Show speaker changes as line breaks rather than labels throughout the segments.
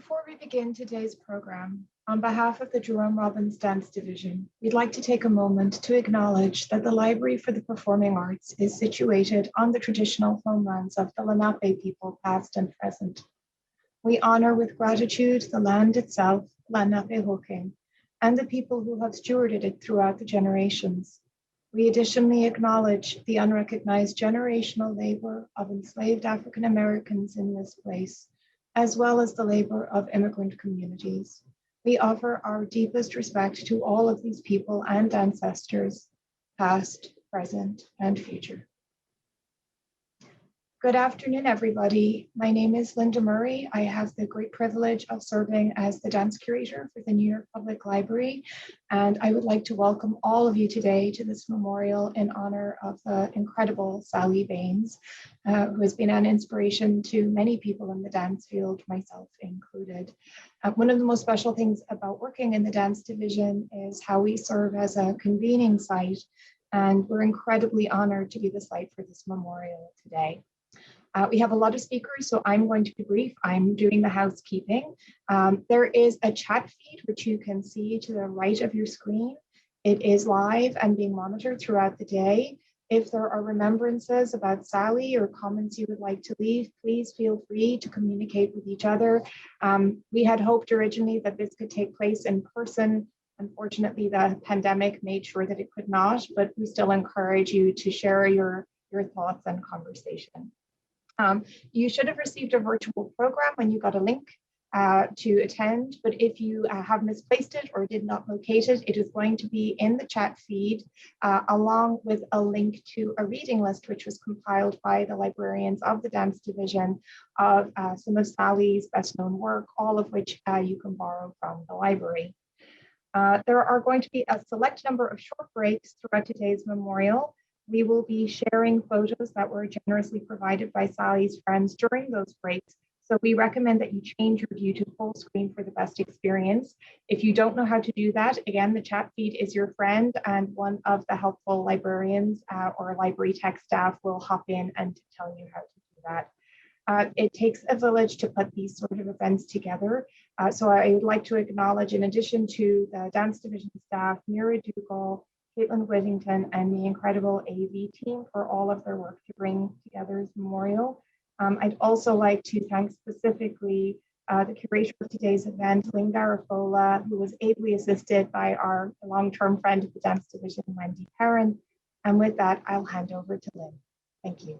Before we begin today's program, on behalf of the Jerome Robbins Dance Division, we'd like to take a moment to acknowledge that the Library for the Performing Arts is situated on the traditional homelands of the Lenape people, past and present. We honor with gratitude the land itself, Lenapehoking, and the people who have stewarded it throughout the generations. We additionally acknowledge the unrecognized generational labor of enslaved African Americans in this place, as well as the labor of immigrant communities. We offer our deepest respect to all of these people and ancestors, past, present, and future. Good afternoon, everybody. My name is Linda Murray. I have the great privilege of serving as the dance curator for the New York Public Library, and I would like to welcome all of you today to this memorial in honor of the incredible Sally Baines, who has been an inspiration to many people in the dance field, myself included. One of the most special things about working in the dance division is how we serve as a convening site, and we're incredibly honored to be the site for this memorial today. We have a lot of speakers, so I'm going to be brief. I'm doing the housekeeping. There is a chat feed, which you can see to the right of your screen. It is live and being monitored throughout the day. If there are remembrances about Sally or comments you would like to leave, please feel free to communicate with each other. We had hoped originally that this could take place in person. Unfortunately, the pandemic made sure that it could not, but we still encourage you to share your thoughts and conversation. You should have received a virtual program when you got a link to attend, but if you have misplaced it or did not locate it, it is going to be in the chat feed along with a link to a reading list, which was compiled by the librarians of the dance division of some of Sally's best known work, all of which you can borrow from the library. There are going to be a select number of short breaks throughout today's memorial. We will be sharing photos that were generously provided by Sally's friends during those breaks. So we recommend that you change your view to full screen for the best experience. If you don't know how to do that, again, the chat feed is your friend, and one of the helpful librarians or library tech staff will hop in and tell you how to do that. It takes a village to put these sort of events together. So I would like to acknowledge, in addition to the dance division staff, Mira Dougal, Caitlin Whittington, and the incredible AV team for all of their work to bring together this memorial. I'd also like to thank specifically the curator of today's event, Lynn Garafola, who was ably assisted by our long-term friend of the dance division, Wendy Perrin. And with that, I'll hand over to Lynn. Thank you.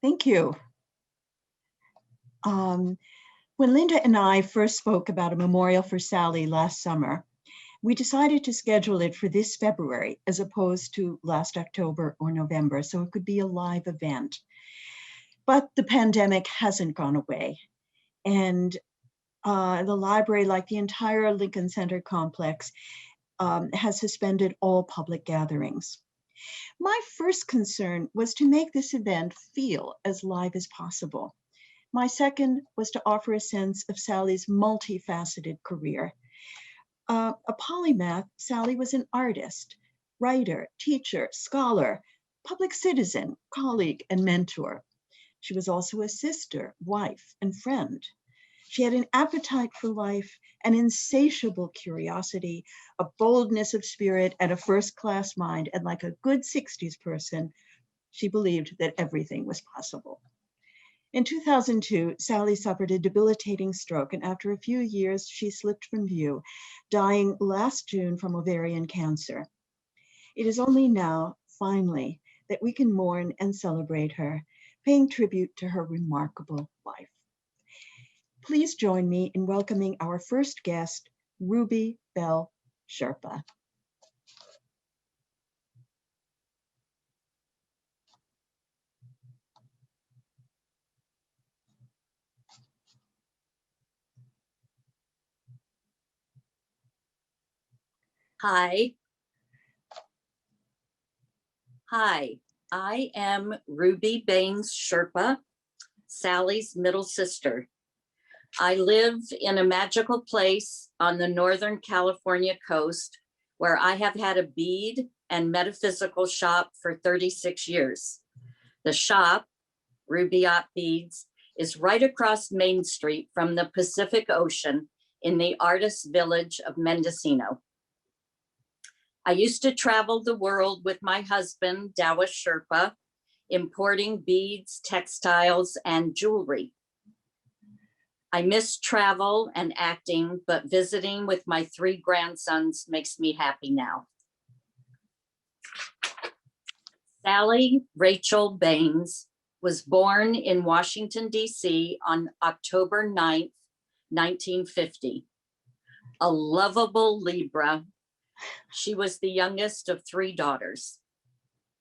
Thank you. When Linda and I first spoke about a memorial for Sally last summer, we decided to schedule it for this February as opposed to last October or November, so it could be a live event. But the pandemic hasn't gone away, and the library, like the entire Lincoln Center complex, has suspended all public gatherings. My first concern was to make this event feel as live as possible. My second was to offer a sense of Sally's multifaceted career. A polymath, Sally was an artist, writer, teacher, scholar, public citizen, colleague, and mentor. She was also a sister, wife, and friend. She had an appetite for life, an insatiable curiosity, a boldness of spirit, and a first-class mind. And like a good 60s person, she believed that everything was possible. In 2002, Sally suffered a debilitating stroke, and after a few years, she slipped from view, dying last June from ovarian cancer. It is only now, finally, that we can mourn and celebrate her, paying tribute to her remarkable life. Please join me in welcoming our first guest, Ruby Bell Sherpa.
Hi, I am Ruby Baines Sherpa, Sally's middle sister. I live in a magical place on the Northern California coast where I have had a bead and metaphysical shop for 36 years. The shop, Rubaiyat Beads, is right across Main Street from the Pacific Ocean in the artist village of Mendocino. I used to travel the world with my husband, Taoist Sherpa, importing beads, textiles, and jewelry. I miss travel and acting, but visiting with my 3 grandsons makes me happy now. Sally Rachel Baines was born in Washington, D.C. on October 9th, 1950. A lovable Libra, she was the youngest of 3 daughters.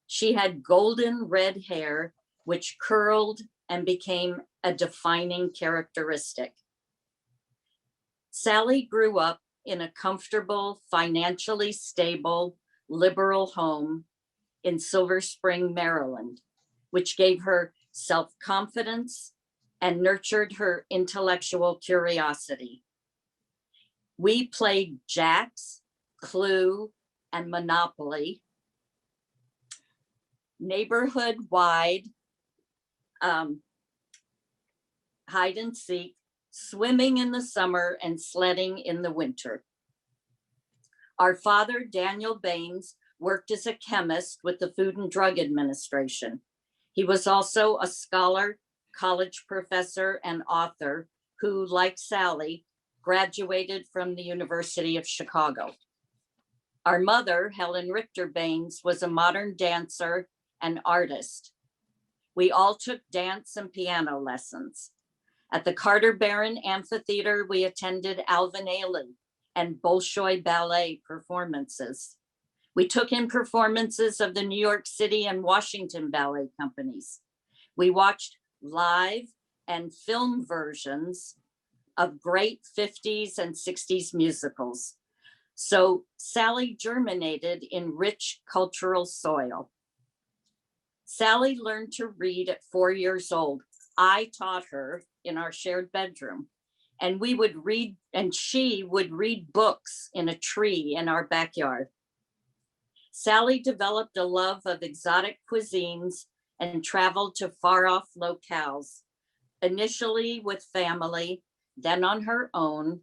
She had golden red hair, which curled and became a defining characteristic. Sally grew up in a comfortable, financially stable, liberal home in Silver Spring, Maryland, which gave her self-confidence and nurtured her intellectual curiosity. We played jacks, Clue, and Monopoly, neighborhood-wide hide and seek, swimming in the summer and sledding in the winter. Our father, Daniel Baines, worked as a chemist with the Food and Drug Administration. He was also a scholar, college professor, and author who, like Sally, graduated from the University of Chicago. Our mother, Helen Richter Baines, was a modern dancer and artist. We all took dance and piano lessons. At the Carter Barron Amphitheater, we attended Alvin Ailey and Bolshoi Ballet performances. We took in performances of the New York City and Washington Ballet Companies. We watched live and film versions of great 50s and 60s musicals. So Sally germinated in rich cultural soil. Sally learned to read at 4 years old. I taught her in our shared bedroom, and we would read, and she would read books in a tree in our backyard. Sally developed a love of exotic cuisines and traveled to far-off locales, initially with family, then on her own,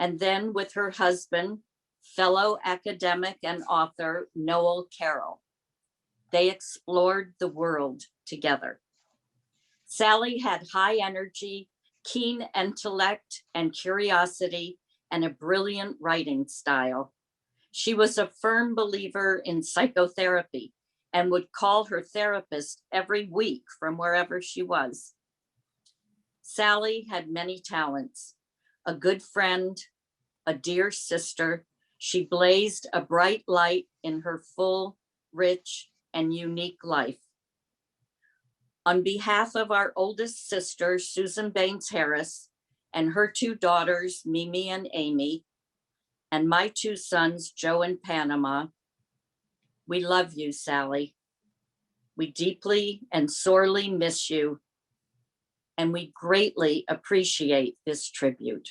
and then with her husband, fellow academic and author Noel Carroll. They explored the world together. Sally had high energy, keen intellect and curiosity, and a brilliant writing style. She was a firm believer in psychotherapy and would call her therapist every week from wherever she was. Sally had many talents, a good friend, a dear sister. She blazed a bright light in her full, rich, and unique life. On behalf of our oldest sister, Susan Baines Harris, and her 2 daughters, Mimi and Amy, and my 2 sons, Joe and Panama, we love you, Sally. We deeply and sorely miss you, and we greatly appreciate this tribute.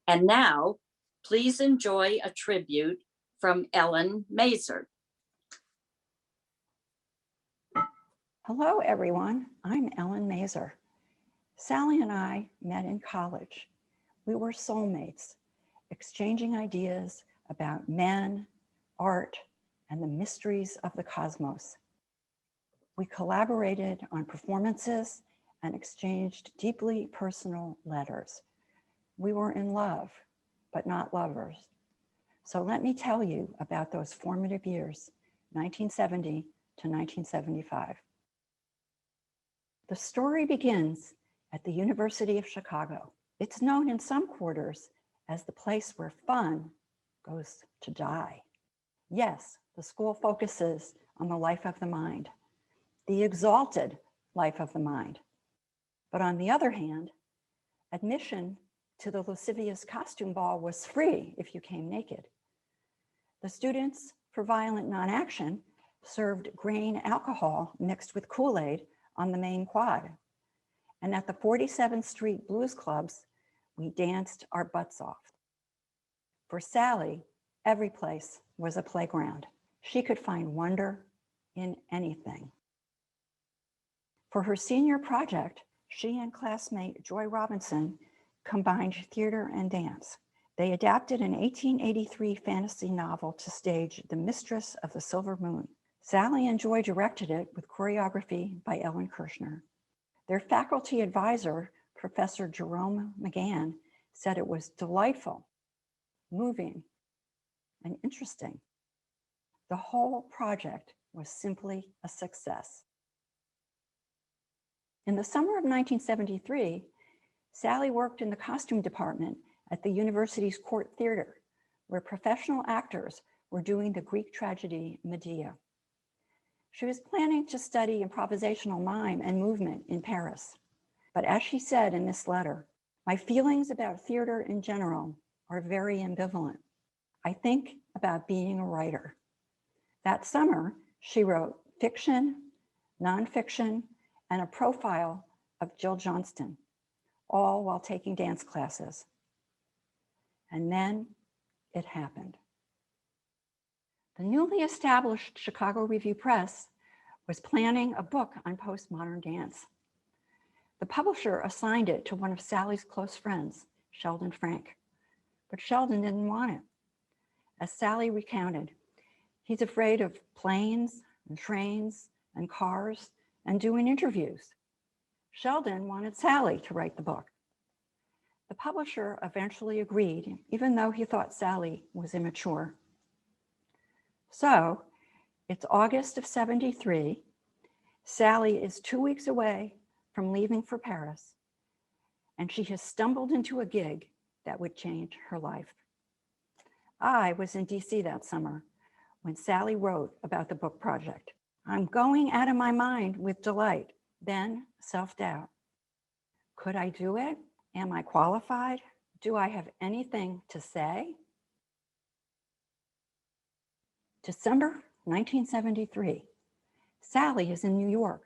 And now, please enjoy a tribute from Ellen Mazer.
Hello, everyone. I'm Ellen Mazer. Sally and I met in college. We were soulmates, exchanging ideas about men, art, and the mysteries of the cosmos. We collaborated on performances and exchanged deeply personal letters. We were in love, but not lovers. So let me tell you about those formative years, 1970 to 1975. The story begins at the University of Chicago. It's known in some quarters as the place where fun goes to die. Yes, the school focuses on the life of the mind, the exalted life of the mind. But on the other hand, admission to the lascivious costume ball was free if you came naked. The students for violent non-action served grain alcohol mixed with Kool-Aid on the main quad. And at the 47th Street Blues Clubs, we danced our butts off. For Sally, every place was a playground. She could find wonder in anything. For her senior project, she and classmate Joy Robinson combined theater and dance. They adapted an 1883 fantasy novel to stage The Mistress of the Silver Moon. Sally and Joy directed it with choreography by Ellen Kirshner. Their faculty advisor, Professor Jerome McGann, said it was delightful, moving, and interesting. The whole project was simply a success. In the summer of 1973, Sally worked in the costume department at the university's Court Theater, where professional actors were doing the Greek tragedy Medea. She was planning to study improvisational mime and movement in Paris. But as she said in this letter, my feelings about theater in general are very ambivalent. I think about being a writer. That summer, she wrote fiction, nonfiction, and a profile of Jill Johnston, all while taking dance classes. And then it happened. The newly established Chicago Review Press was planning a book on postmodern dance. The publisher assigned it to one of Sally's close friends, Sheldon Frank, but Sheldon didn't want it. As Sally recounted, he's afraid of planes and trains and cars and doing interviews. Sheldon wanted Sally to write the book. The publisher eventually agreed, even though he thought Sally was immature. So it's August of '73. Sally is 2 weeks away from leaving for Paris, and she has stumbled into a gig that would change her life. I was in DC that summer when Sally wrote about the book project. I'm going out of my mind with delight, then self-doubt. Could I do it? Am I qualified? Do I have anything to say? December 1973. Sally is in New York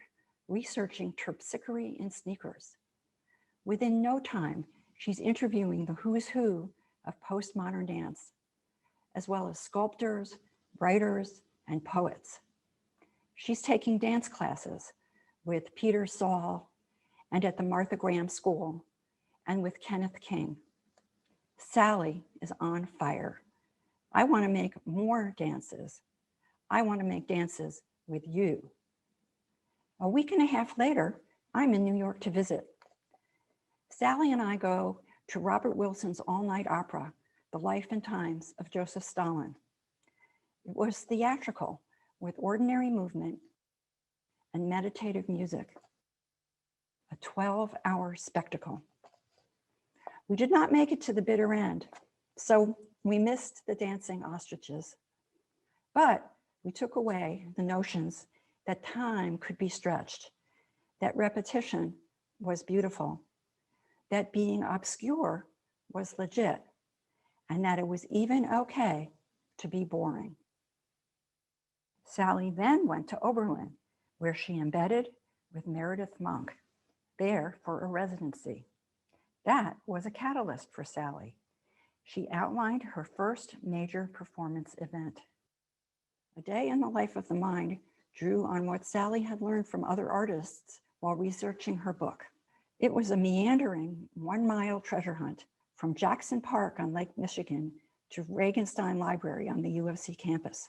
researching terpsichore in sneakers. Within no time, she's interviewing the who's who of postmodern dance, as well as sculptors, writers, and poets. She's taking dance classes with Peter Saul and at the Martha Graham School and with Kenneth King. Sally is on fire. I want to make more dances. I want to make dances with you. A week and a half later, I'm in New York to visit. Sally and I go to Robert Wilson's all-night opera, The Life and Times of Joseph Stalin. It was theatrical with ordinary movement and meditative music, a 12-hour spectacle. We did not make it to the bitter end, so we missed the dancing ostriches. But we took away the notions that time could be stretched, that repetition was beautiful, that being obscure was legit, and that it was even okay to be boring. Sally then went to Oberlin, where she embedded with Meredith Monk, there for a residency. That was a catalyst for Sally. She outlined her first major performance event. A Day in the Life of the Mind drew on what Sally had learned from other artists while researching her book. It was a meandering 1-mile treasure hunt from Jackson Park on Lake Michigan to Regenstein Library on the U of C campus.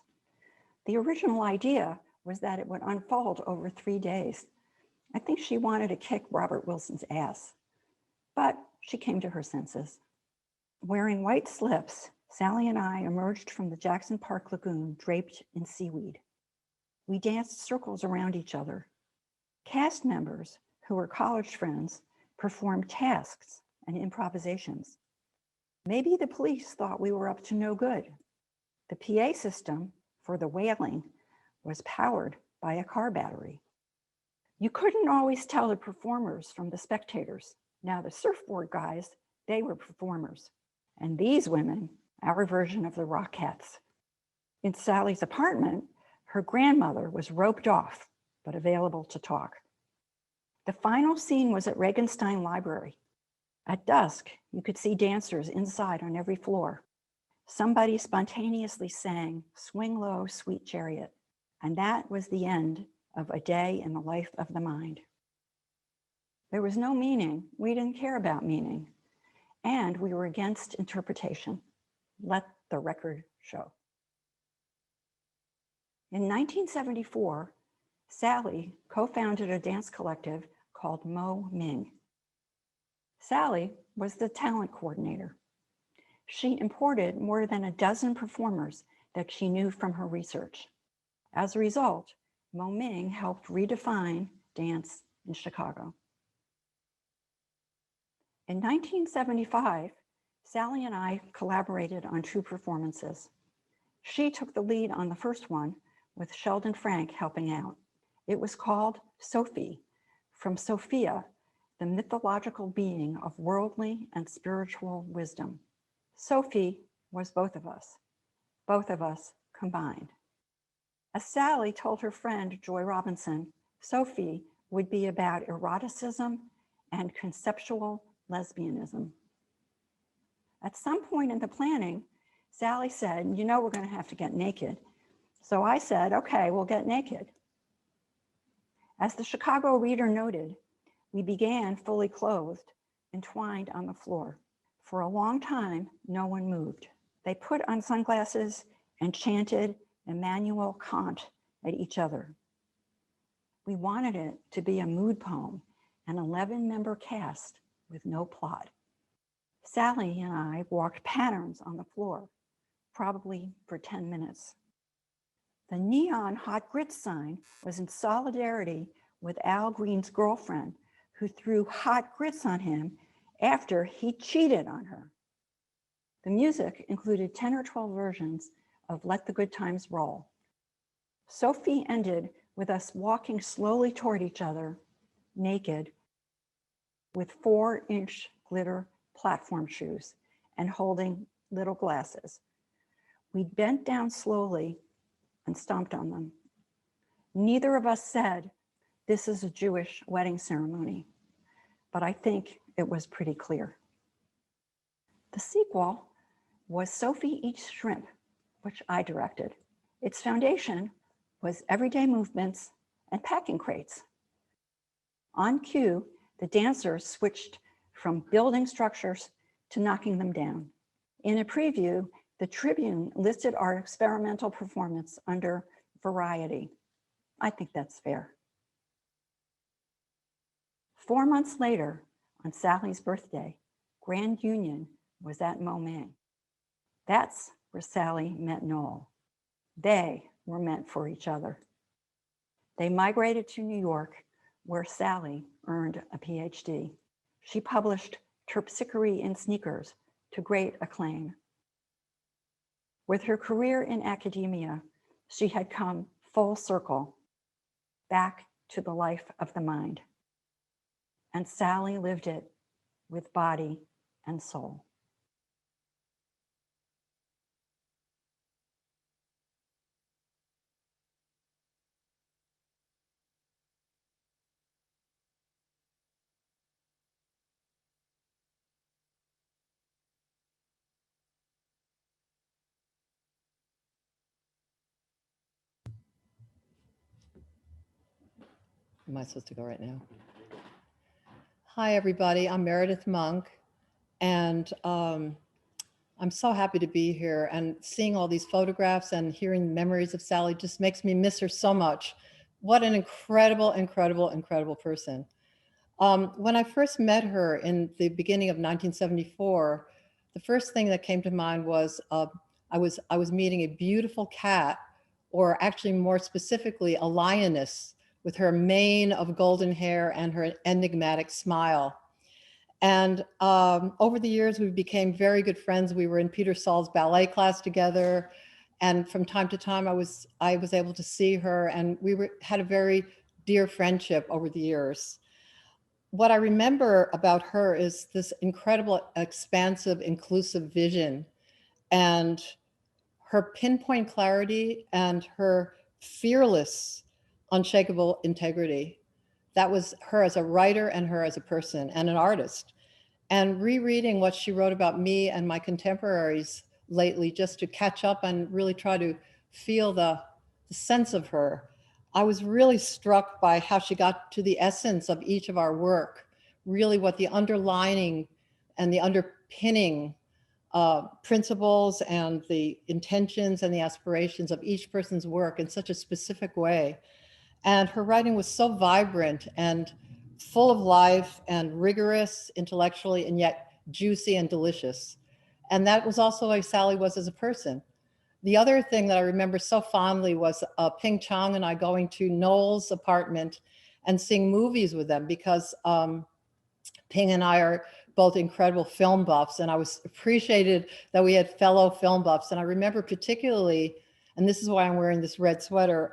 The original idea was that it would unfold over 3 days. I think she wanted to kick Robert Wilson's ass, but she came to her senses. Wearing white slips, Sally and I emerged from the Jackson Park Lagoon draped in seaweed. We danced circles around each other. Cast members, who were college friends, performed tasks and improvisations. Maybe the police thought we were up to no good. The PA system for the wailing was powered by a car battery. You couldn't always tell the performers from the spectators. Now the surfboard guys, they were performers. And these women, our version of the Rockettes. In Sally's apartment, her grandmother was roped off, but available to talk. The final scene was at Regenstein Library. At dusk, you could see dancers inside on every floor. somebody spontaneously sang "Swing Low, Sweet Chariot," and that was the end of a day in the life of the mind. There was no meaning. We didn't care about meaning. And we were against interpretation. Let the record show. In 1974, Sally co-founded a dance collective called Mo Ming. Sally was the talent coordinator. She imported more than a dozen performers that she knew from her research. As a result, Mo Ming helped redefine dance in Chicago. In 1975, Sally and I collaborated on 2 performances. She took the lead on the first one, with Sheldon Frank helping out. It was called Sophie, from Sophia, the mythological being of worldly and spiritual wisdom. Sophie was both of us combined. As Sally told her friend Joy Robinson, Sophie would be about eroticism and conceptual lesbianism. At some point in the planning, Sally said, "You know, we're going to have to get naked." So I said, "Okay, we'll get naked." As the Chicago Reader noted, we began fully clothed, entwined on the floor. For a long time, no one moved. They put on sunglasses and chanted Immanuel Kant at each other. We wanted it to be a mood poem, an 11-member cast with no plot. Sally and I walked patterns on the floor, probably for 10 minutes. The neon hot grits sign was in solidarity with Al Green's girlfriend, who threw hot grits on him after he cheated on her. The music included 10 or 12 versions of Let the Good Times Roll. Sophie ended with us walking slowly toward each other, naked, with 4-inch glitter platform shoes and holding little glasses. We bent down slowly and stomped on them. Neither of us said, "This is a Jewish wedding ceremony," but I think it was pretty clear. The sequel was Sophie Eats Shrimp, which I directed. Its foundation was everyday movements and packing crates. On cue, the dancers switched from building structures to knocking them down. In a preview, the Tribune listed our experimental performance under variety. I think that's fair. 4 months later, on Sally's birthday, Grand Union was at Mo Ming. That's where Sally met Noel. They were meant for each other. They migrated to New York, where Sally earned a PhD. She published Terpsichore in Sneakers to great acclaim. With her career in academia, she had come full circle, back to the life of the mind. And Sally lived it with body and soul.
Am I supposed to go right now? Hi, everybody. I'm Meredith Monk, and I'm so happy to be here. And seeing all these photographs and hearing memories of Sally just makes me miss her so much. What an incredible, incredible, incredible person. When I first met her in the beginning of 1974, the first thing that came to mind was I was meeting a beautiful cat, or actually more specifically, a lioness, with her mane of golden hair and her enigmatic smile. And over the years, we became very good friends. We were in Peter Saul's ballet class together. And from time to time, I was able to see her, and had a very dear friendship over the years. What I remember about her is this incredible, expansive, inclusive vision, and her pinpoint clarity and her fearless, unshakable integrity. That was her as a writer and her as a person and an artist. And rereading what she wrote about me and my contemporaries lately just to catch up and really try to feel the sense of her. I was really struck by how she got to the essence of each of our work, really what the underlining and the underpinning principles and the intentions and the aspirations of each person's work in such a specific way. And her writing was so vibrant and full of life and rigorous intellectually, and yet juicy and delicious. And that was also like Sally was as a person. The other thing that I remember so fondly was Ping Chong and I going to Noel's apartment and seeing movies with them, because Ping and I are both incredible film buffs, and I was appreciated that we had fellow film buffs. And I remember particularly, and this is why I'm wearing this red sweater,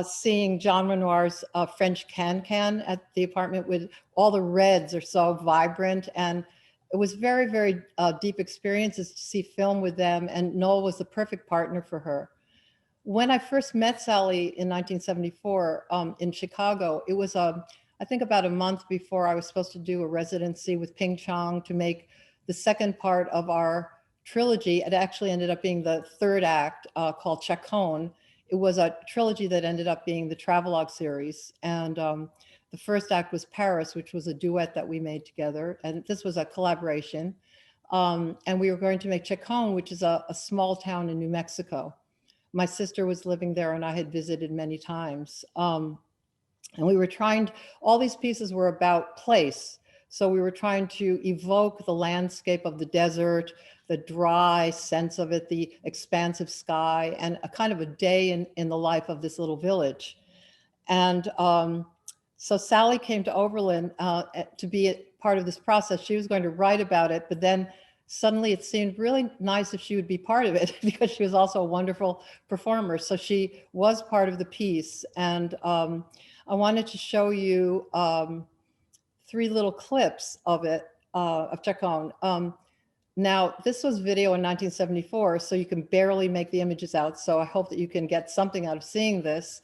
seeing Jean Renoir's French Can-Can at the apartment with all the reds are so vibrant. And it was very, very deep experiences to see film with them. And Noel was the perfect partner for her. When I first met Sally in 1974 in Chicago, it was, I think about a month before I was supposed to do a residency with Ping Chong to make the second part of our trilogy. It actually ended up being the third act called Chacon. It was a trilogy that ended up being the Travelogue series. And the first act was Paris, which was a duet that we made together. And this was a collaboration. And we were going to make Chacon, which is a small town in New Mexico. My sister was living there and I had visited many times. And we were trying, all these pieces were about place. So we were trying to evoke the landscape of the desert, the dry sense of it, the expansive sky, and a kind of a day in the life of this little village. And so Sally came to Oberlin to be a part of this process. She was going to write about it, but then suddenly it seemed really nice if she would be part of it because she was also a wonderful performer. So she was part of the piece. And I wanted to show you 3 little clips of it, of Chacon. Now, this was video in 1974, so you can barely make the images out. So I hope that you can get something out of seeing this.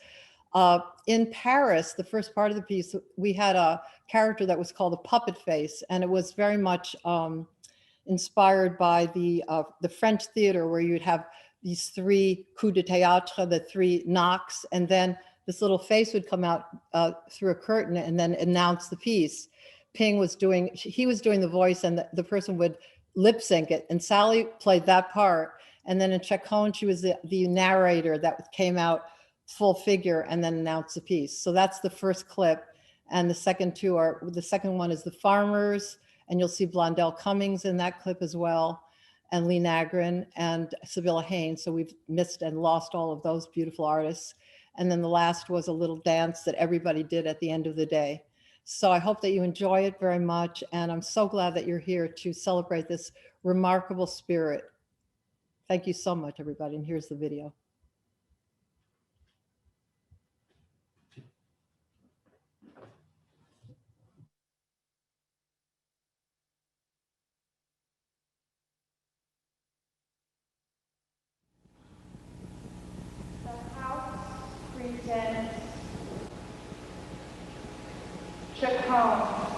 In Paris, the first part of the piece, we had a character that was called a puppet face, and it was very much inspired by the French theater, where you'd have these 3 coups de théâtre, the 3 knocks, and then this little face would come out through a curtain and then announce the piece. Ping was doing, he was doing the voice, and the person would lip sync it, and Sally played that part. And then in Chacon, she was the narrator that came out full figure and then announced the piece. So that's the first clip. And the second 2 are, the second one is the farmers, and you'll see Blondell Cummings in that clip as well, and Lee Nagrin and Sibylla Haynes. So we've missed and lost all of those beautiful artists. And then the last was a little dance that everybody did at the end of the day. So I hope that you enjoy it very much. And I'm so glad that you're here to celebrate this remarkable spirit. Thank you so much, everybody. And here's the video.
The house presents Chacon.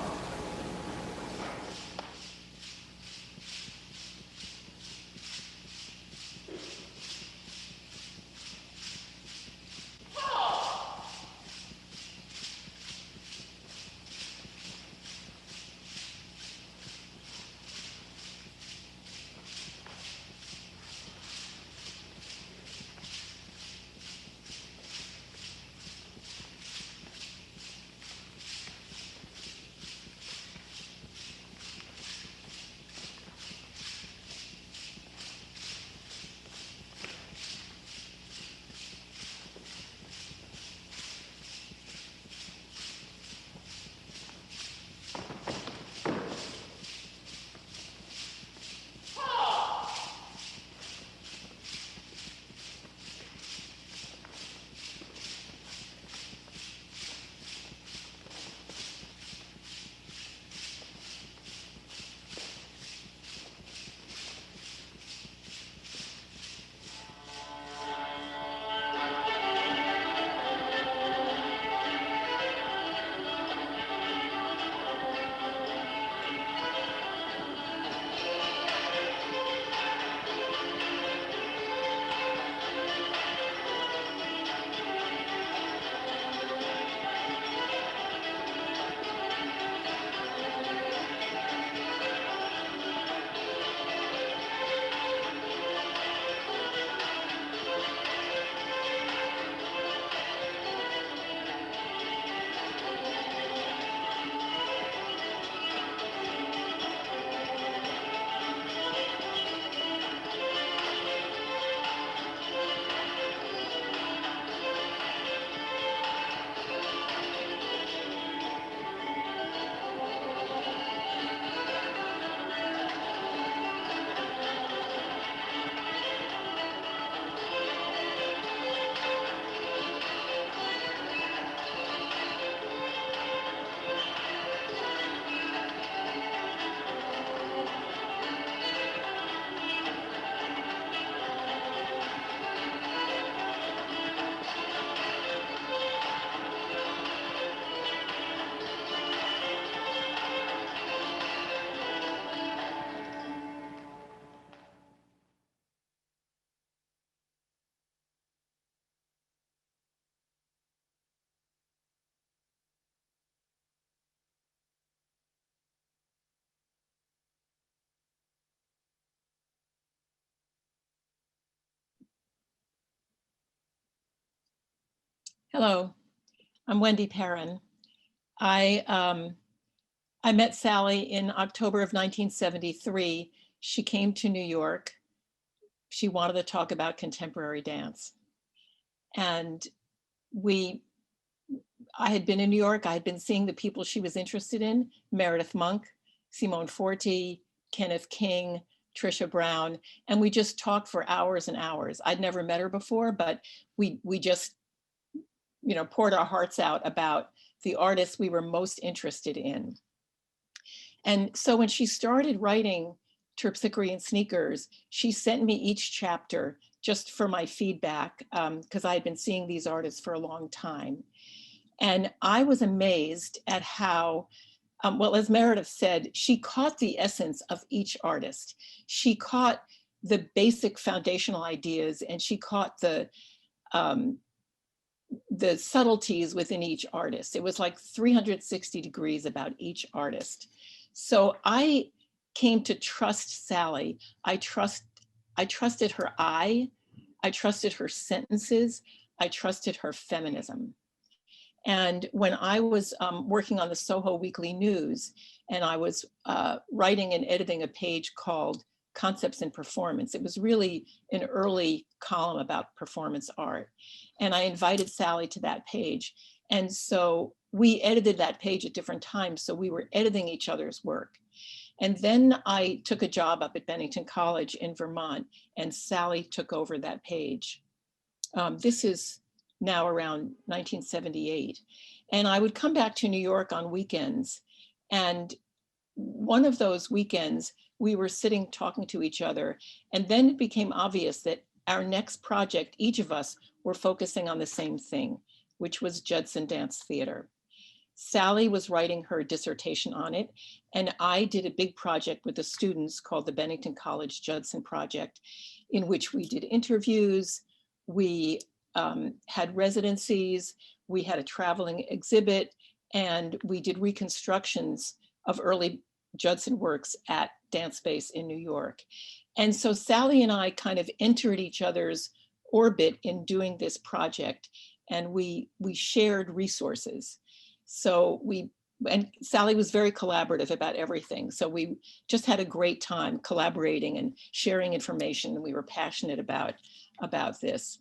Hello, I'm Wendy Perrin. I met Sally in October of 1973. She came to New York. She wanted to talk about contemporary dance. And I had been in New York. I had been seeing the people she was interested in: Meredith Monk, Simone Forti, Kenneth King, Trisha Brown. And we just talked for hours and hours. I'd never met her before, but we just, poured our hearts out about the artists we were most interested in. And so when she started writing Terpsichore Sneakers, she sent me each chapter just for my feedback, because I had been seeing these artists for a long time. And I was amazed at how, well, as Meredith said, she caught the essence of each artist. She caught the basic foundational ideas, and she caught the subtleties within each artist. It was like 360 degrees about each artist. So I came to trust Sally. I trusted her eye. I trusted her sentences. I trusted her feminism. And when I was working on the Soho Weekly News, and I was writing and editing a page called Concepts in Performance, it was really an early column about performance art. And I invited Sally to that page. And so we edited that page at different times. So we were editing each other's work. And then I took a job up at Bennington College in Vermont, and Sally took over that page. This is now around 1978. And I would come back to New York on weekends. And one of those weekends, we were sitting talking to each other. And then it became obvious that our next project, each of us were focusing on the same thing, which was Judson Dance Theater. Sally was writing her dissertation on it, and I did a big project with the students called the Bennington College Judson Project, in which we did interviews, we had residencies, we had a traveling exhibit, and we did reconstructions of early Judson works at Dance Space in New York. And so Sally and I kind of entered each other's orbit in doing this project, and we shared resources. So and Sally was very collaborative about everything. So we just had a great time collaborating and sharing information, and we were passionate about this.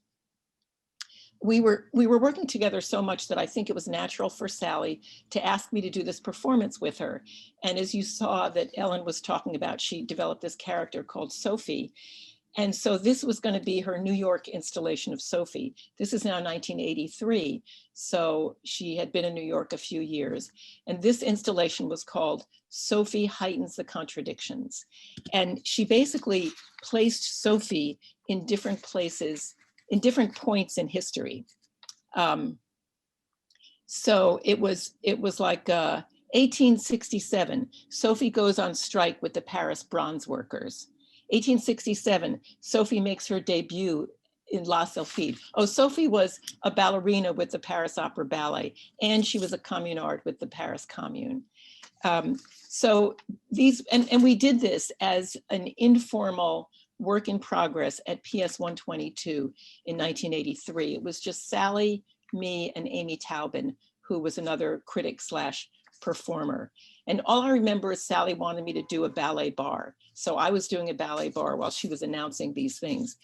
We were working together so much that I think it was natural for Sally to ask me to do this performance with her. And as you saw that Ellen was talking about, she developed this character called Sophie. And so this was going to be her New York installation of Sophie. This is now 1983. So she had been in New York a few years. And this installation was called Sophie Heightens the Contradictions. And she basically placed Sophie in different places, in different points in history. So it was like 1867, Sophie goes on strike with the Paris bronze workers. 1867, Sophie makes her debut in La Sylphide. Oh, Sophie was a ballerina with the Paris Opera Ballet, and she was a communard with the Paris Commune. So these, and we did this as an informal work in progress at PS 122 in 1983. It was just Sally, me, and Amy Taubin, who was another critic / performer. And all I remember is Sally wanted me to do a ballet bar. So I was doing a ballet bar while she was announcing these things.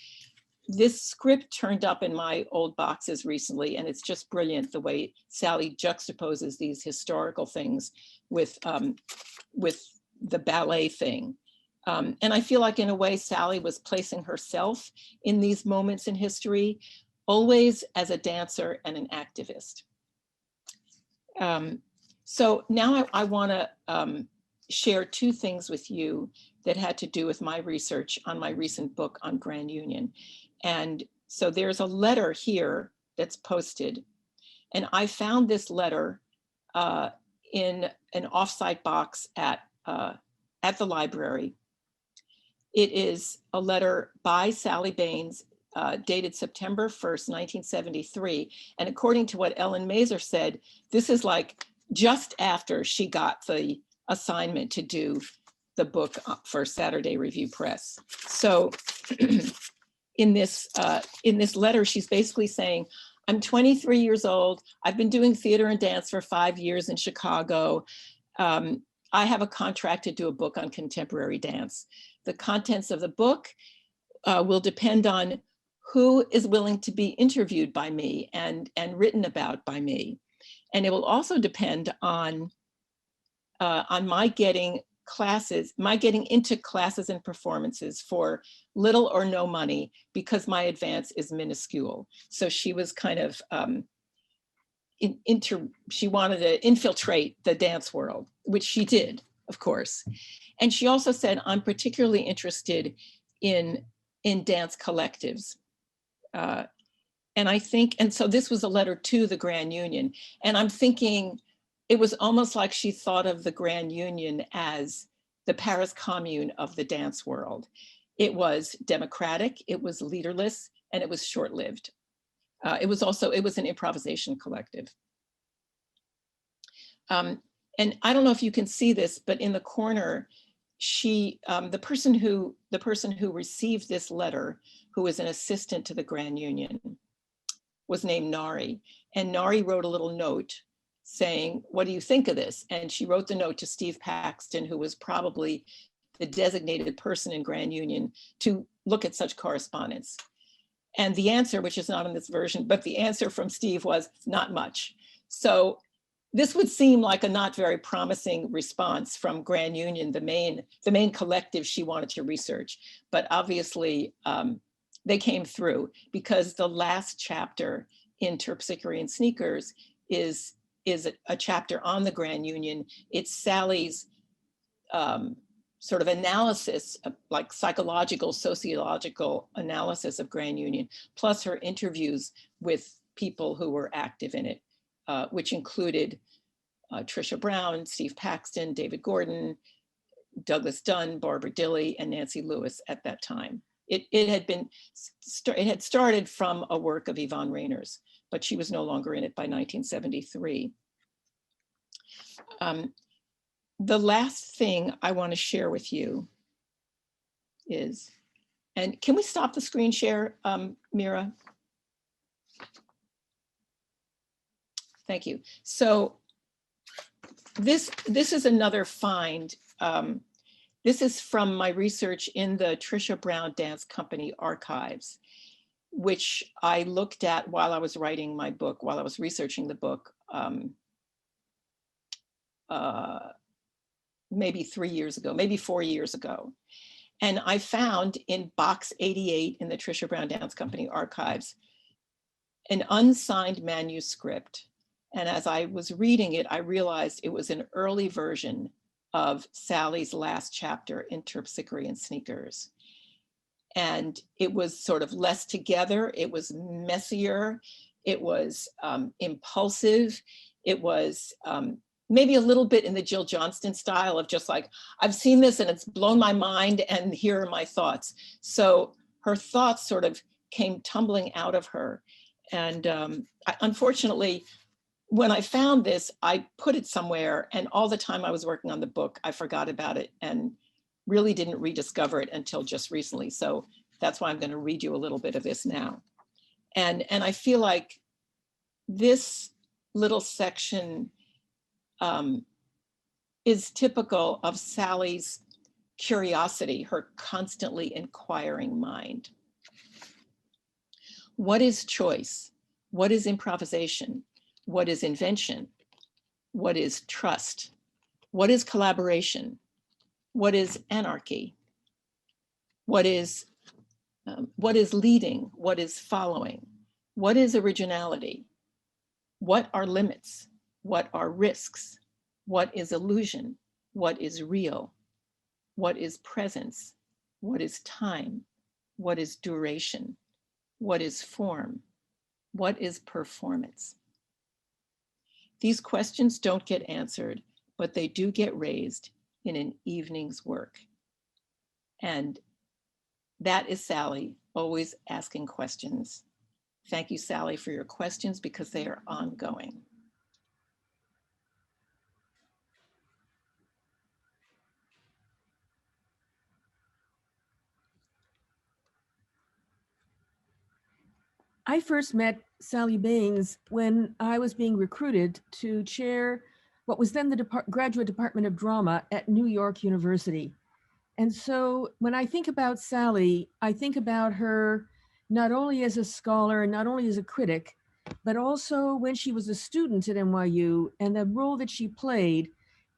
This script turned up in my old boxes recently, and it's just brilliant the way Sally juxtaposes these historical things with the ballet thing. And I feel like in a way, Sally was placing herself in these moments in history, always as a dancer and an activist. So now I want to share two things with you that had to do with my research on my recent book on Grand Union. And so there's a letter here that's posted. And I found this letter in an offsite box at the library. It is a letter by Sally Baines, dated September 1st, 1973. And according to what Ellen Mazer said, this is like just after she got the assignment to do the book for Saturday Review Press. So in this letter, she's basically saying, I'm 23 years old. I've been doing theater and dance for 5 years in Chicago. I have a contract to do a book on contemporary dance. The contents of the book will depend on who is willing to be interviewed by me and written about by me. And it will also depend on my getting into classes and performances for little or no money, because my advance is minuscule. So she was kind of, she wanted to infiltrate the dance world, which she did, of course. And she also said, I'm particularly interested in dance collectives. And I think, and so this was a letter to the Grand Union. And I'm thinking, it was almost like she thought of the Grand Union as the Paris Commune of the dance world. It was democratic, it was leaderless, and it was short-lived. It was an improvisation collective. And I don't know if you can see this, but in the corner, the person who received this letter, who was an assistant to the Grand Union, was named Nari. And Nari wrote a little note saying, what do you think of this? And she wrote the note to Steve Paxton, who was probably the designated person in Grand Union to look at such correspondence. And the answer, which is not in this version, but the answer from Steve was not much. So this would seem like a not very promising response from Grand Union, the main collective she wanted to research. But obviously, they came through, because the last chapter in Terpsichore and Sneakers is a chapter on the Grand Union. It's Sally's sort of analysis, like psychological, sociological analysis of Grand Union, plus her interviews with people who were active in it, which included Trisha Brown, Steve Paxton, David Gordon, Douglas Dunn, Barbara Dilley, and Nancy Lewis at that time. It had started from a work of Yvonne Rainer's, but she was no longer in it by 1973. The last thing I want to share with you is, and can we stop the screen share, Mira? Thank you. So this is another find. This is from my research in the Trisha Brown Dance Company archives, which I looked at while I was writing my book, while I was researching the book, maybe 3 years ago, maybe 4 years ago. And I found in box 88 in the Trisha Brown Dance Company archives, an unsigned manuscript. And as I was reading it, I realized it was an early version of Sally's last chapter in Terpsichore and Sneakers. And it was sort of less together, it was messier, it was impulsive, it was maybe a little bit in the Jill Johnston style of just like, I've seen this and it's blown my mind and here are my thoughts. So her thoughts sort of came tumbling out of her. And unfortunately, when I found this, I put it somewhere, and all the time I was working on the book, I forgot about it and really didn't rediscover it until just recently. So that's why I'm going to read you a little bit of this now. And I feel like this little section is typical of Sally's curiosity, her constantly inquiring mind. What is choice? What is improvisation? What is invention? What is trust? What is collaboration? What is anarchy? What is leading? What is following? What is originality? What are limits? What are risks? What is illusion? What is real? What is presence? What is time? What is duration? What is form? What is performance? These questions don't get answered, but they do get raised in an evening's work. And that is Sally, always asking questions. Thank you, Sally, for your questions because they are ongoing.
I first met Sally Baines when I was being recruited to chair what was then the Graduate Department of Drama at New York University. And so when I think about Sally, I think about her not only as a scholar, not only as a critic, but also when she was a student at NYU and the role that she played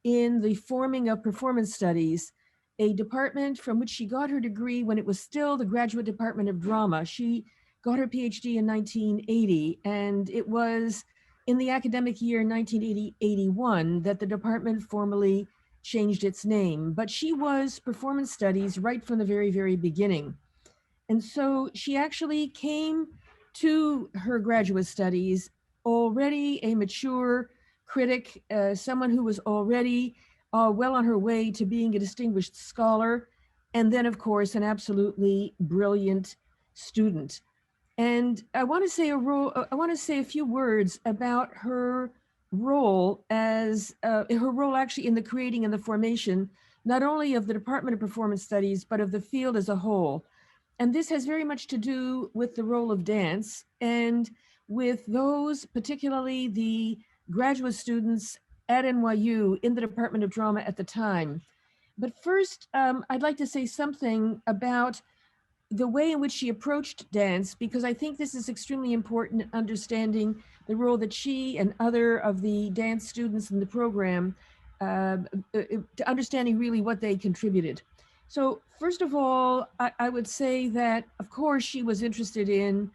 in the forming of performance studies, a department from which she got her degree when it was still the Graduate Department of Drama. She got her PhD in 1980, and it was in the academic year 1980-81 that the department formally changed its name. But she was performance studies right from the very, very beginning. And so she actually came to her graduate studies already a mature critic, someone who was already well on her way to being a distinguished scholar, and then, of course, an absolutely brilliant student. And I want to say a few words about her role as her role actually in the creating and the formation, not only of the Department of Performance Studies, but of the field as a whole. And this has very much to do with the role of dance and with those, particularly the graduate students at NYU in the Department of Drama at the time. But first, I'd like to say something about the way in which she approached dance, because I think this is extremely important in understanding the role that she and other of the dance students in the program, to understanding really what they contributed. So first of all, I would say that, of course, she was interested in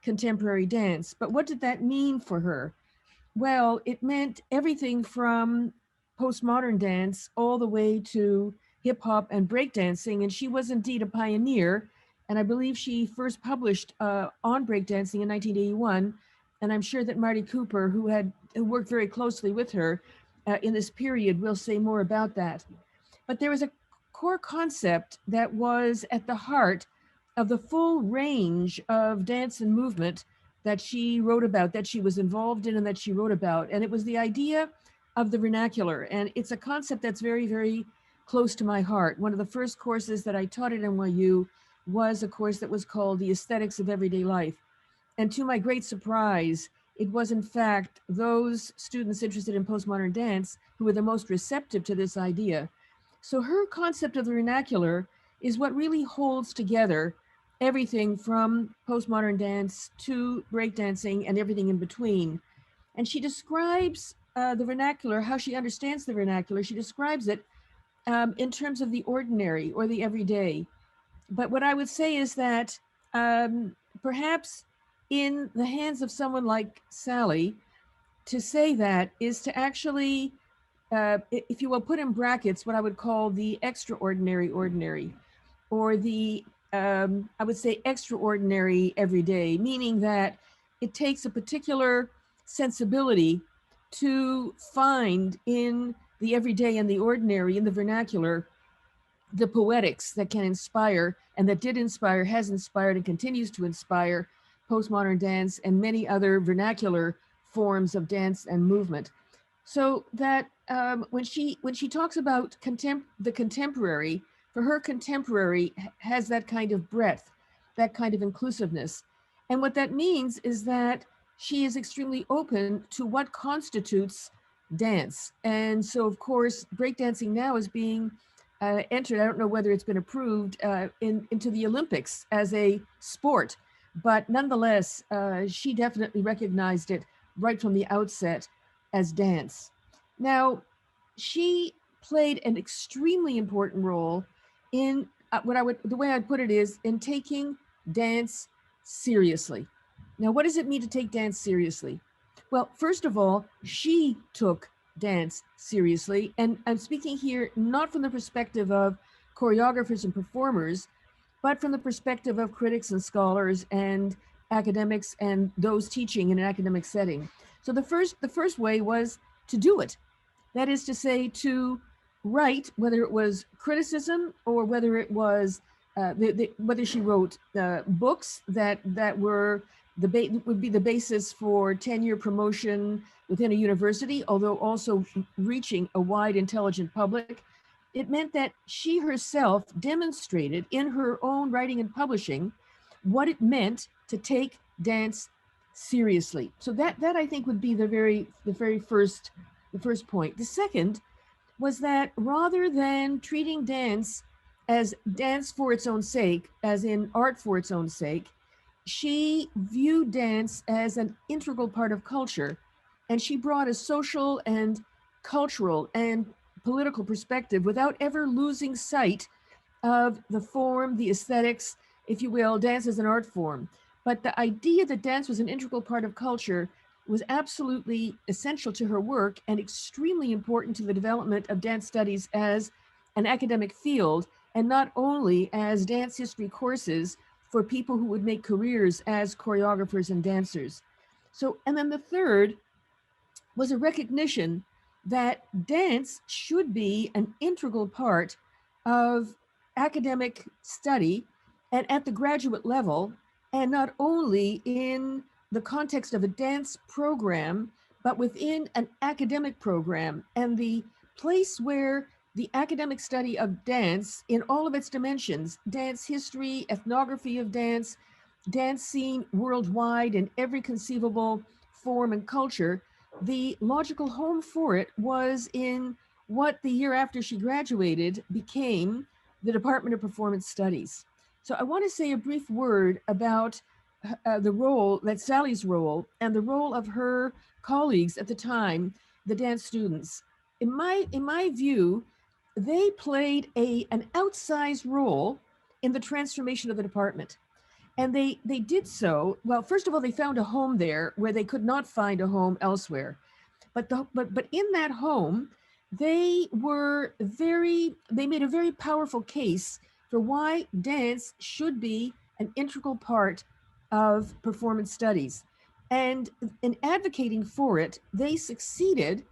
contemporary dance, but what did that mean for her? Well, it meant everything from postmodern dance all the way to hip hop and breakdancing. And she was indeed a pioneer. And I believe she first published on breakdancing in 1981. And I'm sure that Marty Cooper, who worked very closely with her in this period, will say more about that. But there was a core concept that was at the heart of the full range of dance and movement that she wrote about, that she was involved in and that she wrote about. And it was the idea of the vernacular. And it's a concept that's very, very close to my heart. One of the first courses that I taught at NYU was a course that was called The Aesthetics of Everyday Life. And to my great surprise, it was in fact those students interested in postmodern dance who were the most receptive to this idea. So her concept of the vernacular is what really holds together everything from postmodern dance to breakdancing and everything in between. And she describes the vernacular, how she understands the vernacular. She describes it in terms of the ordinary or the everyday. But what I would say is that perhaps in the hands of someone like Sally, to say that is to actually, if you will, put in brackets what I would call the extraordinary ordinary, or the, I would say, extraordinary everyday, meaning that it takes a particular sensibility to find in the everyday and the ordinary, in the vernacular, the poetics that can inspire, and that did inspire, has inspired, and continues to inspire postmodern dance and many other vernacular forms of dance and movement. So that when she talks about the contemporary, for her, contemporary has that kind of breadth, that kind of inclusiveness. And what that means is that she is extremely open to what constitutes dance. And so, of course, breakdancing now is being entered, I don't know whether it's been approved, into the Olympics as a sport. But nonetheless, she definitely recognized it right from the outset as dance. Now, she played an extremely important role in the way I'd put it is in taking dance seriously. Now, what does it mean to take dance seriously? Well, first of all, she took dance seriously. And I'm speaking here not from the perspective of choreographers and performers, but from the perspective of critics and scholars and academics and those teaching in an academic setting. So the first way was to do it. That is to say, to write, whether it was criticism or whether it was whether she wrote books that were would be the basis for tenure promotion within a university, although also reaching a wide, intelligent public. It meant that she herself demonstrated in her own writing and publishing what it meant to take dance seriously. So that I think would be the very first point. The second was that rather than treating dance as dance for its own sake, as in art for its own sake, she viewed dance as an integral part of culture, and she brought a social and cultural and political perspective without ever losing sight of the form, the aesthetics, if you will. Dance as an art form. But the idea that dance was an integral part of culture was absolutely essential to her work and extremely important to the development of dance studies as an academic field, and not only as dance history courses for people who would make careers as choreographers and dancers. So, and then the third was a recognition that dance should be an integral part of academic study and at the graduate level, and not only in the context of a dance program, but within an academic program. And the place where the academic study of dance in all of its dimensions, dance history, ethnography of dance, dance scene worldwide in every conceivable form and culture, the logical home for it was in what the year after she graduated became the Department of Performance Studies. So I want to say a brief word about the role, that Sally's role, and the role of her colleagues at the time, the dance students. In my view, they played an outsized role in the transformation of the department. And they did so, well, first of all, they found a home there where they could not find a home elsewhere. But in that home, they made a very powerful case for why dance should be an integral part of performance studies. And in advocating for it, they succeeded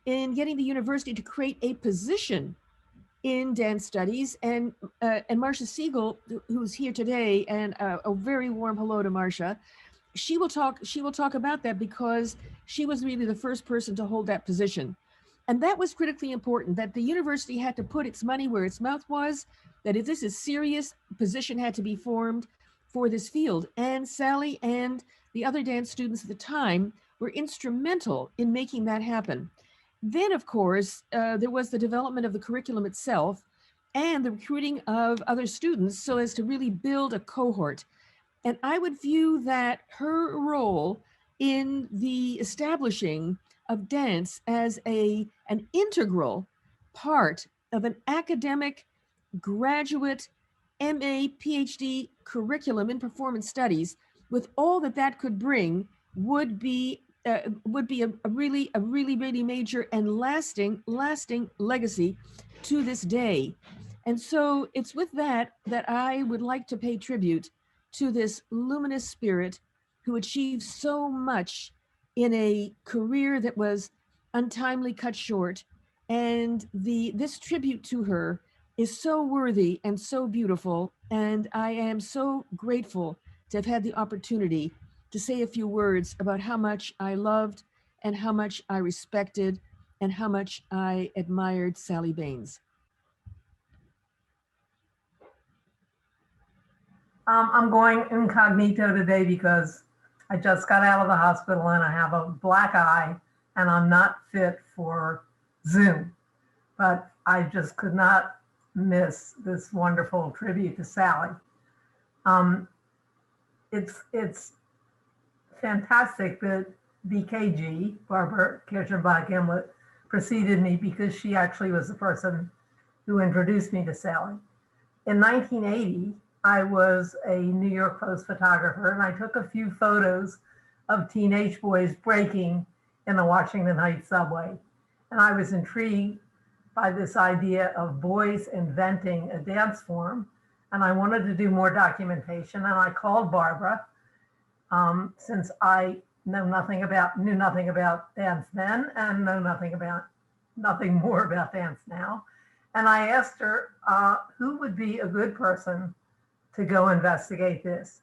in getting the university to create a position in dance studies. And Marcia Siegel, who's here today, and a very warm hello to Marcia, she will talk about that, because she was really the first person to hold that position. And that was critically important, that the university had to put its money where its mouth was, that if this is serious, position had to be formed for this field. And Sally and the other dance students at the time were instrumental in making that happen. Then, of course, there was the development of the curriculum itself and the recruiting of other students so as to really build a cohort. And I would view that her role in the establishing of dance as an integral part of an academic graduate MA, PhD curriculum in performance studies, with all that could bring, would be a really major and lasting legacy to this day. And so it's with that I would like to pay tribute to this luminous spirit who achieved so much in a career that was untimely cut short. And this tribute to her is so worthy and so beautiful. And I am so grateful to have had the opportunity to say a few words about how much I loved and how much I respected and how much I admired Sally Baines.
I'm going incognito today because I just got out of the hospital and I have a black eye and I'm not fit for Zoom. But I just could not miss this wonderful tribute to Sally. It's fantastic that BKG, Barbara Kirschenbach-Gimlet, preceded me, because she actually was the person who introduced me to Sally. In 1980, I was a New York Post photographer, and I took a few photos of teenage boys breaking in the Washington Heights subway. And I was intrigued by this idea of boys inventing a dance form. And I wanted to do more documentation. And I called Barbara, since I knew nothing about dance then and know nothing more about dance now. And I asked her who would be a good person to go investigate this.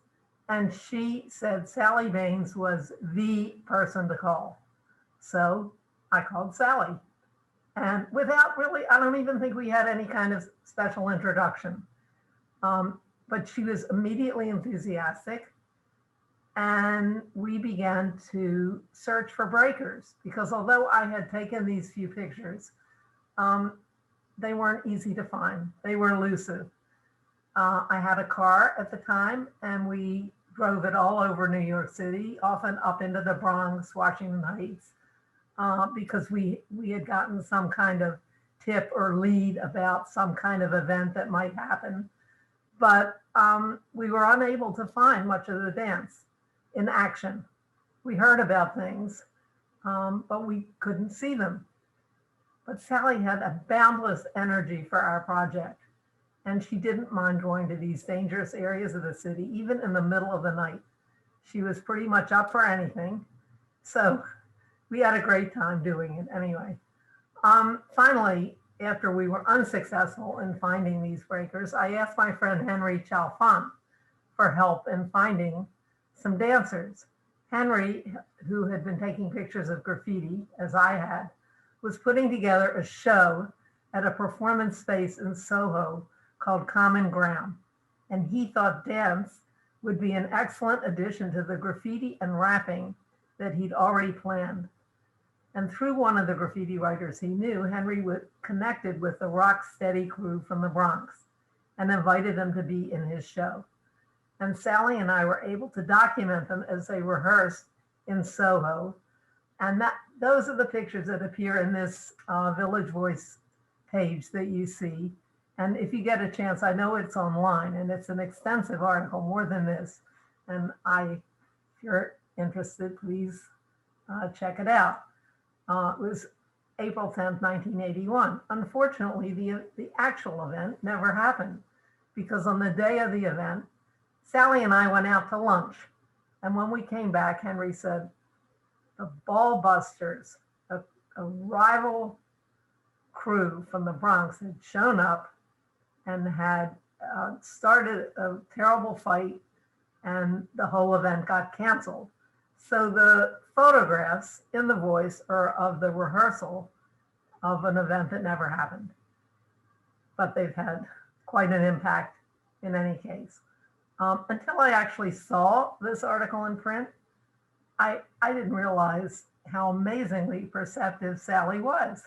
And she said Sally Baines was the person to call. So I called Sally. And without really, I don't even think we had any kind of special introduction. But she was immediately enthusiastic. And we began to search for breakers because although I had taken these few pictures, they weren't easy to find. They were elusive. I had a car at the time and we drove it all over New York City, often up into the Bronx, Washington Heights, because we had gotten some kind of tip or lead about some kind of event that might happen. But we were unable to find much of the dance in action. We heard about things, but we couldn't see them. But Sally had a boundless energy for our project, and she didn't mind going to these dangerous areas of the city, even in the middle of the night. She was pretty much up for anything. So we had a great time doing it anyway. Finally, after we were unsuccessful in finding these breakers, I asked my friend Henry Chalfant for help in finding some dancers. Henry, who had been taking pictures of graffiti, as I had, was putting together a show at a performance space in Soho called Common Ground. And he thought dance would be an excellent addition to the graffiti and rapping that he'd already planned. And through one of the graffiti writers he knew, Henry connected with the Rock Steady crew from the Bronx and invited them to be in his show. And Sally and I were able to document them as they rehearsed in Soho. And those are the pictures that appear in this Village Voice page that you see. And if you get a chance, I know it's online and it's an extensive article, more than this. And if you're interested, please check it out. It was April 10th, 1981. Unfortunately, the actual event never happened because on the day of the event, Sally and I went out to lunch. And when we came back, Henry said, the Ball Busters, a rival crew from the Bronx, had shown up and had started a terrible fight, and the whole event got canceled. So the photographs in the Voice are of the rehearsal of an event that never happened. But they've had quite an impact in any case. Until I actually saw this article in print, I didn't realize how amazingly perceptive Sally was.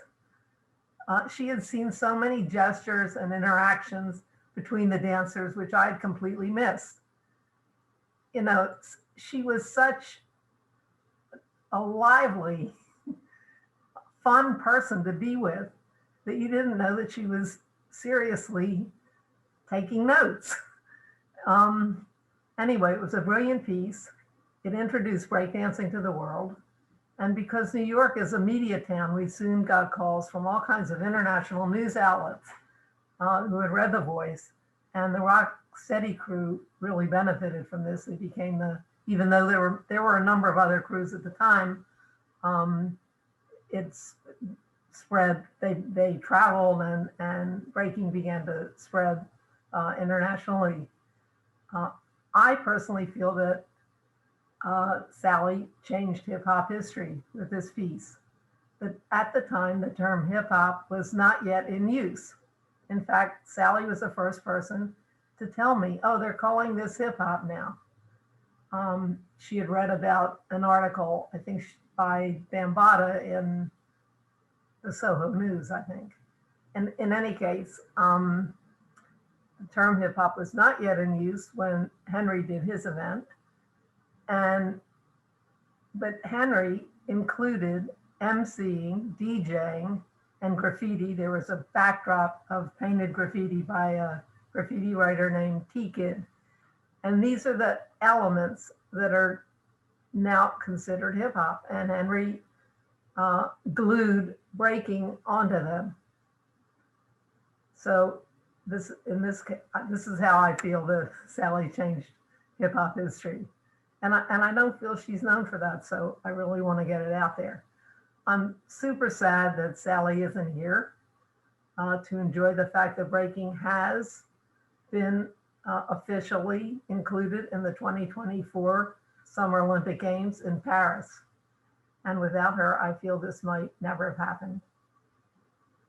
She had seen so many gestures and interactions between the dancers, which I had completely missed. You know, she was such a lively, fun person to be with that you didn't know that she was seriously taking notes. Anyway, it was a brilliant piece. It introduced breakdancing to the world. And because New York is a media town, we soon got calls from all kinds of international news outlets who had read The Voice. And the Rock Steady crew really benefited from this. They became even though there were a number of other crews at the time, it's spread, they traveled and breaking began to spread internationally. I personally feel that Sally changed hip hop history with this piece. But at the time, the term hip hop was not yet in use. In fact, Sally was the first person to tell me, oh, they're calling this hip hop now. She had read about an article, I think by Bambaataa in the Soho News, I think. And in any case, the term hip hop was not yet in use when Henry did his event. But Henry included emceeing, DJing, and graffiti. There was a backdrop of painted graffiti by a graffiti writer named T-Kid. And these are the elements that are now considered hip hop. And Henry glued breaking onto them. So this is how I feel that Sally changed hip hop history. And I don't feel she's known for that, so I really want to get it out there. I'm super sad that Sally isn't here to enjoy the fact that breaking has been officially included in the 2024 Summer Olympic Games in Paris. And without her, I feel this might never have happened.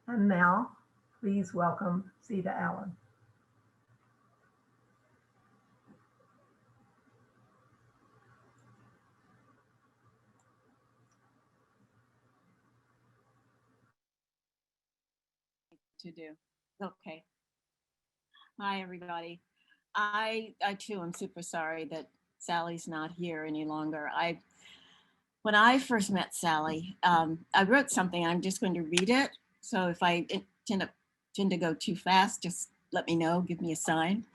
And now, please welcome Zita Allen.
to do. Okay. Hi, everybody. I too am super sorry that Sally's not here any longer. When I first met Sally, I wrote something. I'm just going to read it. So if I tend to go too fast, just let me know, give me a sign,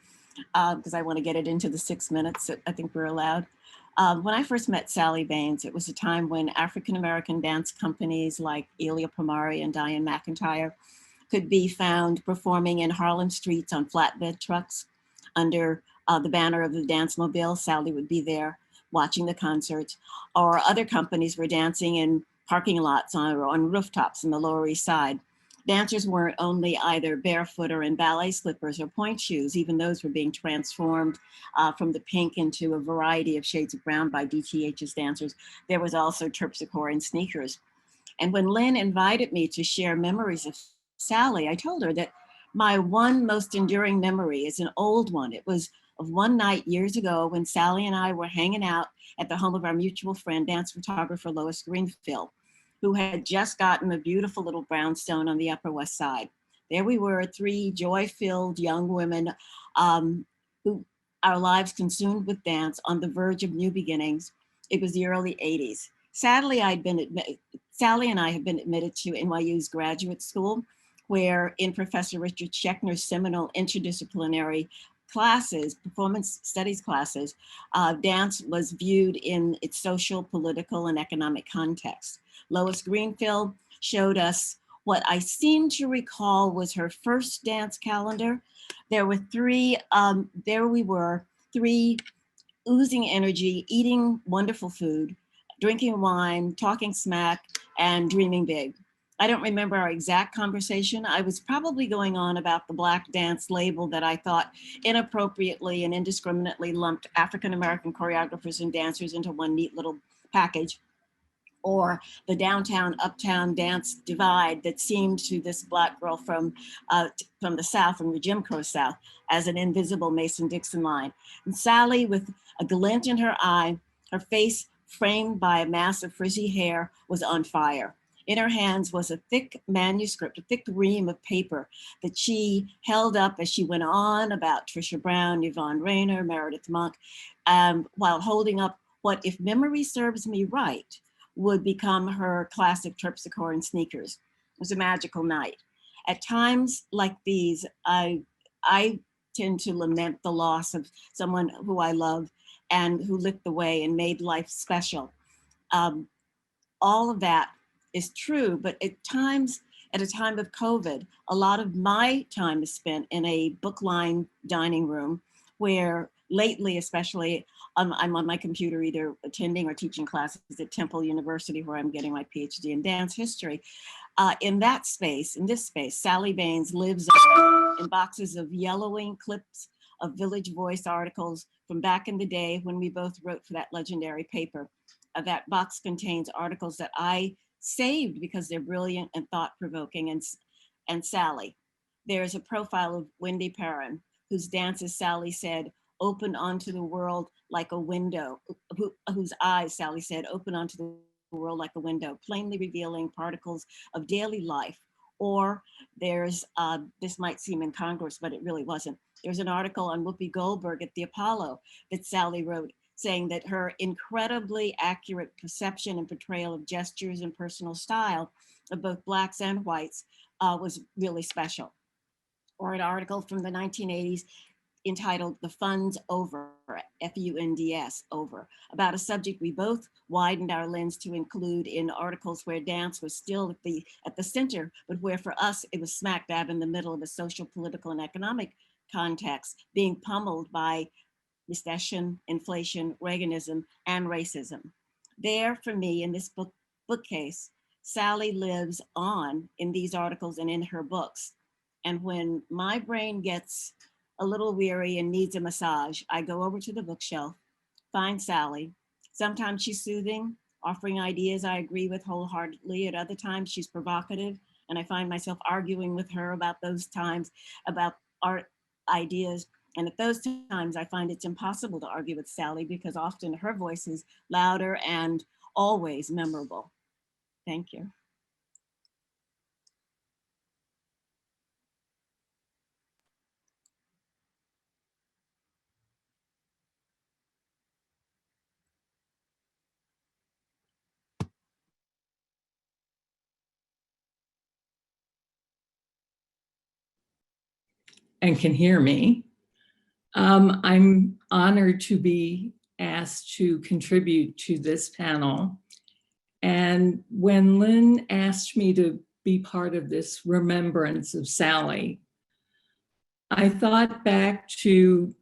because I want to get it into the 6 minutes that I think we're allowed. When I first met Sally Baines, it was a time when African-American dance companies like Elia Primari and Diane McIntyre could be found performing in Harlem streets on flatbed trucks under the banner of the Dance Mobile. Sally would be there watching the concerts, or other companies were dancing in parking lots or on rooftops in the Lower East Side. Dancers weren't only either barefoot or in ballet slippers or point shoes, even those were being transformed from the pink into a variety of shades of brown by DTH's dancers. There was also terpsichore sneakers. And when Lynn invited me to share memories of Sally, I told her that my one most enduring memory is an old one. It was of one night years ago when Sally and I were hanging out at the home of our mutual friend, dance photographer Lois Greenfield, who had just gotten a beautiful little brownstone on the Upper West Side. There we were, three joy-filled young women who our lives consumed with dance on the verge of new beginnings. It was the early 80s. Sadly, Sally and I had been admitted to NYU's graduate school, where in Professor Richard Schechner's seminal interdisciplinary classes, performance studies classes, dance was viewed in its social, political, and economic context. Lois Greenfield showed us what I seem to recall was her first dance calendar. There were there we were, three oozing energy, eating wonderful food, drinking wine, talking smack, and dreaming big. I don't remember our exact conversation. I was probably going on about the Black dance label that I thought inappropriately and indiscriminately lumped African-American choreographers and dancers into one neat little package, or the downtown uptown dance divide that seemed to this Black girl from the South, from the Jim Crow South, as an invisible Mason-Dixon line. And Sally, with a glint in her eye, her face framed by a mass of frizzy hair, was on fire. In her hands was a thick manuscript, a thick ream of paper that she held up as she went on about Trisha Brown, Yvonne Rainer, Meredith Monk, while holding up what, if memory serves me right, would become her classic terpsichore and sneakers. It was a magical night. At times like these, I tend to lament the loss of someone who I love and who lit the way and made life special. All of that is true, but at times, at a time of COVID, a lot of my time is spent in a book-lined dining room where lately, especially, I'm on my computer either attending or teaching classes at Temple University, where I'm getting my PhD in dance history. In this space, Sally Baines lives in boxes of yellowing clips of Village Voice articles from back in the day when we both wrote for that legendary paper. That box contains articles that I saved because they're brilliant and thought-provoking. And Sally, there's a profile of Wendy Perrin, whose dances, Sally said, open onto the world like a window, whose eyes, Sally said, open onto the world like a window, plainly revealing particles of daily life. Or there's, this might seem incongruous, but it really wasn't. There's an article on Whoopi Goldberg at the Apollo that Sally wrote, saying that her incredibly accurate perception and portrayal of gestures and personal style of both Blacks and whites was really special. Or an article from the 1980s entitled The Fun's Over, F-U-N-D-S, over, about a subject we both widened our lens to include in articles where dance was still at the center, but where for us it was smack dab in the middle of a social, political, and economic context, being pummeled by recession, inflation, Reaganism, and racism. There, for me, in this bookcase, Sally lives on in these articles and in her books. And when my brain gets a little weary and needs a massage, I go over to the bookshelf, find Sally. Sometimes she's soothing, offering ideas I agree with wholeheartedly. At other times, she's provocative, and I find myself arguing with her about those times, about art ideas. And at those times, I find it's impossible to argue with Sally because often her voice is louder and always memorable. Thank you.
and can hear me. I'm honored to be asked to contribute to this panel. And when Lynn asked me to be part of this remembrance of Sally, I thought back to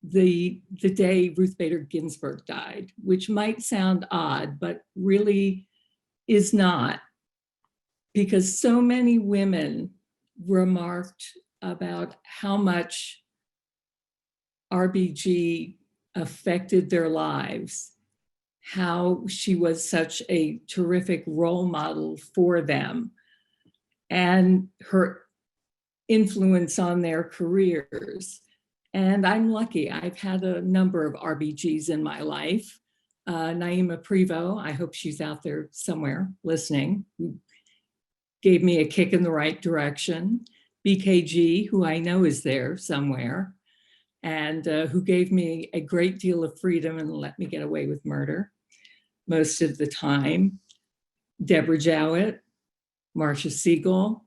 the day Ruth Bader Ginsburg died, which might sound odd, but really is not, because so many women remarked about how much RBG affected their lives, how she was such a terrific role model for them, and her influence on their careers. And I'm lucky, I've had a number of RBGs in my life. Naima Prevost, I hope she's out there somewhere listening, who gave me a kick in the right direction. BKG, who I know is there somewhere, and who gave me a great deal of freedom and let me get away with murder most of the time. Deborah Jowett, Marcia Siegel,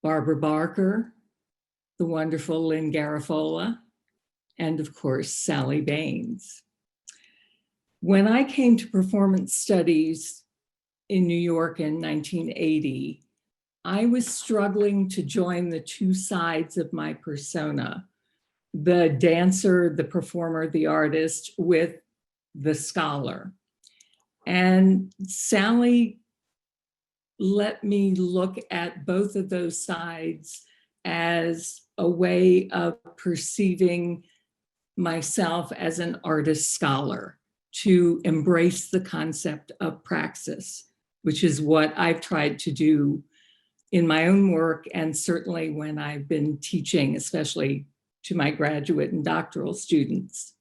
Barbara Barker, the wonderful Lynn Garafola, and of course, Sally Baines. When I came to performance studies in New York in 1980, I was struggling to join the two sides of my persona, the dancer, the performer, the artist, with the scholar. And Sally let me look at both of those sides as a way of perceiving myself as an artist scholar, to embrace the concept of praxis, which is what I've tried to do in my own work, and certainly when I've been teaching, especially to my graduate and doctoral students.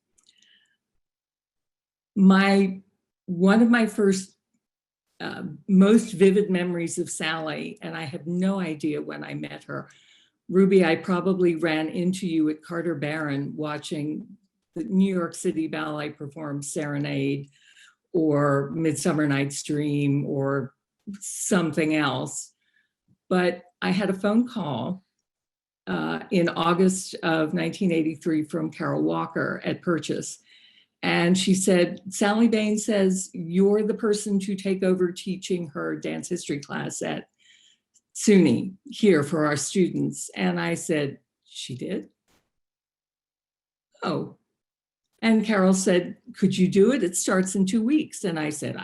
One of my first most vivid memories of Sally, and I have no idea when I met her. Ruby, I probably ran into you at Carter Barron watching the New York City Ballet perform Serenade or Midsummer Night's Dream or something else. But I had a phone call in August of 1983 from Carol Walker at Purchase. And she said, Sally Baines says, you're the person to take over teaching her dance history class at SUNY here for our students. And I said, she did? Oh. And Carol said, could you do it? It starts in 2 weeks. And I said,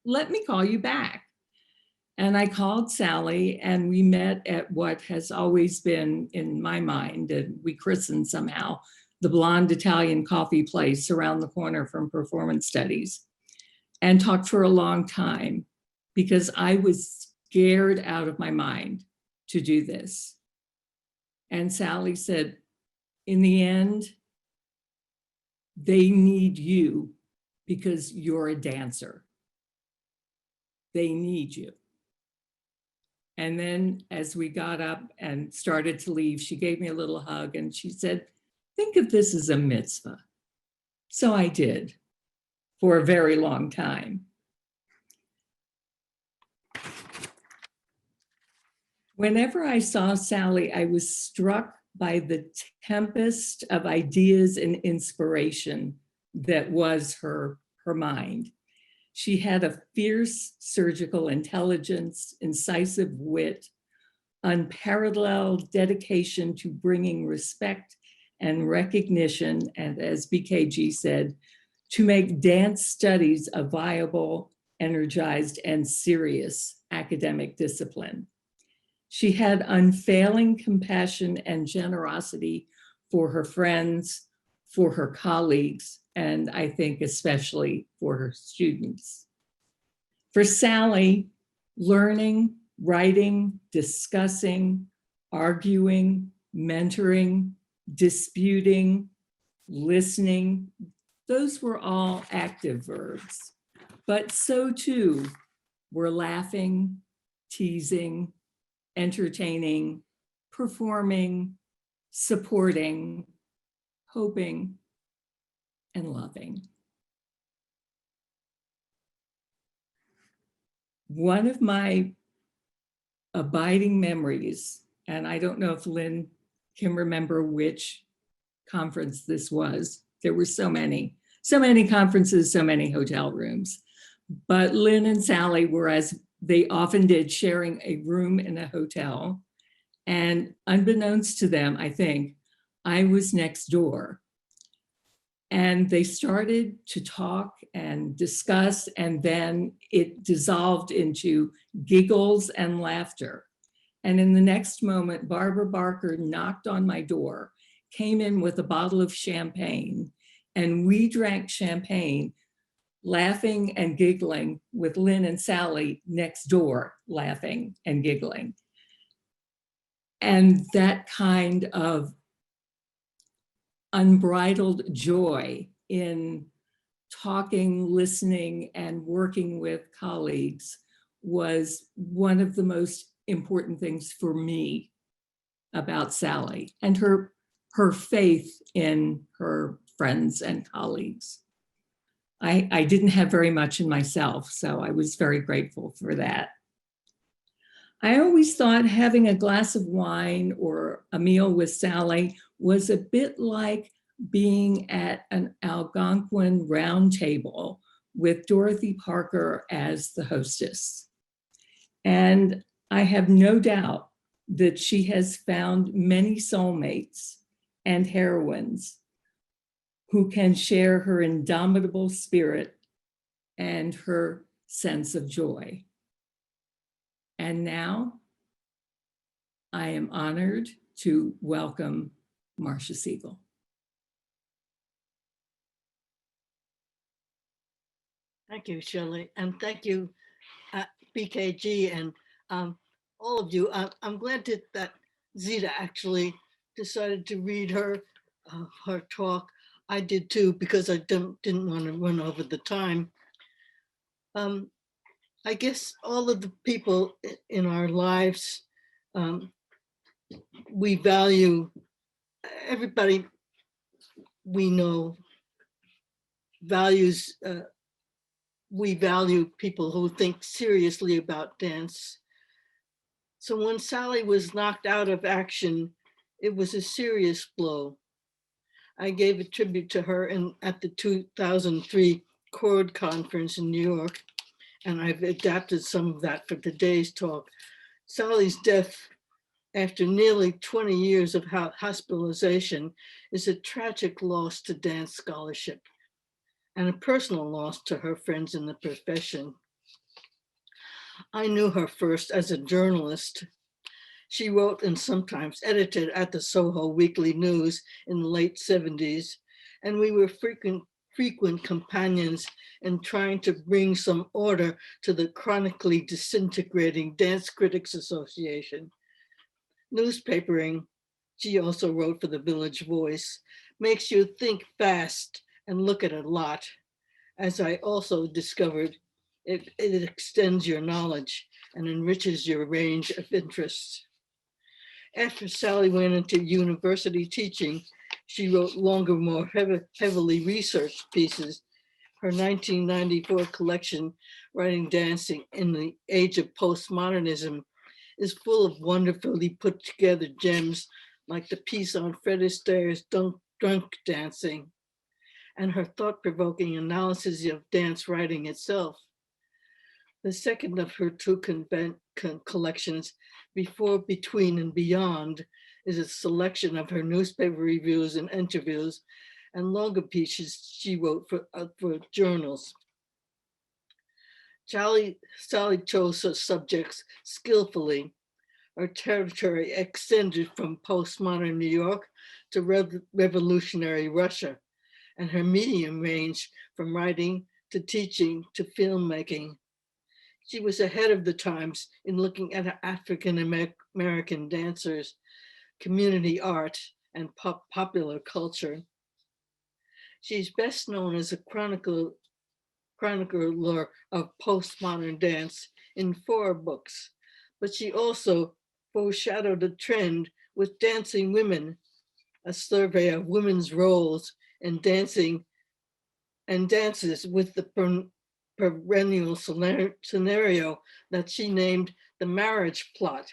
let me call you back. And I called Sally, and we met at what has always been in my mind, and we christened somehow, the Blonde Italian Coffee Place around the corner from Performance Studies, and talked for a long time because I was scared out of my mind to do this. And Sally said, in the end, they need you because you're a dancer. They need you. And then as we got up and started to leave, she gave me a little hug and she said, think of this as a mitzvah. So I did for a very long time. Whenever I saw Sally, I was struck by the tempest of ideas and inspiration that was her mind. She had a fierce surgical intelligence, incisive wit, unparalleled dedication to bringing respect and recognition, and as BKG said, to make dance studies a viable, energized, and serious academic discipline. She had unfailing compassion and generosity for her friends, for her colleagues, and I think especially for her students. For Sally, learning, writing, discussing, arguing, mentoring, disputing, listening, those were all active verbs. But so too were laughing, teasing, entertaining, performing, supporting, hoping, and loving. One of my abiding memories
And I don't know if Lynn can remember which conference this was. There were so many conferences, so many hotel rooms. But Lynn and Sally were, as they often did, sharing a room in a hotel. And unbeknownst to them, I think, I was next door. And they started to talk and discuss, and then it dissolved into giggles and laughter. And in the next moment, Barbara Barker knocked on my door, came in with a bottle of champagne, and we drank champagne, laughing and giggling, with Lynn and Sally next door, laughing and giggling. And that kind of unbridled joy in talking, listening, and working with colleagues was one of the most important things for me about Sally, and her faith in her friends and colleagues. I didn't have very much in myself, so I was very grateful for that. I always thought having a glass of wine or a meal with Sally was a bit like being at an Algonquin round table with Dorothy Parker as the hostess. And I have no doubt that she has found many soulmates and heroines who can share her indomitable spirit and her sense of joy. And now I am honored to welcome Marcia Siegel.
Thank you, Shirley, and thank you, BKG, and all of you. I'm glad that Zita actually decided to read her talk. I did too, because I didn't want to run over the time. I guess all of the people in our lives, we value, everybody we know values, we value people who think seriously about dance. So when Sally was knocked out of action, it was a serious blow. I gave a tribute to her at the 2003 Chord Conference in New York, and I've adapted some of that for today's talk. Sally's death after nearly 20 years of hospitalization is a tragic loss to dance scholarship and a personal loss to her friends in the profession. I knew her first as a journalist. She wrote and sometimes edited at the Soho Weekly News in the late 70s, and we were frequent companions in trying to bring some order to the chronically disintegrating Dance Critics Association. Newspapering, she also wrote for the Village Voice, makes you think fast and look at a lot. As I also discovered, it extends your knowledge and enriches your range of interests. After Sally went into university teaching, she wrote longer, more heavily researched pieces. Her 1994 collection, Writing Dancing in the Age of Postmodernism, is full of wonderfully put together gems like the piece on Fred Astaire's Drunk Dancing and her thought-provoking analysis of dance writing itself. The second of her two collections, Before, Between, and Beyond, is a selection of her newspaper reviews and interviews and longer pieces she wrote for journals. Sally chose her subjects skillfully. Her territory extended from postmodern New York to revolutionary Russia, and her medium ranged from writing to teaching to filmmaking. She was ahead of the times in looking at African American dancers, community art, and popular culture. She's best known as a chronicler of postmodern dance in 4 books, but she also foreshadowed a trend with Dancing Women, a survey of women's roles in dancing and dances with the perennial scenario that she named the marriage plot.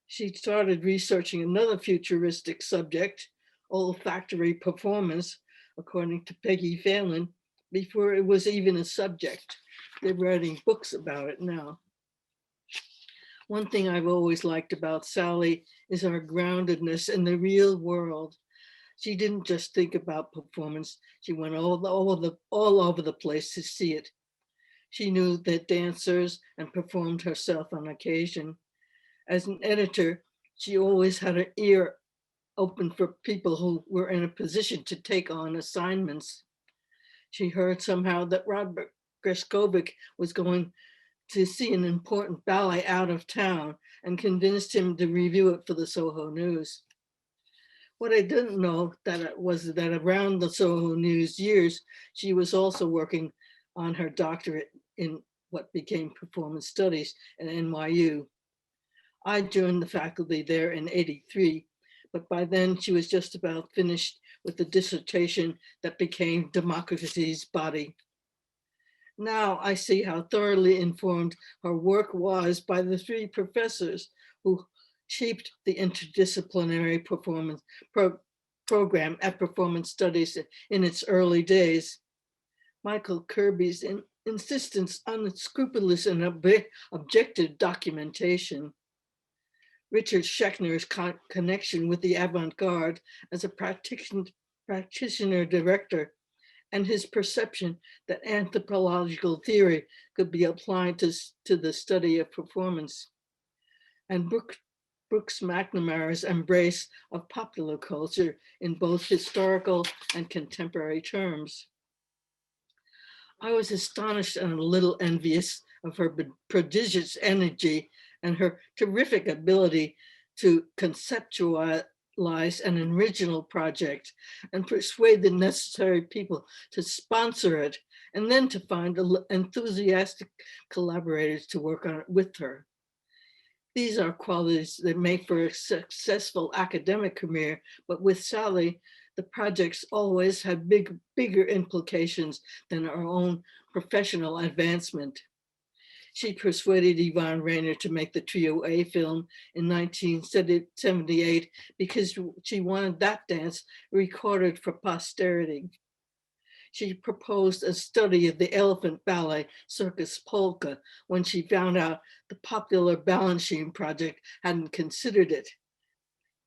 She started researching another futuristic subject, olfactory performance, according to Peggy Phelan, before it was even a subject. They're writing books about it now. One thing I've always liked about Sally is her groundedness in the real world. She didn't just think about performance. She went all over the place to see it. She knew that dancers and performed herself on occasion. As an editor, she always had her ear open for people who were in a position to take on assignments. She heard somehow that Robert Greskovic was going to see an important ballet out of town and convinced him to review it for the Soho News. What I didn't know was that around the Soho News years, she was also working on her doctorate in what became performance studies at NYU. I joined the faculty there in '83, but by then she was just about finished with the dissertation that became Democracy's Body. Now I see how thoroughly informed her work was by the three professors who shaped the interdisciplinary performance program at Performance Studies in its early days. Michael Kirby's insistence on scrupulous and objective documentation, Richard Schechner's connection with the avant-garde as a practitioner director, and his perception that anthropological theory could be applied to the study of performance, and Brooks McNamara's embrace of popular culture in both historical and contemporary terms. I was astonished and a little envious of her prodigious energy and her terrific ability to conceptualize an original project and persuade the necessary people to sponsor it, and then to find enthusiastic collaborators to work on it with her. These are qualities that make for a successful academic career, but with Sally, the projects always have bigger implications than our own professional advancement. She persuaded Yvonne Rainer to make the Trio A film in 1978 because she wanted that dance recorded for posterity. She proposed a study of the elephant ballet Circus Polka when she found out the popular Balanchine project hadn't considered it.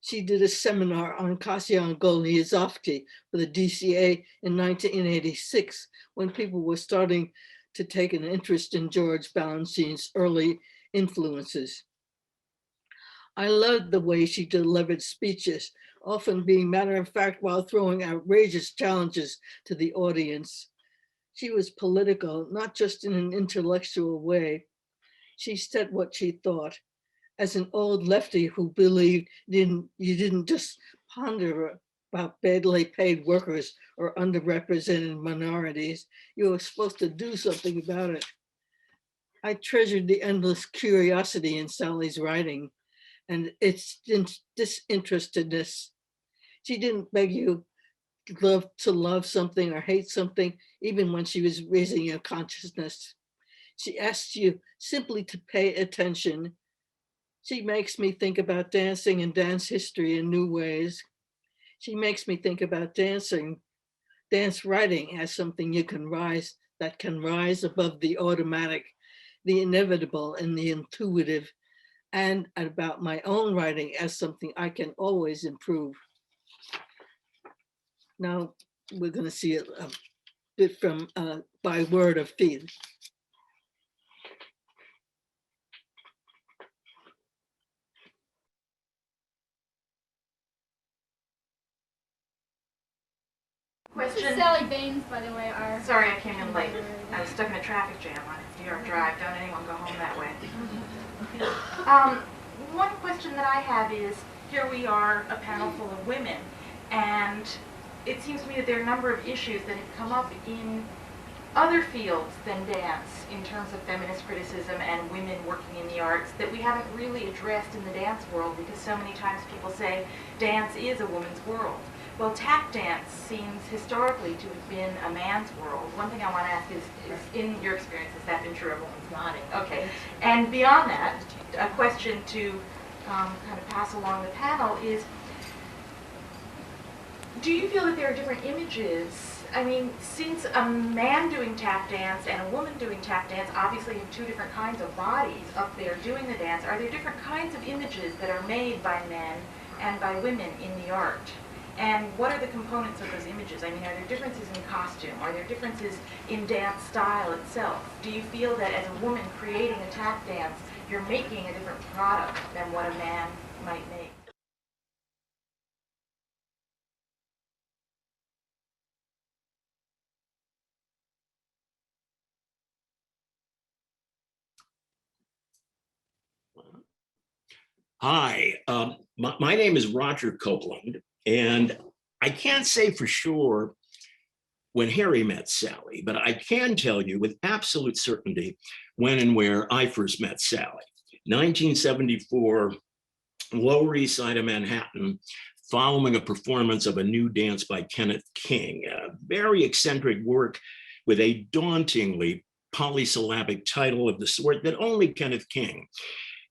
She did a seminar on Kasyan Golniazovsky for the DCA in 1986 when people were starting to take an interest in George Balanchine's early influences. I loved the way she delivered speeches, often being matter of fact while throwing outrageous challenges to the audience. She was political, not just in an intellectual way. She said what she thought. As an old lefty who believed you didn't just ponder about badly paid workers or underrepresented minorities, you were supposed to do something about it. I treasured the endless curiosity in Sally's writing and its disinterestedness. She didn't beg you to love something or hate something, even when she was raising your consciousness. She asked you simply to pay attention. She makes me think about dancing and dance history in new ways. She makes me think about dance writing as something that can rise above the automatic, the inevitable, and the intuitive, and about my own writing as something I can always improve. Now we're going to see a bit from By Word of Faith.
This is Sally Baines, by the way.
Sorry, I came in late. I was stuck in a traffic jam on New York Drive. Don't anyone go home that way. One question that I have is, here we are, a panel full of women, and it seems to me that there are a number of issues that have come up in other fields than dance in terms of feminist criticism and women working in the arts that we haven't really addressed in the dance world, because so many times people say dance is a woman's world. Well, tap dance seems historically to have been a man's world. One thing I want to ask is in your experience, has that been true? Everyone's nodding. Okay. And beyond that, a question to kind of pass along the panel is, do you feel that there are different images? I mean, since a man doing tap dance and a woman doing tap dance obviously have two different kinds of bodies up there doing the dance, are there different kinds of images that are made by men and by women in the art? And what are the components of those images? I mean, are there differences in costume? Are there differences in dance style itself? Do you feel that as a woman creating a tap dance, you're making a different product than what a man might make?
Hi, my name is Roger Copeland, and I can't say for sure when Harry met Sally, but I can tell you with absolute certainty when and where I first met Sally. 1974, Lower East Side of Manhattan, following a performance of a new dance by Kenneth King, a very eccentric work with a dauntingly polysyllabic title of the sort that only Kenneth King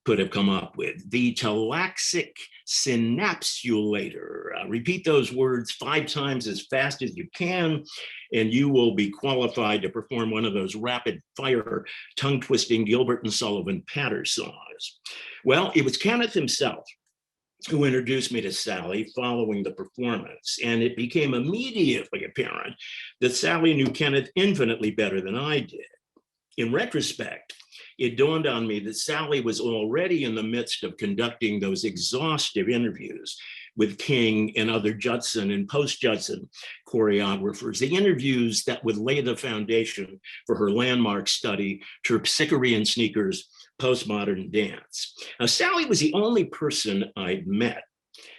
could have come up with, the Talaxic Synapsulator. Repeat those words 5 times as fast as you can, and you will be qualified to perform one of those rapid fire, tongue-twisting Gilbert and Sullivan patter songs. Well, it was Kenneth himself who introduced me to Sally following the performance, and it became immediately apparent that Sally knew Kenneth infinitely better than I did. In retrospect, it dawned on me that Sally was already in the midst of conducting those exhaustive interviews with King and other Judson and post-Judson choreographers, the interviews that would lay the foundation for her landmark study, Terpsichorean Sneakers, Postmodern Dance. Now, Sally was the only person I'd met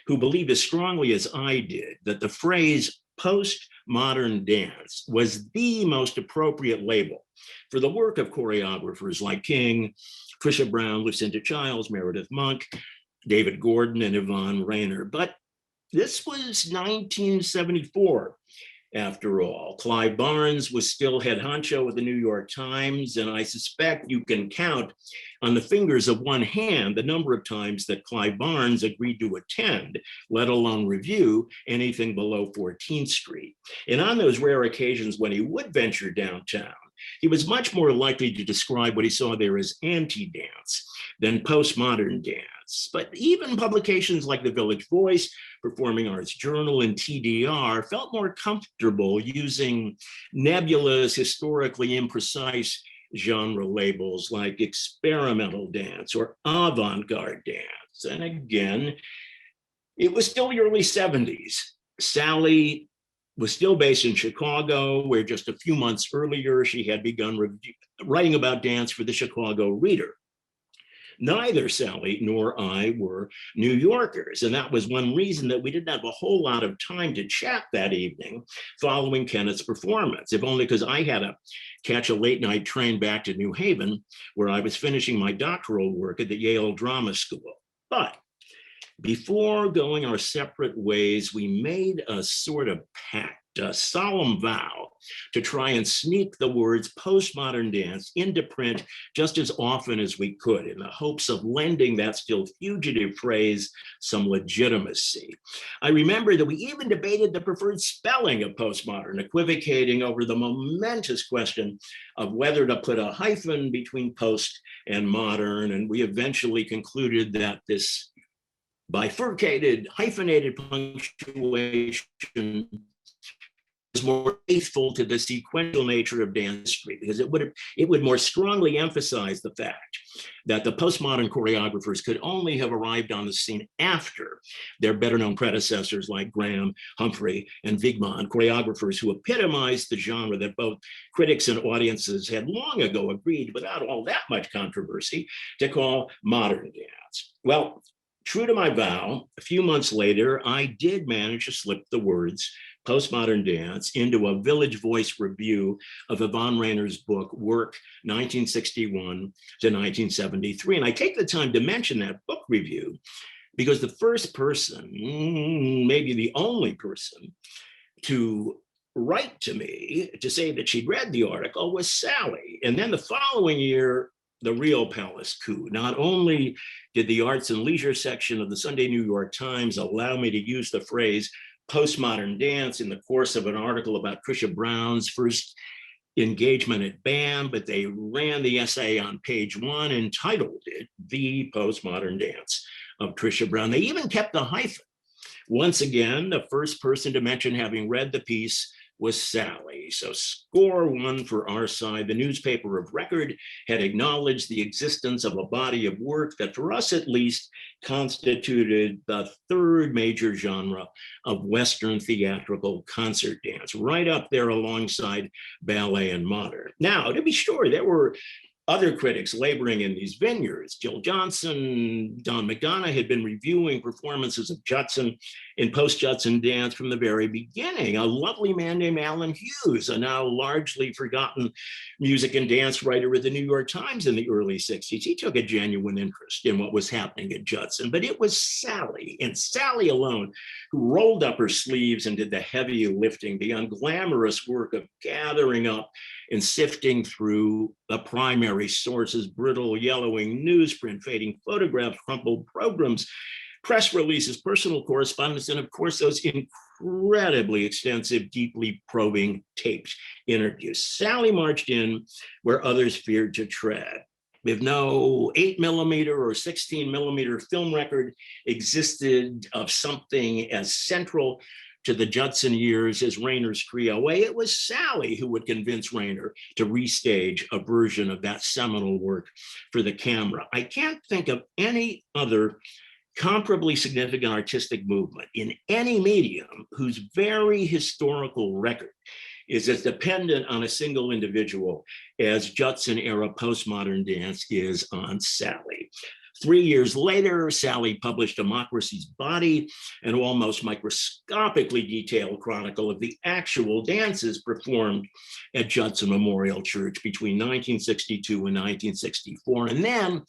who believed as strongly as I did that the phrase postmodern dance was the most appropriate label for the work of choreographers like King, Trisha Brown, Lucinda Childs, Meredith Monk, David Gordon, and Yvonne Rainer. But this was 1974, after all. Clive Barnes was still head honcho of the New York Times, and I suspect you can count on the fingers of one hand the number of times that Clive Barnes agreed to attend, let alone review, anything below 14th Street. And on those rare occasions when he would venture downtown, he was much more likely to describe what he saw there as anti-dance than postmodern dance. But even publications like the Village Voice, Performing Arts Journal, and TDR felt more comfortable using nebulous, historically imprecise genre labels like experimental dance or avant-garde dance. And again, it was still the early 70s. Sally was still based in Chicago, where just a few months earlier, she had begun writing about dance for the Chicago Reader. Neither Sally nor I were New Yorkers, and that was one reason that we didn't have a whole lot of time to chat that evening following Kenneth's performance, if only because I had to catch a late night train back to New Haven, where I was finishing my doctoral work at the Yale Drama School. But before going our separate ways, we made a sort of pact, a solemn vow to try and sneak the words postmodern dance into print just as often as we could, in the hopes of lending that still fugitive phrase some legitimacy. I remember that we even debated the preferred spelling of postmodern, equivocating over the momentous question of whether to put a hyphen between post and modern, and we eventually concluded that this bifurcated, hyphenated punctuation is more faithful to the sequential nature of dance history, because it would more strongly emphasize the fact that the postmodern choreographers could only have arrived on the scene after their better-known predecessors like Graham, Humphrey, and Wigman, choreographers who epitomized the genre that both critics and audiences had long ago agreed, without all that much controversy, to call modern dance. Well, true to my vow, a few months later, I did manage to slip the words postmodern dance into a Village Voice review of Yvonne Rainer's book, Work, 1961 to 1973. And I take the time to mention that book review because the first person, maybe the only person, to write to me to say that she'd read the article was Sally. And then the following year, the real palace coup. Not only did the arts and leisure section of the Sunday New York Times allow me to use the phrase postmodern dance in the course of an article about Trisha Brown's first engagement at BAM, but they ran the essay on page 1 and titled it The Postmodern Dance of Trisha Brown. They even kept the hyphen. Once again, the first person to mention having read the piece was Sally. So score one for our side. The newspaper of record had acknowledged the existence of a body of work that, for us at least, constituted the third major genre of Western theatrical concert dance, right up there alongside ballet and modern. Now, to be sure, there were other critics laboring in these vineyards. Jill Johnson, Don McDonough had been reviewing performances of Judson in post-Judson dance from the very beginning. A lovely man named Alan Hughes, a now largely forgotten music and dance writer at the New York Times in the early 60s. He took a genuine interest in what was happening at Judson, but it was Sally, and Sally alone, who rolled up her sleeves and did the heavy lifting, the unglamorous work of gathering up and sifting through the primary sources, brittle, yellowing newsprint, fading photographs, crumpled programs, press releases, personal correspondence, and of course, those incredibly extensive, deeply probing taped interviews. Sally marched in where others feared to tread. If no 8mm or 16mm film record existed of something as central to the Judson years as Rayner's Trio, it was Sally who would convince Rayner to restage a version of that seminal work for the camera. I can't think of any other comparably significant artistic movement in any medium whose very historical record is as dependent on a single individual as Judson era postmodern dance is on Sally. 3 years later, Sally published Democracy's Body, an almost microscopically detailed chronicle of the actual dances performed at Judson Memorial Church between 1962 and 1964. And then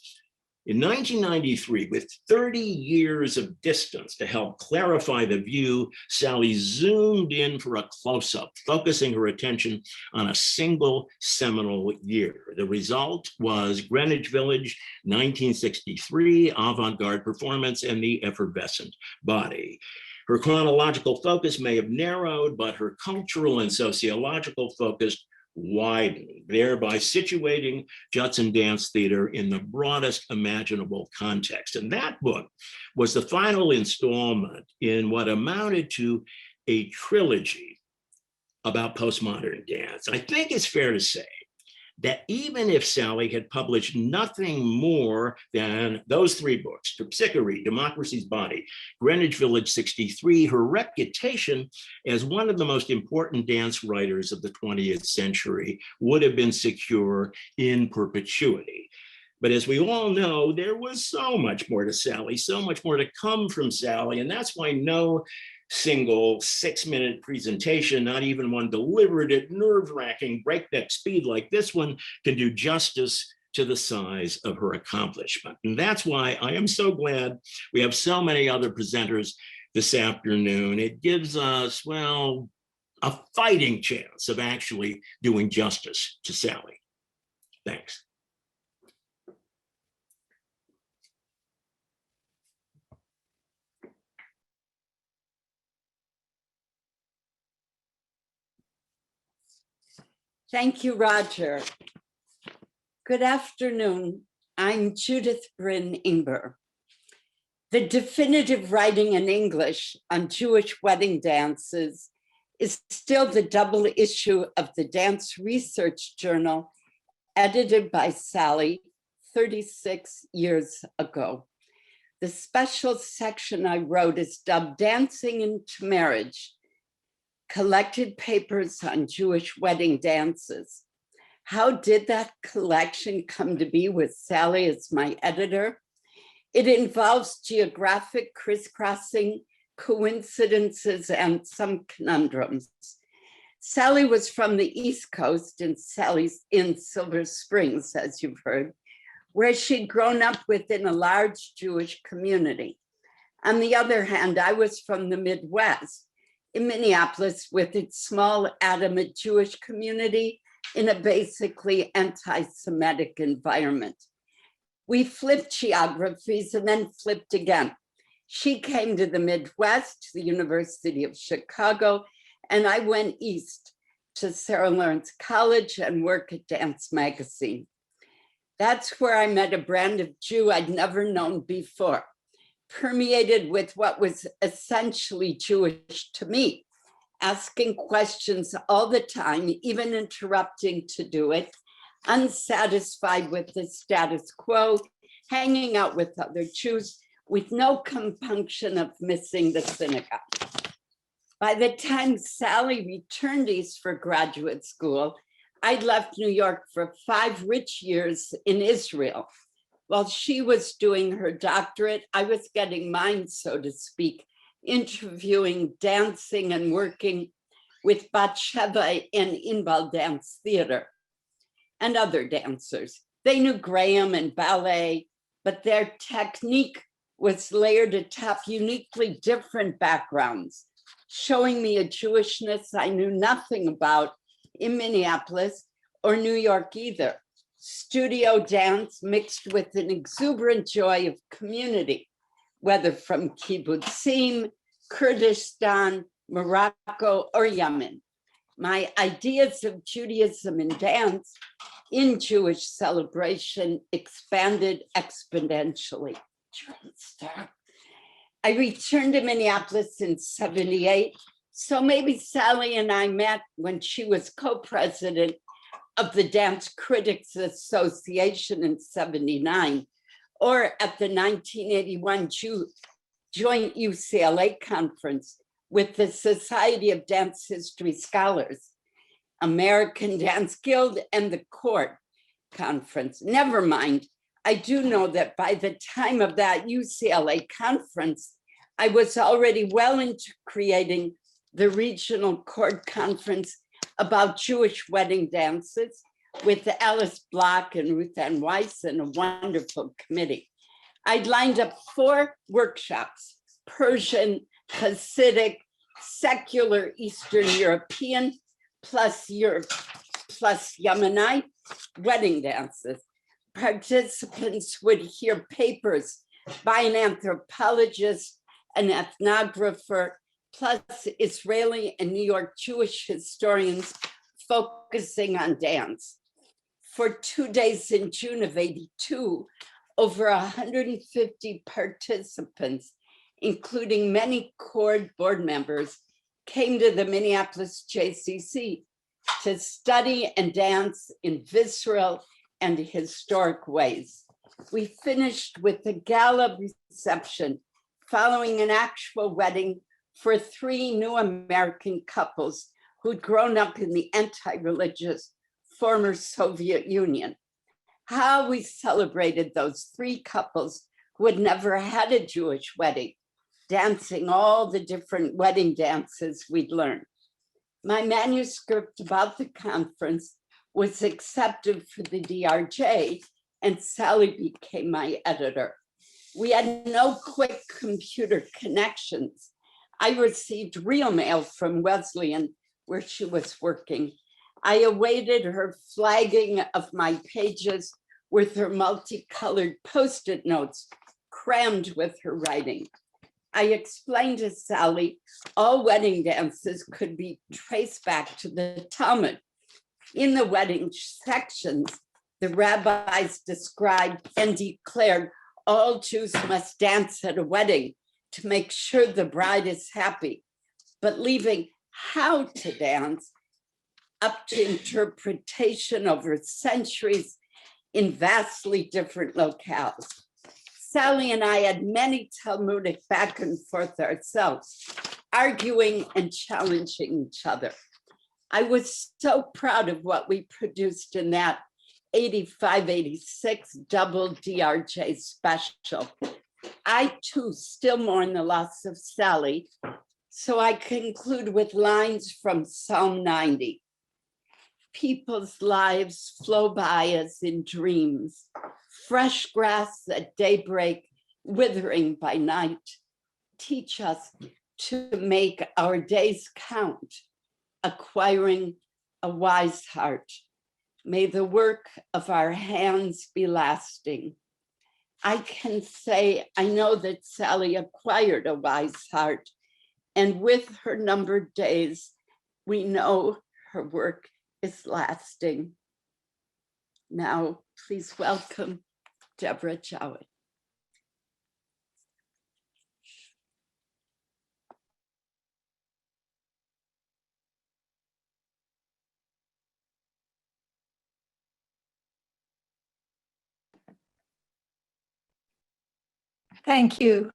in 1993, with 30 years of distance to help clarify the view, Sally zoomed in for a close-up, focusing her attention on a single seminal year. The result was Greenwich Village, 1963, avant-garde performance, and the effervescent body. Her chronological focus may have narrowed, but her cultural and sociological focus widened, thereby situating Judson Dance Theater in the broadest imaginable context. And that book was the final installment in what amounted to a trilogy about postmodern dance. I think it's fair to say that even if Sally had published nothing more than those 3 books, Terpsichore, Democracy's Body, Greenwich Village 63, her reputation as one of the most important dance writers of the 20th century would have been secure in perpetuity. But as we all know, there was so much more to Sally, so much more to come from Sally, and that's why no single 6-minute presentation, not even one delivered at nerve-wracking breakneck speed like this one, can do justice to the size of her accomplishment. And that's why I am so glad we have so many other presenters this afternoon. It gives us, well, a fighting chance of actually doing justice to Sally. Thanks.
Thank you, Roger. Good afternoon. I'm Judith Bryn Ingber. The definitive writing in English on Jewish wedding dances is still the double issue of the Dance Research Journal, edited by Sally 36 years ago. The special section I wrote is dubbed Dancing into Marriage, Collected Papers on Jewish Wedding Dances. How did that collection come to be with Sally as my editor? It involves geographic crisscrossing, coincidences, and some conundrums. Sally was from the East Coast in Silver Springs, as you've heard, where she'd grown up within a large Jewish community. On the other hand, I was from the Midwest, in Minneapolis, with its small Adamite Jewish community in a basically anti-Semitic environment. We flipped geographies and then flipped again. She came to the Midwest, the University of Chicago, and I went east to Sarah Lawrence College and work at Dance Magazine. That's where I met a brand of Jew I'd never known before, permeated with what was essentially Jewish to me, asking questions all the time, even interrupting to do it, unsatisfied with the status quo, hanging out with other Jews with no compunction of missing the synagogue. By the time Sally returned east for graduate school, I'd left New York for 5 rich years in Israel. While she was doing her doctorate, I was getting mine, so to speak, interviewing, dancing, and working with Batsheva and Inbal Dance Theater and other dancers. They knew Graham and ballet, but their technique was layered atop uniquely different backgrounds, showing me a Jewishness I knew nothing about in Minneapolis or New York either. Studio dance mixed with an exuberant joy of community, whether from kibbutzim, Kurdistan, Morocco, or Yemen. My ideas of Judaism and dance in Jewish celebration expanded exponentially. I returned to Minneapolis in '78, so maybe Sally and I met when she was co-president of the Dance Critics Association in '79, or at the 1981 Joint UCLA Conference with the Society of Dance History Scholars, American Dance Guild, and the Court Conference. Never mind, I do know that by the time of that UCLA conference, I was already well into creating the Regional Court Conference about Jewish wedding dances with Alice Block and Ruth Ann Weiss and a wonderful committee. I'd lined up 4 workshops: Persian, Hasidic, secular Eastern European, plus Yemenite wedding dances. Participants would hear papers by an anthropologist, an ethnographer, plus Israeli and New York Jewish historians focusing on dance. For 2 days in June of '82, over 150 participants, including many CORD board members, came to the Minneapolis JCC to study and dance in visceral and historic ways. We finished with a gala reception following an actual wedding for 3 new American couples who'd grown up in the anti-religious former Soviet Union. How we celebrated those 3 couples who had never had a Jewish wedding, dancing all the different wedding dances we'd learned. My manuscript about the conference was accepted for the DRJ, and Sally became my editor. We had no quick computer connections. I received real mail from Wesleyan, where she was working. I awaited her flagging of my pages with her multicolored Post-it notes crammed with her writing. I explained to Sally all wedding dances could be traced back to the Talmud. In the wedding sections, the rabbis described and declared all Jews must dance at a wedding to make sure the bride is happy, but leaving how to dance up to interpretation over centuries in vastly different locales. Sally and I had many Talmudic back and forth ourselves, arguing and challenging each other. I was so proud of what we produced in that 85-86 double DRJ special. I too still mourn the loss of Sally, so I conclude with lines from Psalm 90. People's lives flow by as in dreams, fresh grass at daybreak, withering by night. Teach us to make our days count, acquiring a wise heart May the work of our hands be lasting. I can say I know that Sally acquired a wise heart, and with her numbered days, we know her work is lasting. Now, please welcome Deborah Jowett.
Thank you.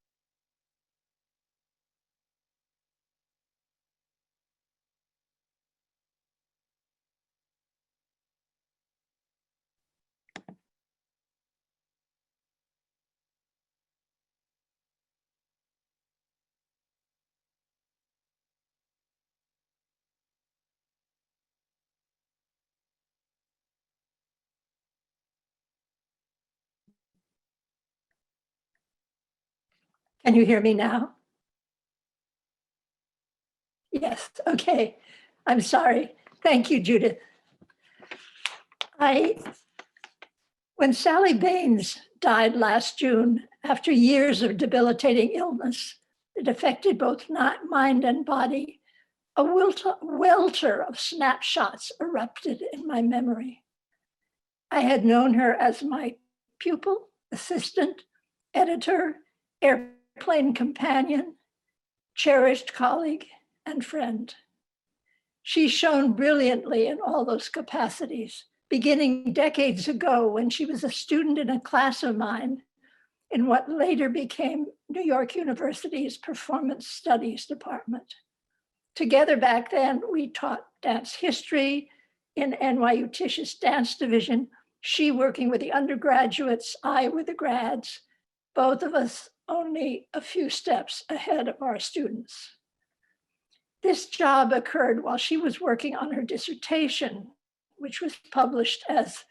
Can you hear me now? Yes, okay. I'm sorry. Thank you, Judith. When Sally Baines died last June, after years of debilitating illness that affected both mind and body, a welter of snapshots erupted in my memory. I had known her as my pupil, assistant, editor, airplane companion, cherished colleague, and friend. She shone brilliantly in all those capacities, beginning decades ago when she was a student in a class of mine in what later became New York University's Performance Studies Department. Together back then, we taught dance history in NYU Tish's dance division, she working with the undergraduates, I with the grads, both of us only a few steps ahead of our students. This job occurred while she was working on her dissertation, which was published as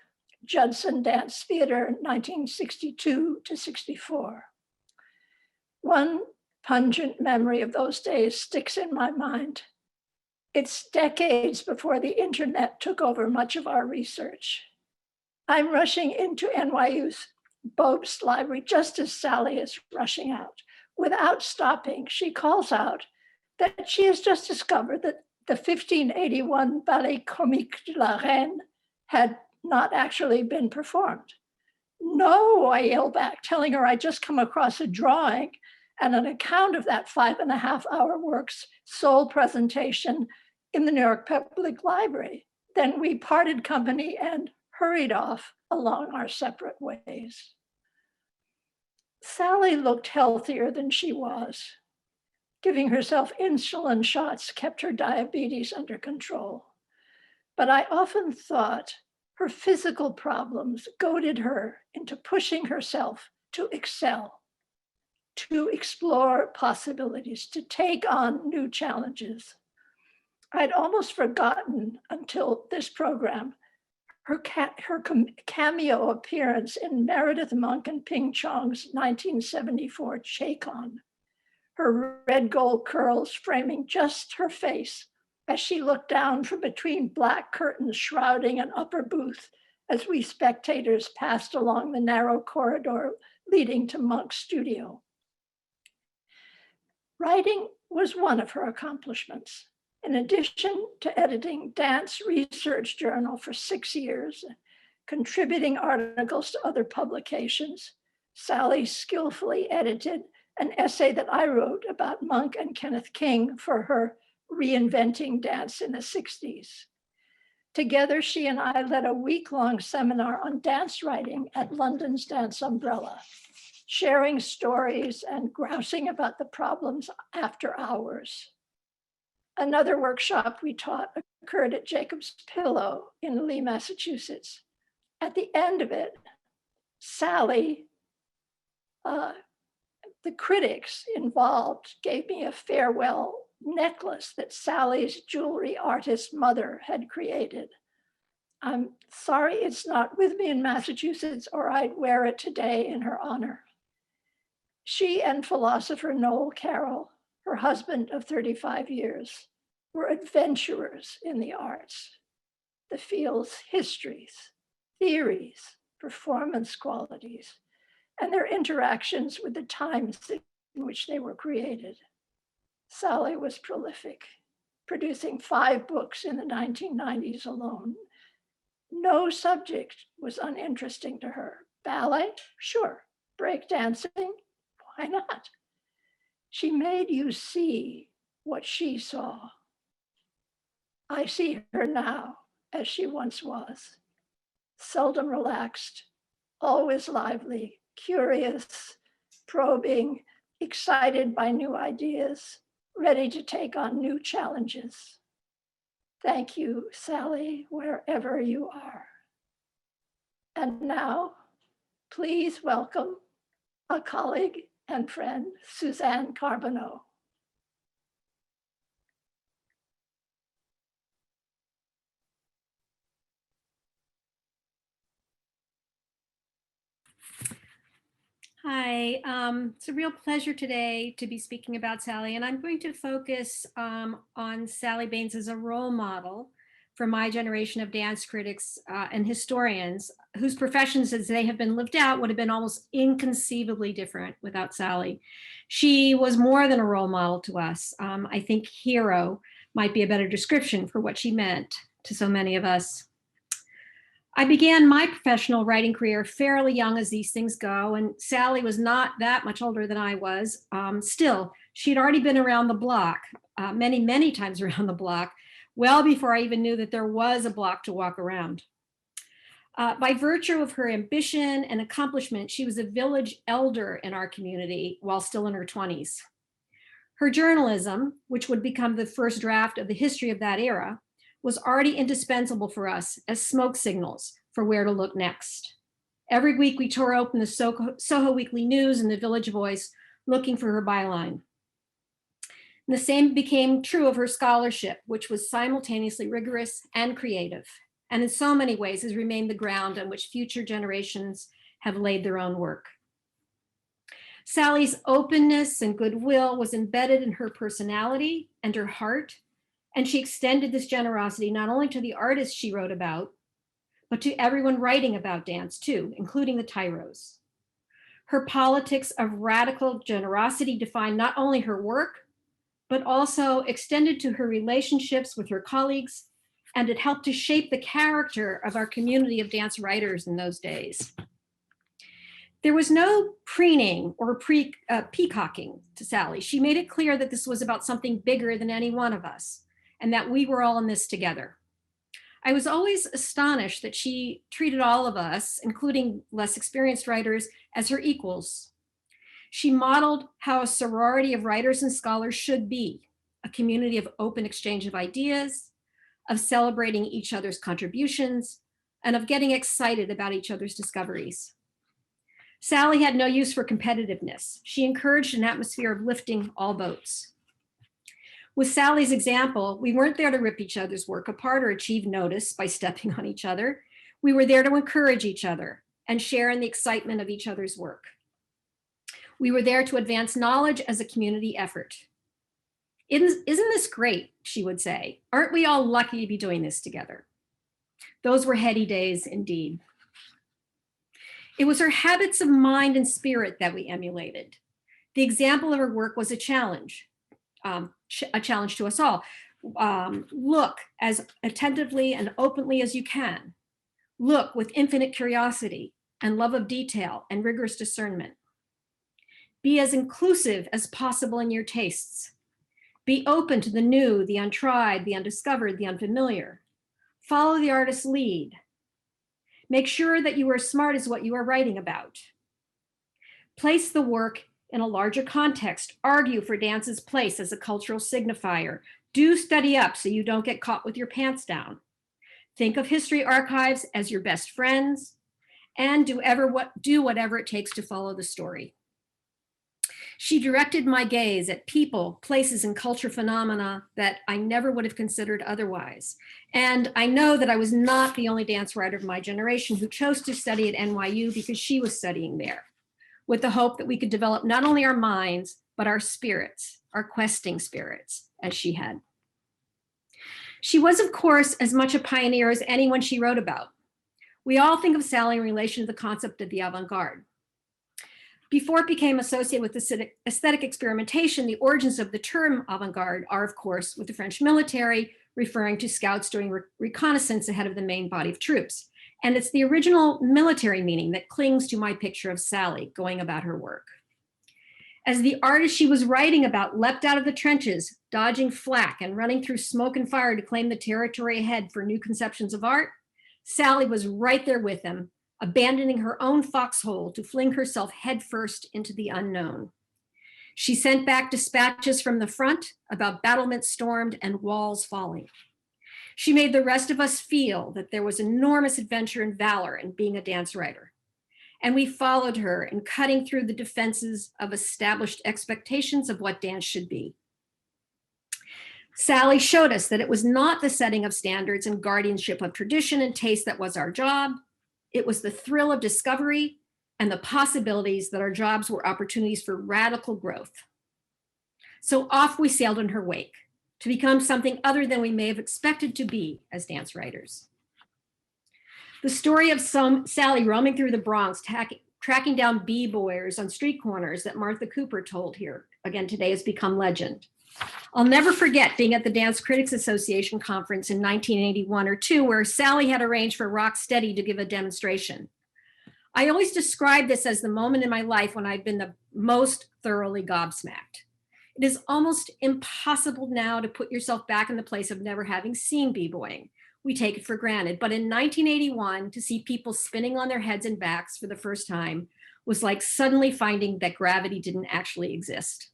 Judson Dance Theater 1962 to 64. One pungent memory of those days sticks in my mind. It's decades before the internet took over much of our research. I'm rushing into NYU's Bobst Library just as Sally is rushing out. Without stopping, she calls out that she has just discovered that the 1581 Ballet Comique de la Reine had not actually been performed. No, I yell back, telling her I just come across a drawing and an account of that 5.5-hour work's sole presentation in the New York Public Library. Then we parted company and hurried off along our separate ways. Sally looked healthier than she was. Giving herself insulin shots kept her diabetes under control. But I often thought her physical problems goaded her into pushing herself to excel, to explore possibilities, to take on new challenges. I'd almost forgotten until this program, her cameo appearance in Meredith Monk and Ping Chong's 1974 Chacon. Her red gold curls framing just her face as she looked down from between black curtains shrouding an upper booth as we spectators passed along the narrow corridor leading to Monk's studio. Writing was one of her accomplishments. In addition to editing Dance Research Journal for 6 years, contributing articles to other publications, Sally skillfully edited an essay that I wrote about Monk and Kenneth King for her Reinventing Dance in the 60s. Together, she and I led a week-long seminar on dance writing at London's Dance Umbrella, sharing stories and grousing about the problems after hours. Another workshop we taught occurred at Jacob's Pillow in Lee, Massachusetts. At the end of it, Sally, the critics involved gave me a farewell necklace that Sally's jewelry artist mother had created. I'm sorry it's not with me in Massachusetts, or I'd wear it today in her honor. She and philosopher Noel Carroll, her husband of 35 years, were adventurers in the arts. the field's histories, theories, performance qualities, and their interactions with the times in which they were created. Sally was prolific, producing 5 books in the 1990s alone. No subject was uninteresting to her. Ballet? Sure. Breakdancing? Why not? She made you see what she saw. I see her now as she once was, seldom relaxed, always lively, curious, probing, excited by new ideas, ready to take on new challenges. Thank you, Sally, wherever you are. And now, please welcome a colleague and friend, Suzanne Carbonneau.
Hi, it's a real pleasure today to be speaking about Sally, and I'm going to focus on Sally Baines as a role model for my generation of dance critics and historians whose professions as they have been lived out would have been almost inconceivably different without Sally. She was more than a role model to us. I think hero might be a better description for what she meant to so many of us. I began my professional writing career fairly young as these things go, and Sally was not that much older than I was. Still, she'd already been around the block, many, many times around the block, well before I even knew that there was a block to walk around. By virtue of her ambition and accomplishment, she was a village elder in our community while still in her 20s. Her journalism, which would become the first draft of the history of that era, was already indispensable for us as smoke signals for where to look next. Every week we tore open the Soho Weekly News and the Village Voice looking for her byline. And the same became true of her scholarship, which was simultaneously rigorous and creative, and in so many ways has remained the ground on which future generations have laid their own work. Sally's openness and goodwill was embedded in her personality and her heart, and she extended this generosity not only to the artists she wrote about, but to everyone writing about dance too, including the tyros. Her politics of radical generosity defined not only her work, but also extended to her relationships with her colleagues, and it helped to shape the character of our community of dance writers in those days. There was no preening or peacocking to Sally. She made it clear that this was about something bigger than any one of us, and that we were all in this together. I was always astonished that she treated all of us, including less experienced writers, as her equals. She modeled how a sorority of writers and scholars should be, a community of open exchange of ideas, of celebrating each other's contributions, and of getting excited about each other's discoveries. Sally had no use for competitiveness. She encouraged an atmosphere of lifting all boats. With Sally's example, we weren't there to rip each other's work apart or achieve notice by stepping on each other. We were there to encourage each other and share in the excitement of each other's work. We were there to advance knowledge as a community effort. Isn't this great, she would say. Aren't we all lucky to be doing this together? Those were heady days indeed. It was her habits of mind and spirit that we emulated. The example of her work was a challenge to us all. Look as attentively and openly as you can. Look with infinite curiosity and love of detail and rigorous discernment. Be as inclusive as possible in your tastes. Be open to the new, the untried, the undiscovered, the unfamiliar. Follow the artist's lead. Make sure that you are smart as what you are writing about. Place the work in a larger context. Argue for dance's place as a cultural signifier. Do study up so you don't get caught with your pants down. Think of history archives as your best friends, and do whatever it takes to follow the story. She directed my gaze at people, places, and culture phenomena that I never would have considered otherwise. And I know that I was not the only dance writer of my generation who chose to study at NYU because she was studying there, with the hope that we could develop not only our minds, but our spirits, our questing spirits, as she had. She was, of course, as much a pioneer as anyone she wrote about. We all think of Sally in relation to the concept of the avant-garde. Before it became associated with aesthetic experimentation, the origins of the term avant-garde are, of course, with the French military, referring to scouts doing reconnaissance ahead of the main body of troops. And it's the original military meaning that clings to my picture of Sally going about her work. As the artist she was writing about leapt out of the trenches, dodging flak and running through smoke and fire to claim the territory ahead for new conceptions of art, Sally was right there with him, abandoning her own foxhole to fling herself headfirst into the unknown. She sent back dispatches from the front about battlements stormed and walls falling. She made the rest of us feel that there was enormous adventure and valor in being a dance writer. And we followed her in cutting through the defenses of established expectations of what dance should be. Sally showed us that it was not the setting of standards and guardianship of tradition and taste that was our job. It was the thrill of discovery and the possibilities that our jobs were opportunities for radical growth. So off we sailed in her wake to become something other than we may have expected to be as dance writers. The story of Sally roaming through the Bronx, tracking down b-boyers on street corners that Martha Cooper told here again today has become legend. I'll never forget being at the Dance Critics Association conference in 1981 or 2, where Sally had arranged for Rocksteady to give a demonstration. I always describe this as the moment in my life when I've been the most thoroughly gobsmacked. It is almost impossible now to put yourself back in the place of never having seen b-boying. We take it for granted. But in 1981, to see people spinning on their heads and backs for the first time was like suddenly finding that gravity didn't actually exist.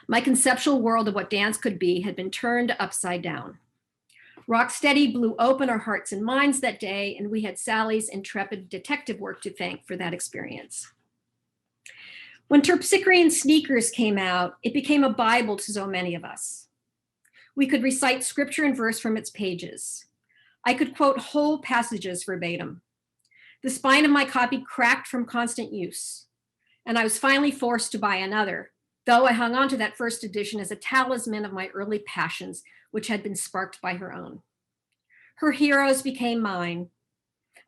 My conceptual world of what dance could be had been turned upside down. Rocksteady blew open our hearts and minds that day, and we had Sally's intrepid detective work to thank for that experience. When Terpsichorean Sneakers came out, it became a Bible to so many of us. We could recite scripture and verse from its pages. I could quote whole passages verbatim. The spine of my copy cracked from constant use, and I was finally forced to buy another, though I hung on to that first edition as a talisman of my early passions, which had been sparked by her own. Her heroes became mine.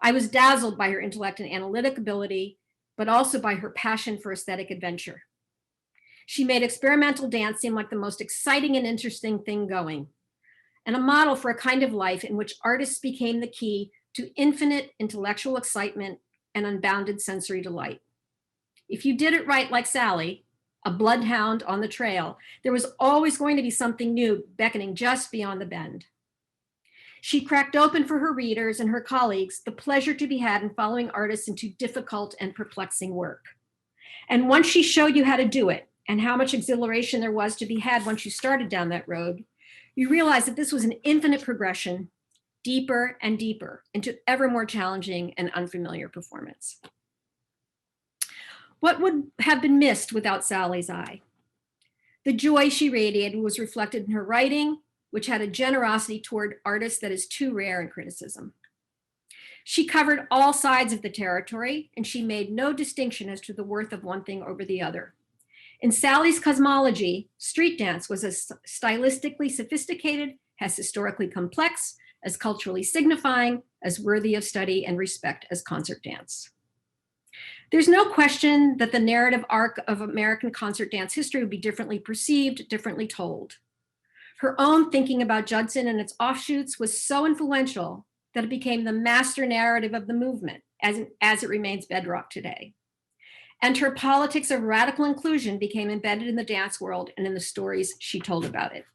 I was dazzled by her intellect and analytic ability, but also by her passion for aesthetic adventure. She made experimental dance seem like the most exciting and interesting thing going, and a model for a kind of life in which artists became the key to infinite intellectual excitement and unbounded sensory delight. If you did it right like Sally, a bloodhound on the trail, there was always going to be something new beckoning just beyond the bend. She cracked open for her readers and her colleagues the pleasure to be had in following artists into difficult and perplexing work. And once she showed you how to do it, and how much exhilaration there was to be had once you started down that road, you realize that this was an infinite progression, deeper and deeper into ever more challenging and unfamiliar performance. What would have been missed without Sally's eye? The joy she radiated was reflected in her writing, which had a generosity toward artists that is too rare in criticism. She covered all sides of the territory, and she made no distinction as to the worth of one thing over the other. In Sally's cosmology, street dance was as stylistically sophisticated, as historically complex, as culturally signifying, as worthy of study and respect as concert dance. There's no question that the narrative arc of American concert dance history would be differently perceived, differently told. Her own thinking about Judson and its offshoots was so influential that it became the master narrative of the movement, as it remains bedrock today. And her politics of radical inclusion became embedded in the dance world and in the stories she told about it.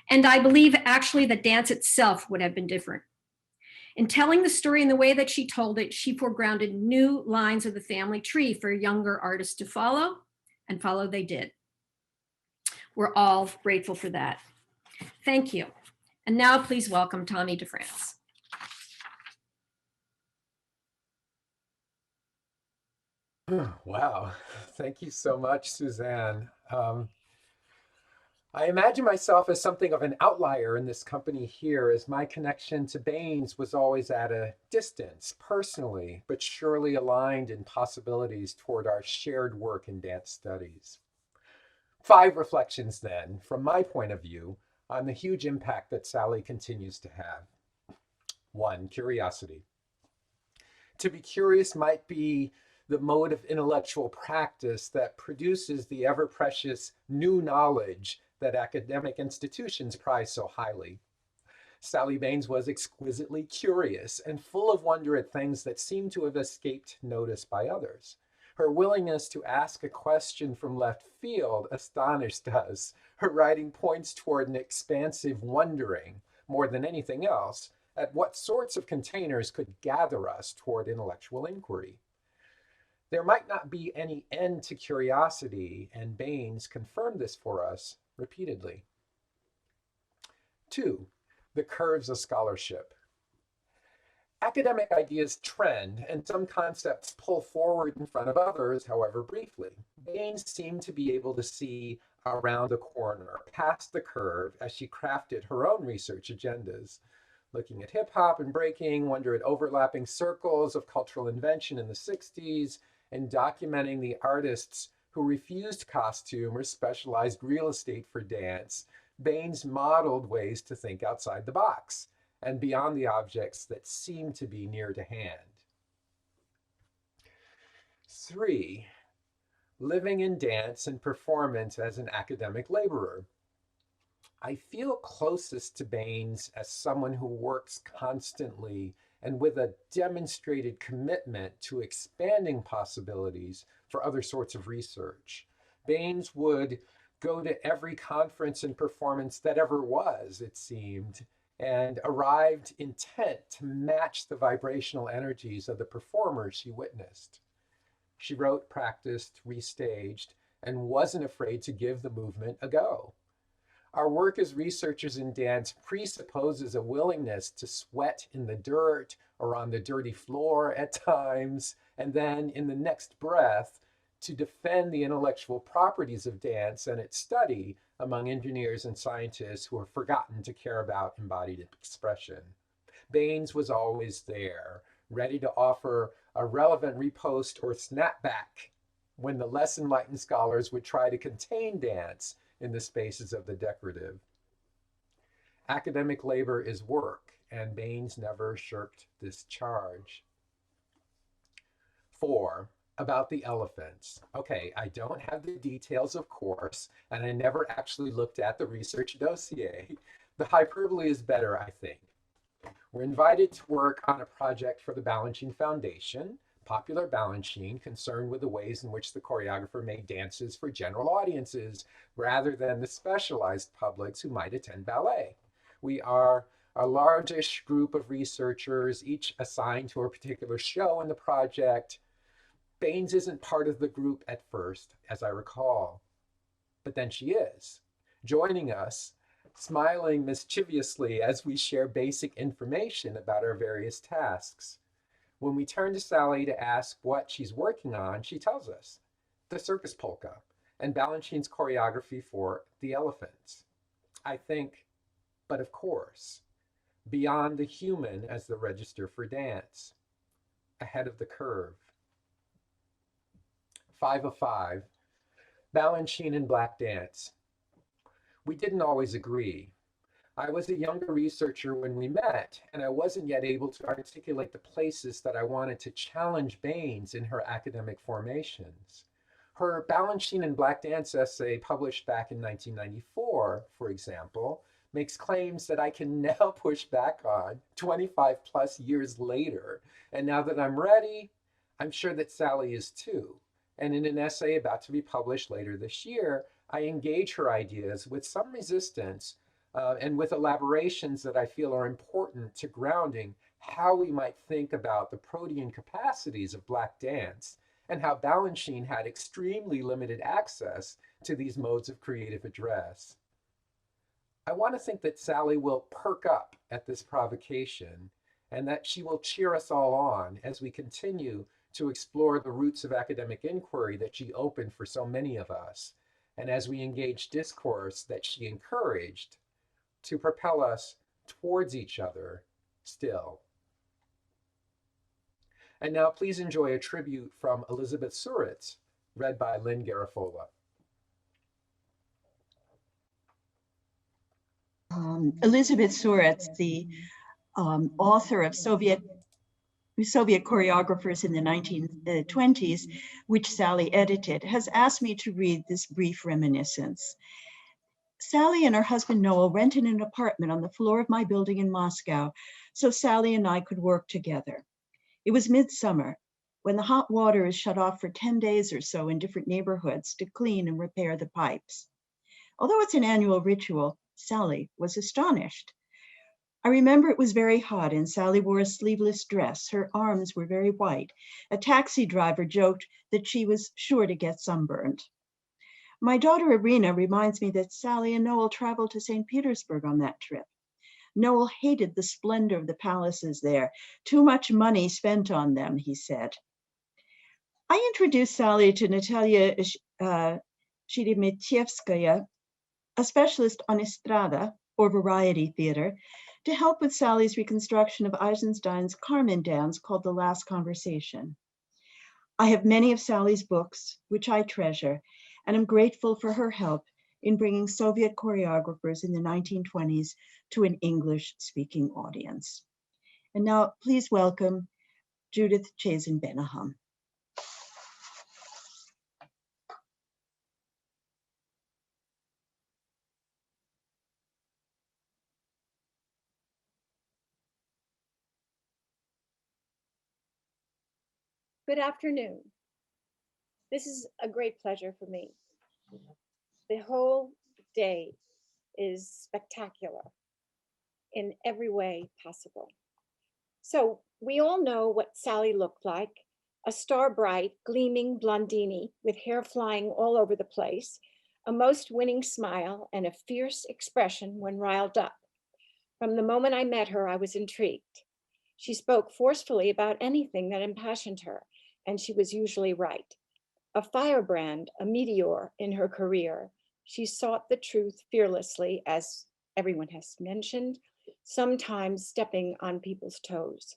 And I believe actually that dance itself would have been different. In telling the story in the way that she told it, she foregrounded new lines of the family tree for younger artists to follow, and follow they did. We're all grateful for that. Thank you. And now please welcome Tommy DeFrance.
Wow, thank you so much, Suzanne. I imagine myself as something of an outlier in this company here, as my connection to Baines was always at a distance, personally, but surely aligned in possibilities toward our shared work in dance studies. 5 reflections then, from my point of view, on the huge impact that Sally continues to have. 1, curiosity. To be curious might be the mode of intellectual practice that produces the ever-precious new knowledge that academic institutions prize so highly. Sally Baines was exquisitely curious and full of wonder at things that seemed to have escaped notice by others. Her willingness to ask a question from left field astonished us. Her writing points toward an expansive wondering, more than anything else, at what sorts of containers could gather us toward intellectual inquiry. There might not be any end to curiosity, and Baines confirmed this for us repeatedly. 2, the curves of scholarship. Academic ideas trend, and some concepts pull forward in front of others, however briefly. Baines seemed to be able to see around the corner, past the curve, as she crafted her own research agendas. Looking at hip hop and breaking, wonder at overlapping circles of cultural invention in the 60s, and documenting the artists who refused costume or specialized real estate for dance, Baines modeled ways to think outside the box and beyond the objects that seem to be near to hand. 3, living in dance and performance as an academic laborer. I feel closest to Baines as someone who works constantly and with a demonstrated commitment to expanding possibilities for other sorts of research. Baines would go to every conference and performance that ever was, it seemed, and arrived intent to match the vibrational energies of the performers she witnessed. She wrote, practiced, restaged, and wasn't afraid to give the movement a go. Our work as researchers in dance presupposes a willingness to sweat in the dirt or on the dirty floor at times, and then in the next breath, to defend the intellectual properties of dance and its study among engineers and scientists who have forgotten to care about embodied expression. Baines was always there, ready to offer a relevant repost or snapback when the less enlightened scholars would try to contain dance in the spaces of the decorative. Academic labor is work, and Baines never shirked this charge. 4, about the elephants. Okay, I don't have the details, of course, and I never actually looked at the research dossier. The hyperbole is better, I think. We're invited to work on a project for the Balanchine Foundation, popular Balanchine, concerned with the ways in which the choreographer made dances for general audiences rather than the specialized publics who might attend ballet. We are a largish group of researchers, each assigned to a particular show in the project. Baines isn't part of the group at first, as I recall, but then she is, joining us, smiling mischievously as we share basic information about our various tasks. When we turn to Sally to ask what she's working on, she tells us the circus polka and Balanchine's choreography for the elephants. I think, but of course, beyond the human as the register for dance, ahead of the curve. 5 of 5, Balanchine and Black Dance. We didn't always agree. I was a younger researcher when we met, and I wasn't yet able to articulate the places that I wanted to challenge Baines in her academic formations. Her Balanchine and Black Dance essay, published back in 1994, for example, makes claims that I can now push back on 25 plus years later. And now that I'm ready, I'm sure that Sally is too. And in an essay about to be published later this year, I engage her ideas with some resistance and with elaborations that I feel are important to grounding how we might think about the protean capacities of Black dance and how Balanchine had extremely limited access to these modes of creative address. I want to think that Sally will perk up at this provocation and that she will cheer us all on as we continue to explore the roots of academic inquiry that she opened for so many of us, and as we engage discourse that she encouraged to propel us towards each other still. And now please enjoy a tribute from Elizabeth Suritz, read by Lynn Garafola.
Elizabeth Suretz, the author of Soviet choreographers in the 1920s, which Sally edited, has asked me to read this brief reminiscence. Sally and her husband Noel rented an apartment on the floor of my building in Moscow so Sally and I could work together. It was midsummer, when the hot water is shut off for 10 days or so in different neighborhoods to clean and repair the pipes. Although it's an annual ritual, Sally was astonished. I remember it was very hot and Sally wore a sleeveless dress. Her arms were very white. A taxi driver joked that she was sure to get sunburned. My daughter Irina reminds me that Sally and Noel traveled to St. Petersburg on that trip. Noel hated the splendor of the palaces there. Too much money spent on them, he said. I introduced Sally to Natalia Sheremetyevskaya, a specialist on estrada, or variety theater, to help with Sally's reconstruction of Eisenstein's Carmen dance called The Last Conversation. I have many of Sally's books, which I treasure, and am grateful for her help in bringing Soviet choreographers in the 1920s to an English-speaking audience. And now, please welcome Judith Chazin-Benahum.
Good afternoon. This is a great pleasure for me. The whole day is spectacular in every way possible. So we all know what Sally looked like, a star-bright, gleaming blondini with hair flying all over the place, a most winning smile, and a fierce expression when riled up. From the moment I met her, I was intrigued. She spoke forcefully about anything that impassioned her, and she was usually right. A firebrand, a meteor in her career, she sought the truth fearlessly, as everyone has mentioned, sometimes stepping on people's toes.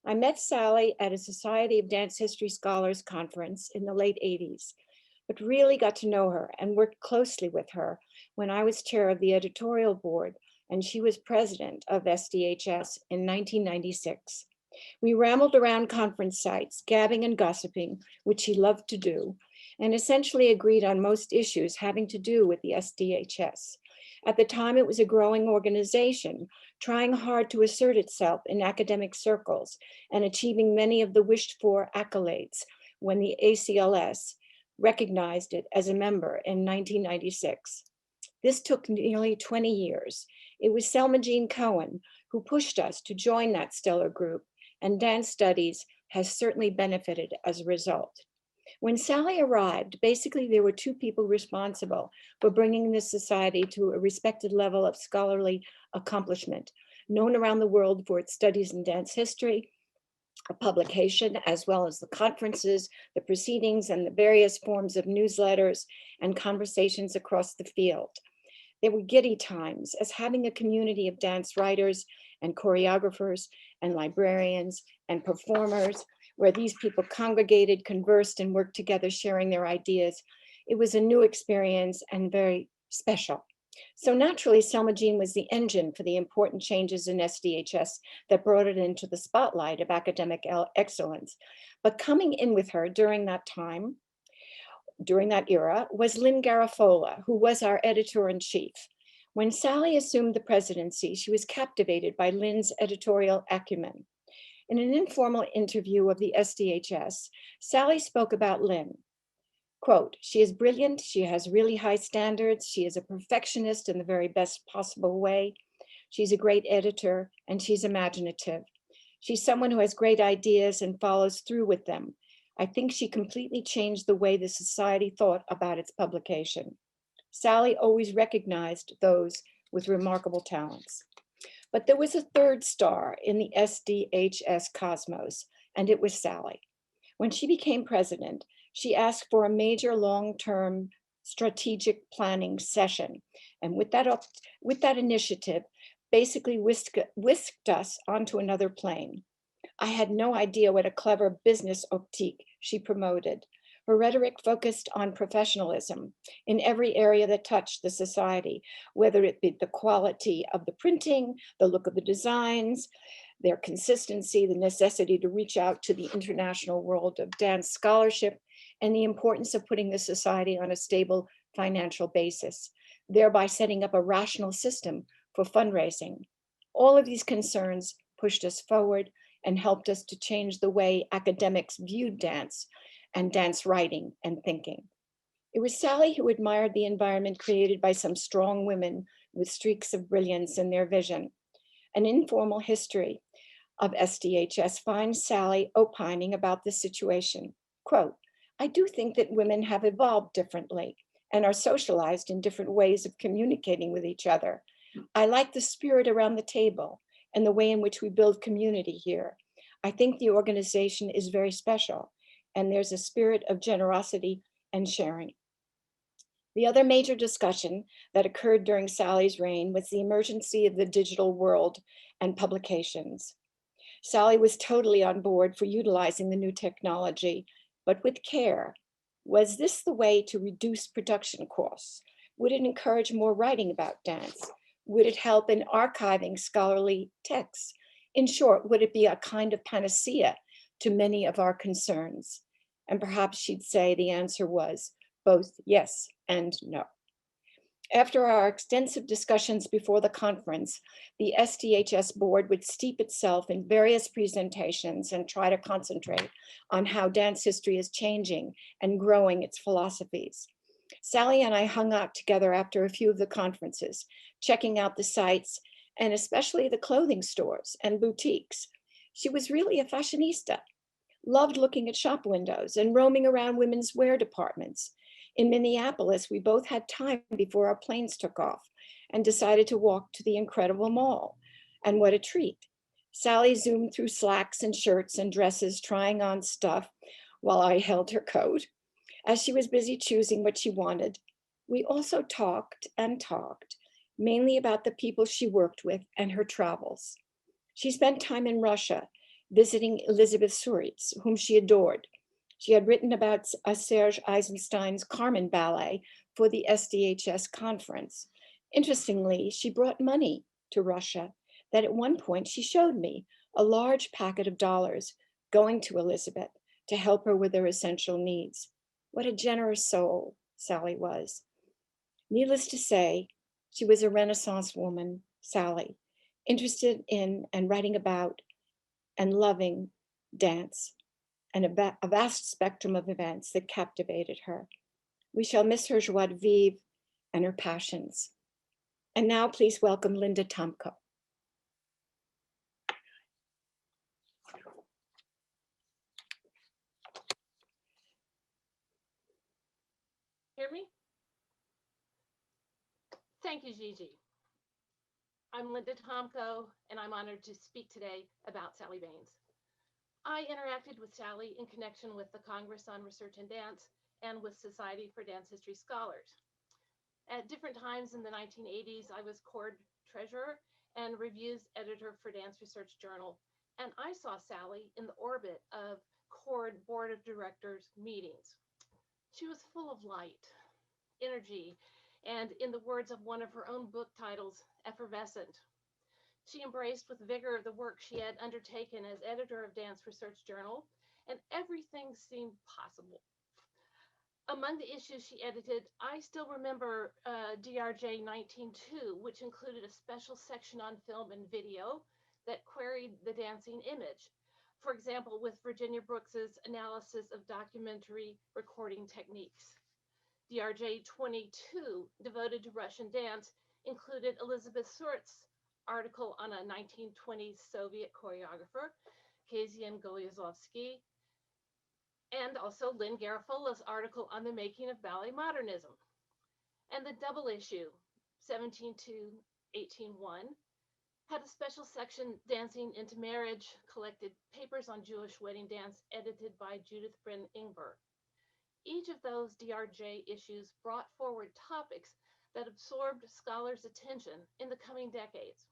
I met Sally at a Society of Dance History Scholars conference in the late 80s, but really got to know her and worked closely with her when I was chair of the editorial board and she was president of SDHS in 1996. We rambled around conference sites, gabbing and gossiping, which she loved to do, and essentially agreed on most issues having to do with the SDHS. At the time, it was a growing organization, trying hard to assert itself in academic circles and achieving many of the wished for accolades when the ACLS recognized it as a member in 1996. This took nearly 20 years. It was Selma Jean Cohen who pushed us to join that stellar group, and dance studies has certainly benefited as a result. When Sally arrived, basically there were two people responsible for bringing this society to a respected level of scholarly accomplishment, known around the world for its studies in dance history, a publication, as well as the conferences, the proceedings, and the various forms of newsletters and conversations across the field. They were giddy times, as having a community of dance writers and choreographers and librarians and performers, where these people congregated, conversed, and worked together, sharing their ideas. It was a new experience and very special. So naturally, Selma Jean was the engine for the important changes in SDHS that brought it into the spotlight of academic excellence. But coming in with her during that time, during that era, was Lynn Garafola, who was our editor-in-chief. When Sally assumed the presidency, she was captivated by Lynn's editorial acumen. In an informal interview of the SDHS, Sally spoke about Lynn. Quote, "She is brilliant, she has really high standards, she is a perfectionist in the very best possible way. She's a great editor and she's imaginative. She's someone who has great ideas and follows through with them. I think she completely changed the way the society thought about its publication." Sally always recognized those with remarkable talents. But there was a third star in the SDHS cosmos, and it was Sally. When she became president, she asked for a major long-term strategic planning session. And with that initiative, basically whisked us onto another plane. I had no idea what a clever business optique she promoted. Her rhetoric focused on professionalism in every area that touched the society, whether it be the quality of the printing, the look of the designs, their consistency, the necessity to reach out to the international world of dance scholarship, and the importance of putting the society on a stable financial basis, thereby setting up a rational system for fundraising. All of these concerns pushed us forward and helped us to change the way academics viewed dance and dance writing and thinking. It was Sally who admired the environment created by some strong women with streaks of brilliance in their vision. An informal history of SDHS finds Sally opining about the situation. Quote, "I do think that women have evolved differently and are socialized in different ways of communicating with each other. I like the spirit around the table and the way in which we build community here. I think the organization is very special and there's a spirit of generosity and sharing." The other major discussion that occurred during Sally's reign was the emergency of the digital world and publications. Sally was totally on board for utilizing the new technology, but with care. Was this the way to reduce production costs? Would it encourage more writing about dance? Would it help in archiving scholarly texts? In short, would it be a kind of panacea to many of our concerns? And perhaps she'd say the answer was both yes and no. After our extensive discussions before the conference, the SDHS board would steep itself in various presentations and try to concentrate on how dance history is changing and growing its philosophies. Sally and I hung out together after a few of the conferences, checking out the sites and especially the clothing stores and boutiques. She was really a fashionista, loved looking at shop windows and roaming around women's wear departments. In Minneapolis, we both had time before our planes took off and decided to walk to the incredible mall. And what a treat. Sally zoomed through slacks and shirts and dresses, trying on stuff while I held her coat. As she was busy choosing what she wanted, we also talked and talked, mainly about the people she worked with and her travels. She spent time in Russia, visiting Elizabeth Suritz, whom she adored. She had written about Serge Eisenstein's Carmen Ballet for the SDHS conference. Interestingly, she brought money to Russia that at one point she showed me, a large packet of dollars going to Elizabeth to help her with her essential needs. What a generous soul Sally was. Needless to say, she was a Renaissance woman, Sally, interested in and writing about and loving dance and a vast spectrum of events that captivated her. We shall miss her joie de vivre and her passions. And now please welcome Linda Tomko.
Hear me? Thank you, Gigi. I'm Linda Tomko, and I'm honored to speak today about Sally Baines. I interacted with Sally in connection with the Congress on Research and Dance and with Society for Dance History Scholars. At different times in the 1980s, I was CORD treasurer and reviews editor for Dance Research Journal, and I saw Sally in the orbit of CORD board of directors meetings. She was full of light, energy, and in the words of one of her own book titles, effervescent. She embraced with vigor the work she had undertaken as editor of Dance Research Journal, and everything seemed possible. Among the issues she edited, I still remember DRJ 19.2, which included a special section on film and video that queried the dancing image. For example, with Virginia Brooks's analysis of documentary recording techniques. DRJ 22, devoted to Russian dance, included Elizabeth Suritz's article on a 1920s Soviet choreographer, Kazyan Golyazovsky, and also Lynn Garofalo's article on the making of ballet modernism. And the double issue, 17.2.18.1, had a special section, Dancing into Marriage, collected papers on Jewish wedding dance edited by Judith Bryn Ingber. Each of those DRJ issues brought forward topics that absorbed scholars' attention in the coming decades.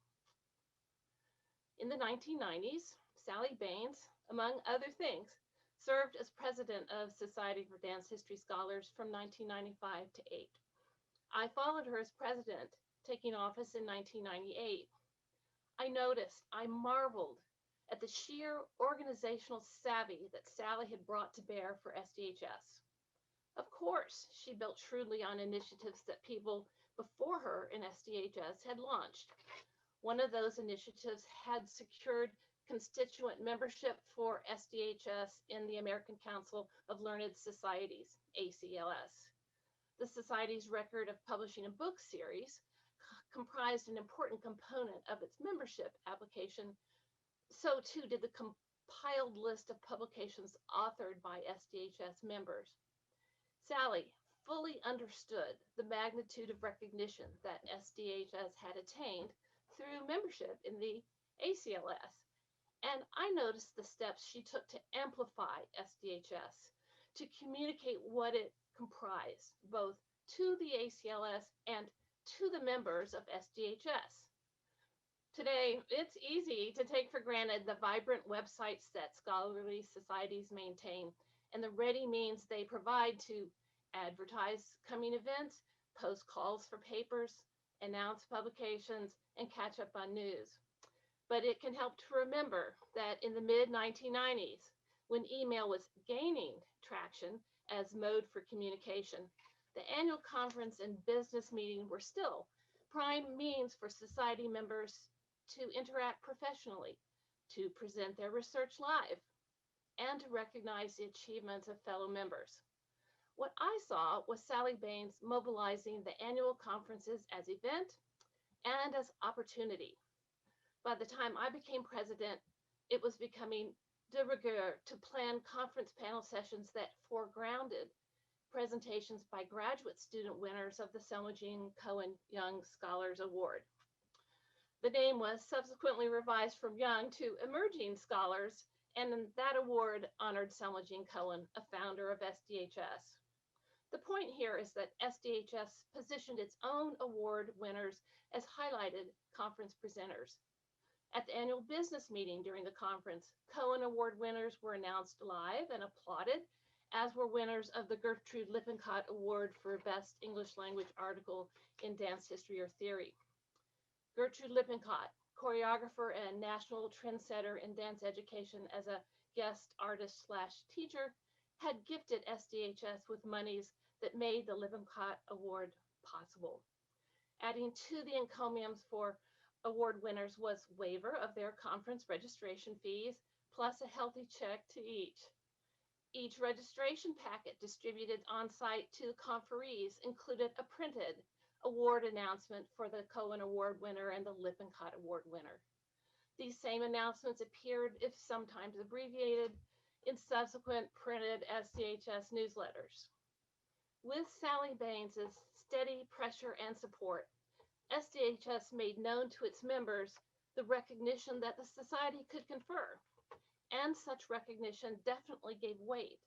In the 1990s, Sally Baines, among other things, served as president of Society for Dance History Scholars from 1995 to 8. I followed her as president, taking office in 1998. I marveled at the sheer organizational savvy that Sally had brought to bear for SDHS. Of course, she built shrewdly on initiatives that people before her in SDHS had launched. One of those initiatives had secured constituent membership for SDHS in the American Council of Learned Societies, ACLS. The Society's record of publishing a book series comprised an important component of its membership application. So too did the compiled list of publications authored by SDHS members. Sally fully understood the magnitude of recognition that SDHS had attained through membership in the ACLS. And I noticed the steps she took to amplify SDHS, to communicate what it comprised, both to the ACLS and to the members of SDHS. Today, it's easy to take for granted the vibrant websites that scholarly societies maintain and the ready means they provide to advertise coming events, post calls for papers, announce publications, and catch up on news. But it can help to remember that in the mid-1990s, when email was gaining traction as mode for communication, the annual conference and business meeting were still prime means for society members to interact professionally, to present their research live, and to recognize the achievements of fellow members. What I saw was Sally Baines mobilizing the annual conferences as event and as opportunity. By the time I became president, it was becoming de rigueur to plan conference panel sessions that foregrounded presentations by graduate student winners of the Selma Jean Cohen Young Scholars Award. The name was subsequently revised from Young to Emerging Scholars, and that award honored Selma Jean Cohen, a founder of SDHS. The point here is that SDHS positioned its own award winners as highlighted conference presenters. At the annual business meeting during the conference, Cohen Award winners were announced live and applauded, as were winners of the Gertrude Lippincott Award for Best English Language Article in Dance History or Theory. Gertrude Lippincott, choreographer and national trendsetter in dance education as a guest artist / teacher, had gifted SDHS with monies that made the Lippincott Award possible. Adding to the encomiums for award winners was waiver of their conference registration fees, plus a healthy check to each. Each registration packet distributed on site to the conferees included a printed award announcement for the Cohen Award winner and the Lippincott Award winner. These same announcements appeared, if sometimes abbreviated, in subsequent printed SDHS newsletters. With Sally Baines's steady pressure and support, SDHS made known to its members the recognition that the society could confer, and such recognition definitely gave weight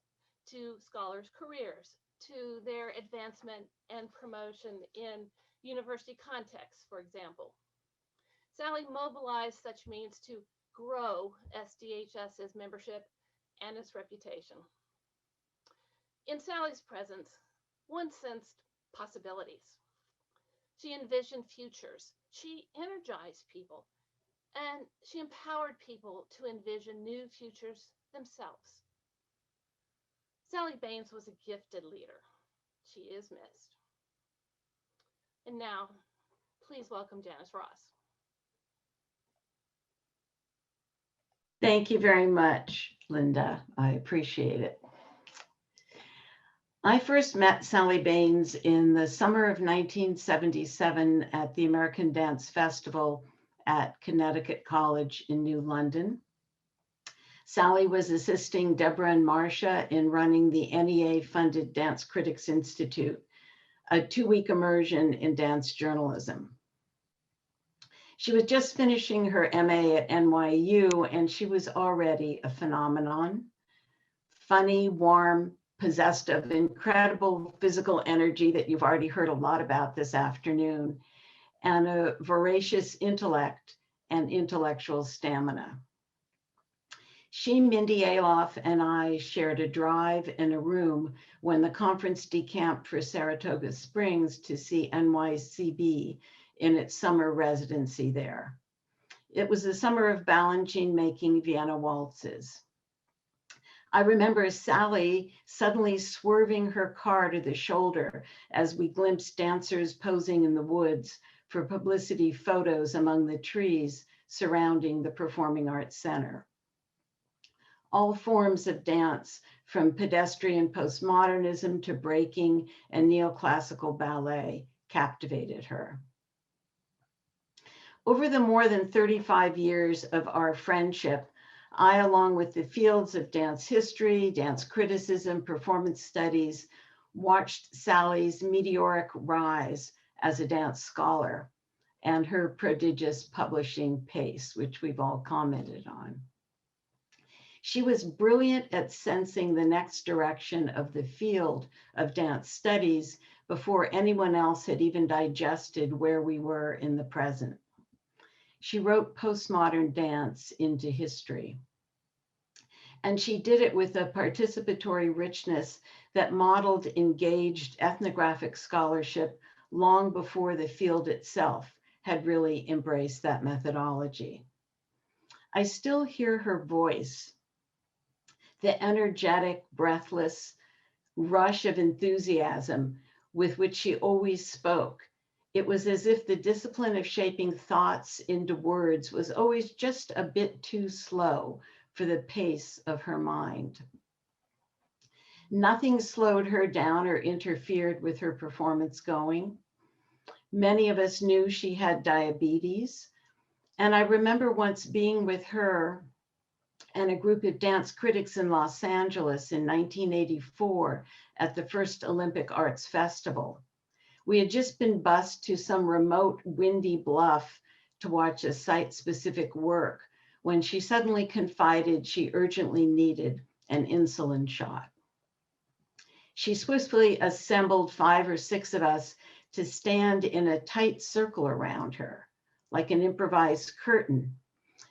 to scholars' careers, to their advancement and promotion in university contexts, for example. Sally mobilized such means to grow SDHS's membership and its reputation. In Sally's presence, one sensed possibilities. She envisioned futures. She energized people, and she empowered people to envision new futures themselves. Sally Baines was a gifted leader. She is missed. And now, please welcome Janice Ross.
Thank you very much, Linda. I appreciate it. I first met Sally Baines in the summer of 1977 at the American Dance Festival at Connecticut College in New London. Sally was assisting Deborah and Marcia in running the NEA-funded Dance Critics Institute, a 2-week immersion in dance journalism. She was just finishing her MA at NYU, and she was already a phenomenon. Funny, warm, possessed of incredible physical energy that you've already heard a lot about this afternoon, and a voracious intellect and intellectual stamina. She, Mindy Aloff, and I shared a drive and a room when the conference decamped for Saratoga Springs to see NYCB in its summer residency there. It was the summer of Balanchine making Vienna waltzes. I remember Sally suddenly swerving her car to the shoulder as we glimpsed dancers posing in the woods for publicity photos among the trees surrounding the Performing Arts Center. All forms of dance, from pedestrian postmodernism to breaking and neoclassical ballet, captivated her. Over the more than 35 years of our friendship, I, along with the fields of dance history, dance criticism, performance studies, watched Sally's meteoric rise as a dance scholar and her prodigious publishing pace, which we've all commented on. She was brilliant at sensing the next direction of the field of dance studies before anyone else had even digested where we were in the present. She wrote postmodern dance into history. And she did it with a participatory richness that modeled engaged ethnographic scholarship long before the field itself had really embraced that methodology. I still hear her voice, the energetic, breathless rush of enthusiasm with which she always spoke. It was as if the discipline of shaping thoughts into words was always just a bit too slow for the pace of her mind. Nothing slowed her down or interfered with her performance going. Many of us knew she had diabetes. And I remember once being with her and a group of dance critics in Los Angeles in 1984 at the first Olympic Arts Festival. We had just been bused to some remote windy bluff to watch a site-specific work when she suddenly confided she urgently needed an insulin shot. She swiftly assembled 5 or 6 of us to stand in a tight circle around her, like an improvised curtain.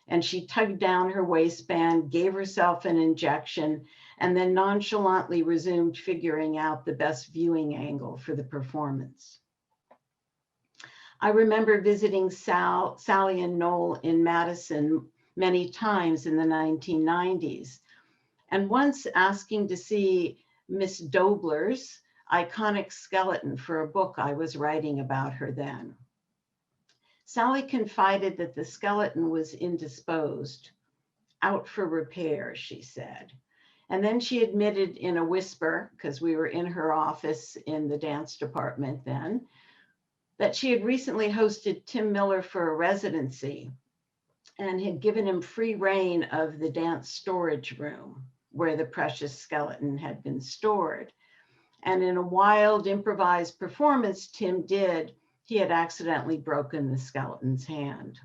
And she tugged down her waistband, gave herself an injection, and then nonchalantly resumed figuring out the best viewing angle for the performance. I remember visiting Sally and Noel in Madison many times in the 1990s, and once asking to see Miss Dobler's iconic skeleton for a book I was writing about her then. Sally confided that the skeleton was indisposed, out for repair, she said. And then she admitted in a whisper, because we were in her office in the dance department then, that she had recently hosted Tim Miller for a residency and had given him free rein of the dance storage room where the precious skeleton had been stored. And in a wild improvised performance Tim did, he had accidentally broken the skeleton's hand.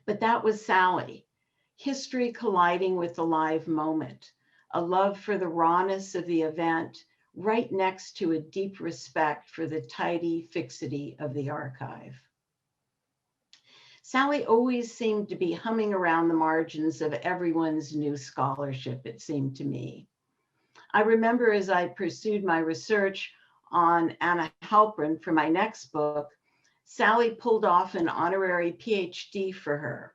But that was Sally, history colliding with the live moment, a love for the rawness of the event, right next to a deep respect for the tidy fixity of the archive. Sally always seemed to be humming around the margins of everyone's new scholarship, it seemed to me. I remember as I pursued my research on Anna Halprin for my next book, Sally pulled off an honorary PhD for her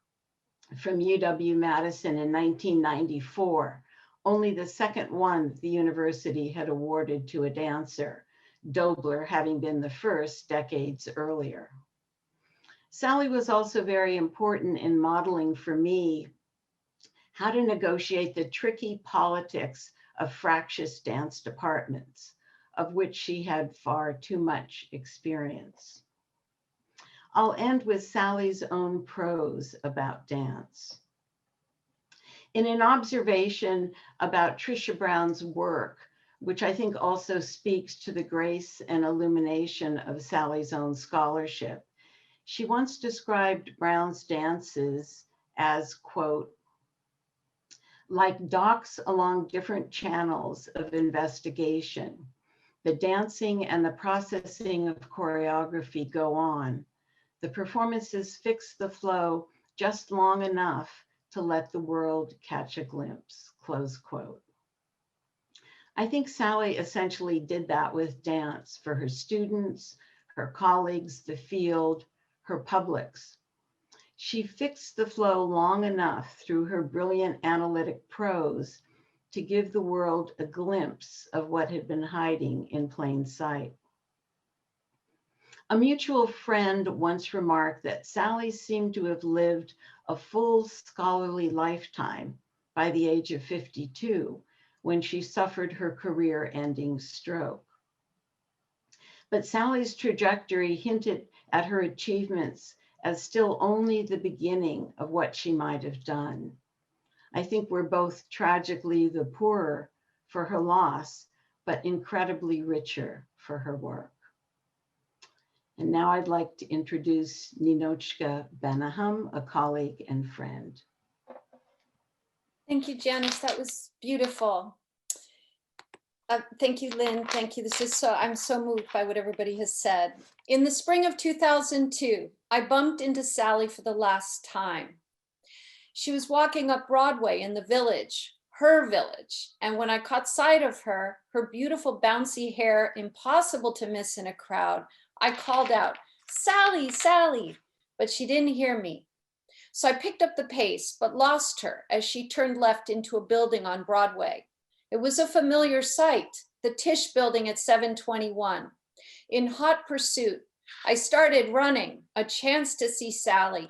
from UW-Madison in 1994, only the second one the university had awarded to a dancer, Dobler having been the first decades earlier. Sally was also very important in modeling for me how to negotiate the tricky politics of fractious dance departments, of which she had far too much experience. I'll end with Sally's own prose about dance. In an observation about Trisha Brown's work, which I think also speaks to the grace and illumination of Sally's own scholarship, she once described Brown's dances as, quote, like docks along different channels of investigation. The dancing and the processing of choreography go on. The performances fix the flow just long enough to let the world catch a glimpse, close quote. I think Sally essentially did that with dance for her students, her colleagues, the field, her publics. She fixed the flow long enough through her brilliant analytic prose to give the world a glimpse of what had been hiding in plain sight. A mutual friend once remarked that Sally seemed to have lived a full scholarly lifetime by the age of 52, when she suffered her career-ending stroke. But Sally's trajectory hinted at her achievements as still only the beginning of what she might have done. I think we're both tragically the poorer for her loss, but incredibly richer for her work. And now I'd like to introduce Ninochka Benahum, a colleague and friend.
Thank you, Janice. That was beautiful. Thank you, Lynn. Thank you. I'm so moved by what everybody has said. In the spring of 2002, I bumped into Sally for the last time. She was walking up Broadway in the Village, her village. And when I caught sight of her, her beautiful bouncy hair, impossible to miss in a crowd, I called out, "Sally, Sally," but she didn't hear me. So I picked up the pace, but lost her as she turned left into a building on Broadway. It was a familiar sight, the Tisch building at 721. In hot pursuit, I started running, a chance to see Sally.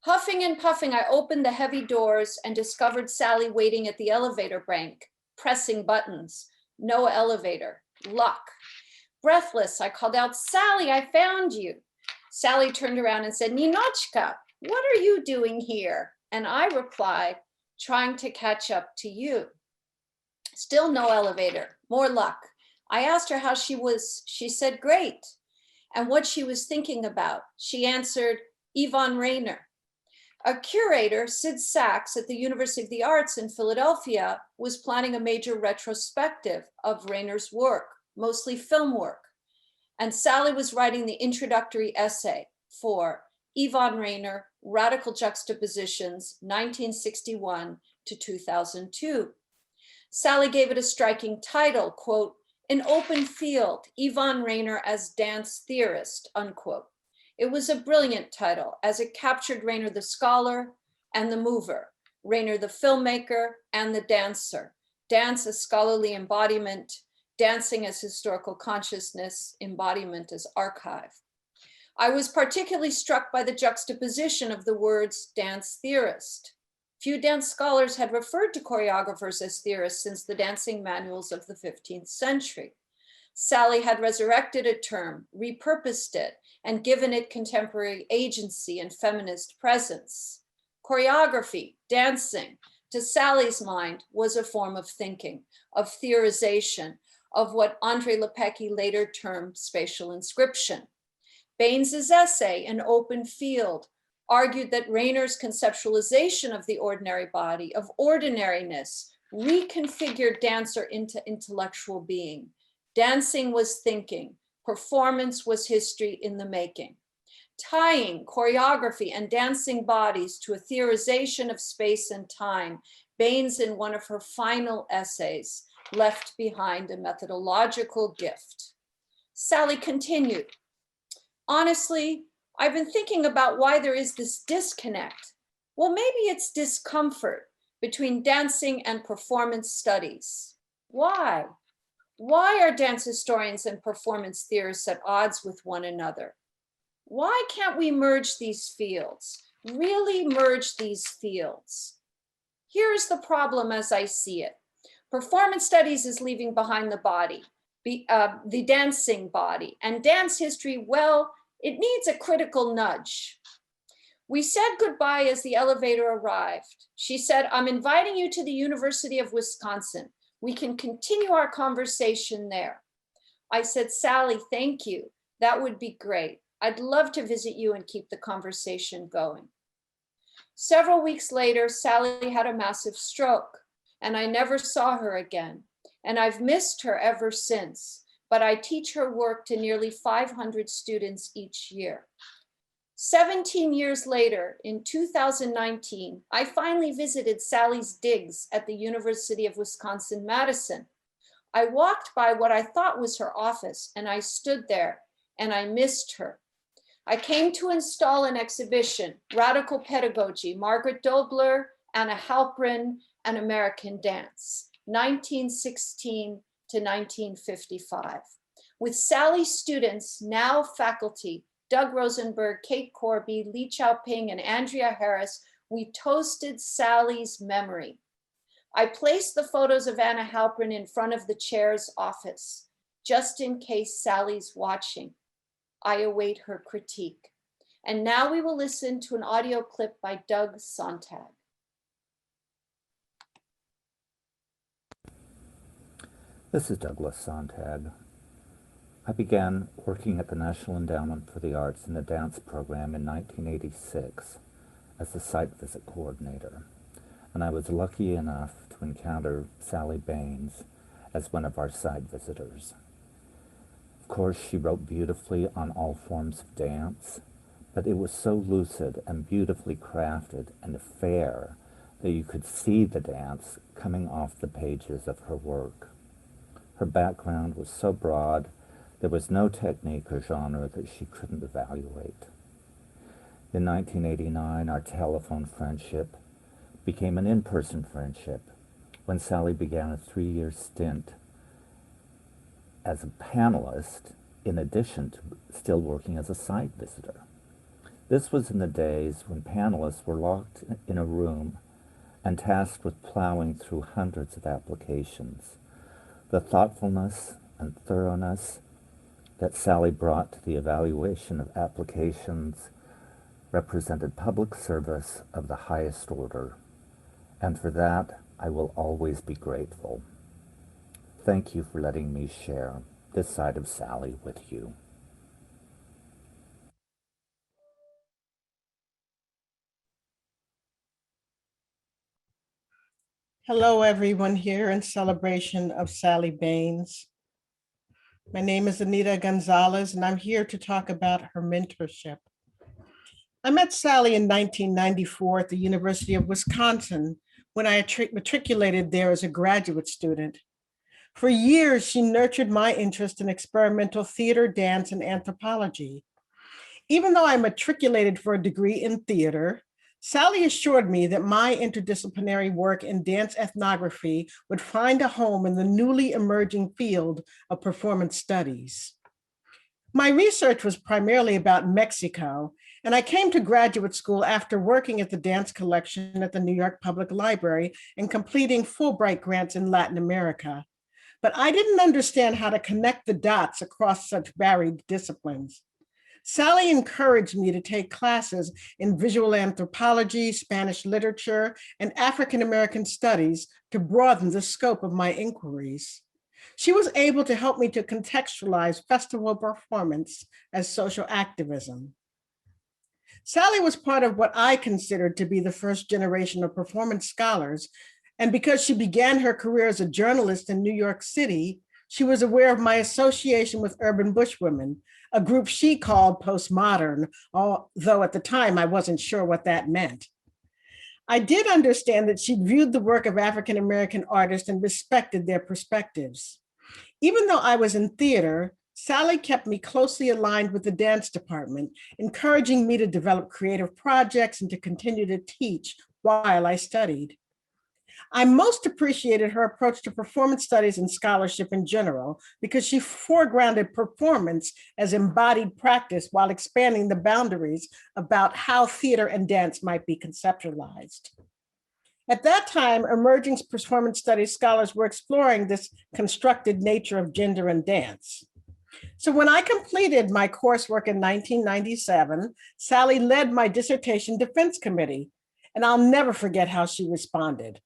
Huffing and puffing, I opened the heavy doors and discovered Sally waiting at the elevator bank, pressing buttons. No elevator, luck. Breathless, I called out, "Sally, I found you." Sally turned around and said, "Ninochka, what are you doing here?" And I replied, "Trying to catch up to you." Still no elevator, more luck. I asked her how she was. She said, "Great." And what she was thinking about. She answered, Yvonne Rainer. A curator, Sid Sachs at the University of the Arts in Philadelphia, was planning a major retrospective of Rainer's work, mostly film work. And Sally was writing the introductory essay for Yvonne Rainer, Radical Juxtapositions, 1961 to 2002. Sally gave it a striking title, quote, "An Open Field, Yvonne Rainer as Dance Theorist," unquote. It was a brilliant title as it captured Rainer the scholar and the mover, Rainer the filmmaker and the dancer, dance as scholarly embodiment, dancing as historical consciousness, embodiment as archive. I was particularly struck by the juxtaposition of the words dance theorist. Few dance scholars had referred to choreographers as theorists since the dancing manuals of the 15th century. Sally had resurrected a term, repurposed it, and given it contemporary agency and feminist presence. Choreography, dancing, to Sally's mind, was a form of thinking, of theorization, of what André Lepecki later termed spatial inscription. Baines's essay, An Open Field, argued that Rainer's conceptualization of the ordinary body, of ordinariness, reconfigured dancer into intellectual being. Dancing was thinking, performance was history in the making. Tying choreography and dancing bodies to a theorization of space and time, Baines, in one of her final essays, left behind a methodological gift. Sally continued, "Honestly, I've been thinking about why there is this disconnect. Well, maybe it's discomfort between dancing and performance studies. Why? Why are dance historians and performance theorists at odds with one another? Why can't we merge these fields, really merge these fields? Here's the problem as I see it. Performance studies is leaving behind the body, the dancing body, and dance history, well, it needs a critical nudge. We said goodbye as the elevator arrived. She said, "I'm inviting you to the University of Wisconsin. We can continue our conversation there." I said, "Sally, thank you. That would be great. I'd love to visit you and keep the conversation going." Several weeks later, Sally had a massive stroke, and I never saw her again. And I've missed her ever since, but I teach her work to nearly 500 students each year. 17 years later, in 2019, I finally visited Sally's digs at the University of Wisconsin-Madison. I walked by what I thought was her office, and I stood there and I missed her. I came to install an exhibition, Radical Pedagogy, Margaret Dobler, Anna Halprin, and American Dance, 1916 to 1955. With Sally's students, now faculty, Doug Rosenberg, Kate Corby, Lee Chao-ping, and Andrea Harris, we toasted Sally's memory. I placed the photos of Anna Halprin in front of the chair's office, just in case Sally's watching. I await her critique. And now we will listen to an audio clip by Doug Sontag.
This is Douglas Sontag. I began working at the National Endowment for the Arts in the dance program in 1986 as the site visit coordinator, and I was lucky enough to encounter Sally Baines as one of our site visitors. Of course, she wrote beautifully on all forms of dance, but it was so lucid and beautifully crafted and fair that you could see the dance coming off the pages of her work. Her background was so broad, there was no technique or genre that she couldn't evaluate. In 1989, our telephone friendship became an in-person friendship when Sally began a 3-year stint as a panelist in addition to still working as a site visitor. This was in the days when panelists were locked in a room and tasked with plowing through hundreds of applications. The thoughtfulness and thoroughness that Sally brought to the evaluation of applications represented public service of the highest order, and for that I will always be grateful. Thank you for letting me share this side of Sally with you.
Hello, everyone here in celebration of Sally Baines. My name is Anita Gonzalez, and I'm here to talk about her mentorship. I met Sally in 1994 at the University of Wisconsin when I matriculated there as a graduate student. For years, she nurtured my interest in experimental theater, dance, and anthropology. Even though I matriculated for a degree in theater, Sally assured me that my interdisciplinary work in dance ethnography would find a home in the newly emerging field of performance studies. My research was primarily about Mexico, and I came to graduate school after working at the dance collection at the New York Public Library and completing Fulbright grants in Latin America. But I didn't understand how to connect the dots across such varied disciplines. Sally encouraged me to take classes in visual anthropology, Spanish literature, and African American studies to broaden the scope of my inquiries. She was able to help me to contextualize festival performance as social activism. Sally was part of what I considered to be the first generation of performance scholars, and because she began her career as a journalist in New York City, she was aware of my association with urban bushwomen, a group she called postmodern, although at the time I wasn't sure what that meant. I did understand that she viewed the work of African American artists and respected their perspectives. Even though I was in theater, Sally kept me closely aligned with the dance department, encouraging me to develop creative projects and to continue to teach while I studied. I most appreciated her approach to performance studies and scholarship in general because she foregrounded performance as embodied practice while expanding the boundaries about how theater and dance might be conceptualized. At that time, emerging performance studies scholars were exploring this constructed nature of gender and dance. So when I completed my coursework in 1997, Sally led my dissertation defense committee, and I'll never forget how she responded.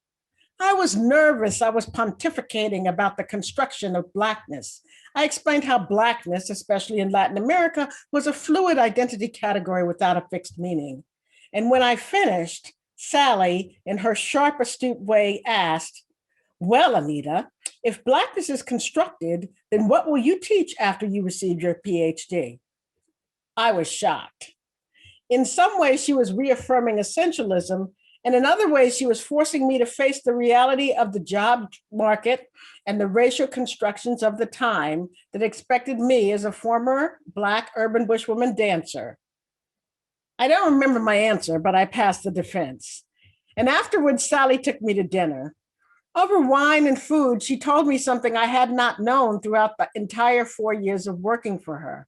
I was nervous. I was pontificating about the construction of Blackness. I explained how Blackness, especially in Latin America, was a fluid identity category without a fixed meaning. And when I finished, Sally, in her sharp, astute way, asked, "Well, Anita, if Blackness is constructed, then what will you teach after you receive your PhD?" I was shocked. In some ways, she was reaffirming essentialism, and in other ways, she was forcing me to face the reality of the job market and the racial constructions of the time that expected me as a former Black urban bushwoman dancer. I don't remember my answer, but I passed the defense. And afterwards, Sally took me to dinner. Over wine and food, she told me something I had not known throughout the entire 4 years of working for her.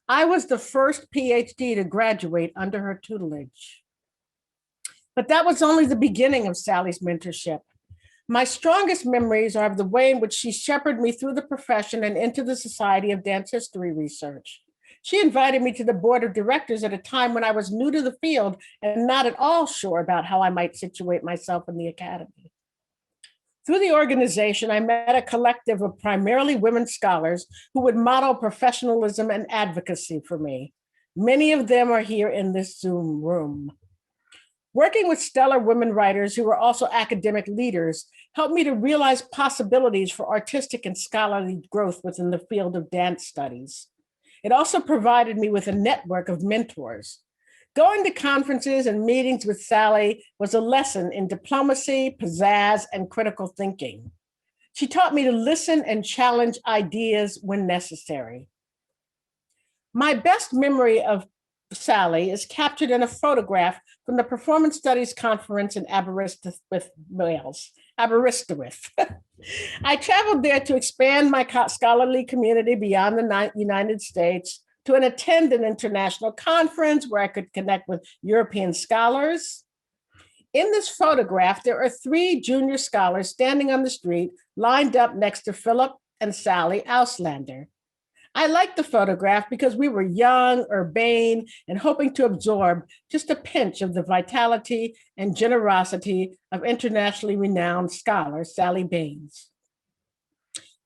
I was the first PhD to graduate under her tutelage. But that was only the beginning of Sally's mentorship. My strongest memories are of the way in which she shepherded me through the profession and into the Society of Dance History Research. She invited me to the board of directors at a time when I was new to the field and not at all sure about how I might situate myself in the academy. Through the organization, I met a collective of primarily women scholars who would model professionalism and advocacy for me. Many of them are here in this Zoom room. Working with stellar women writers who were also academic leaders helped me to realize possibilities for artistic and scholarly growth within the field of dance studies. It also provided me with a network of mentors. Going to conferences and meetings with Sally was a lesson in diplomacy, pizzazz, and critical thinking. She taught me to listen and challenge ideas when necessary. My best memory of Sally is captured in a photograph from the Performance Studies Conference in Aberystwyth, Wales. Aberystwyth. I traveled there to expand my scholarly community beyond the United States, to attend an international conference where I could connect with European scholars. In this photograph, there are 3 junior scholars standing on the street, lined up next to Philip and Sally Auslander. I liked the photograph because we were young, urbane, and hoping to absorb just a pinch of the vitality and generosity of internationally renowned scholar Sally Baines.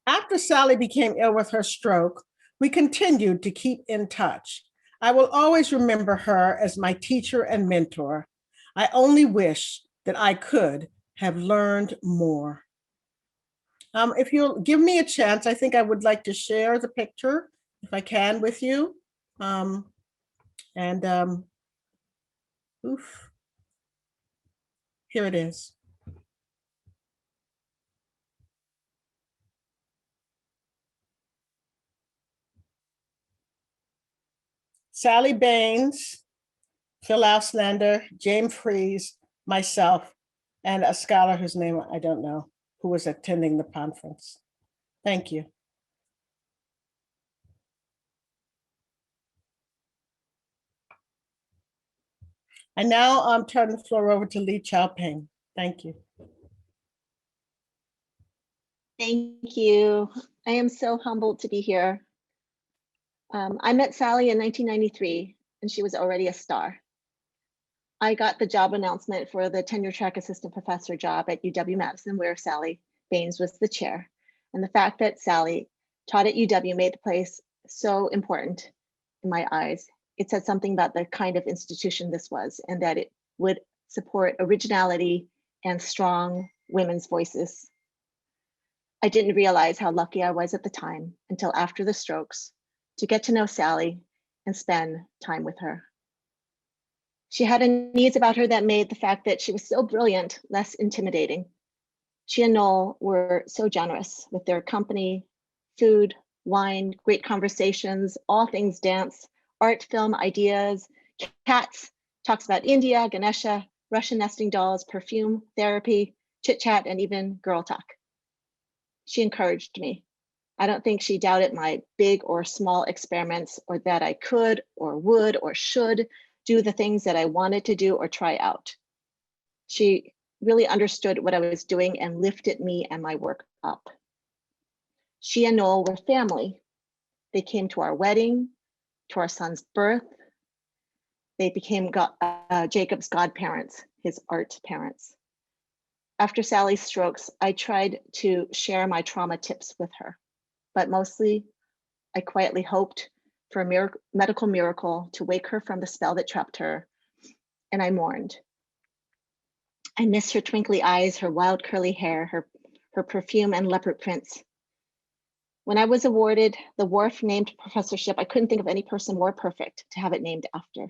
After Sally became ill with her stroke, we continued to keep in touch. I will always remember her as my teacher and mentor. I only wish that I could have learned more. If you'll give me a chance, I think I would like to share the picture, if I can, with you. Here it is. Sally Baines, Phil Auslander, James Fries, myself, and a scholar whose name I don't know, who was attending the conference. Thank you. I now turn the floor over to Lee Chao-ping. Thank you.
Thank you. I am so humbled to be here. I met Sally in 1993, and she was already a star. I got the job announcement for the tenure track assistant professor job at UW-Madison, where Sally Baines was the chair. And the fact that Sally taught at UW made the place so important in my eyes. It said something about the kind of institution this was, and that it would support originality and strong women's voices. I didn't realize how lucky I was at the time until after the strokes to get to know Sally and spend time with her. She had needs about her that made the fact that she was so brilliant less intimidating. She and Noel were so generous with their company, food, wine, great conversations, all things dance, art, film, ideas, cats, talks about India, Ganesha, Russian nesting dolls, perfume, therapy, chit chat, and even girl talk. She encouraged me. I don't think she doubted my big or small experiments, or that I could or would or should do the things that I wanted to do or try out. She really understood what I was doing and lifted me and my work up. She and Noel were family. They came to our wedding, to our son's birth. They became Jacob's godparents, his art parents. After Sally's strokes, I tried to share my trauma tips with her, but mostly I quietly hoped for a medical miracle to wake her from the spell that trapped her, and I mourned. I missed her twinkly eyes, her wild curly hair, her perfume and leopard prints. When I was awarded the Wharf named professorship, I couldn't think of any person more perfect to have it named after.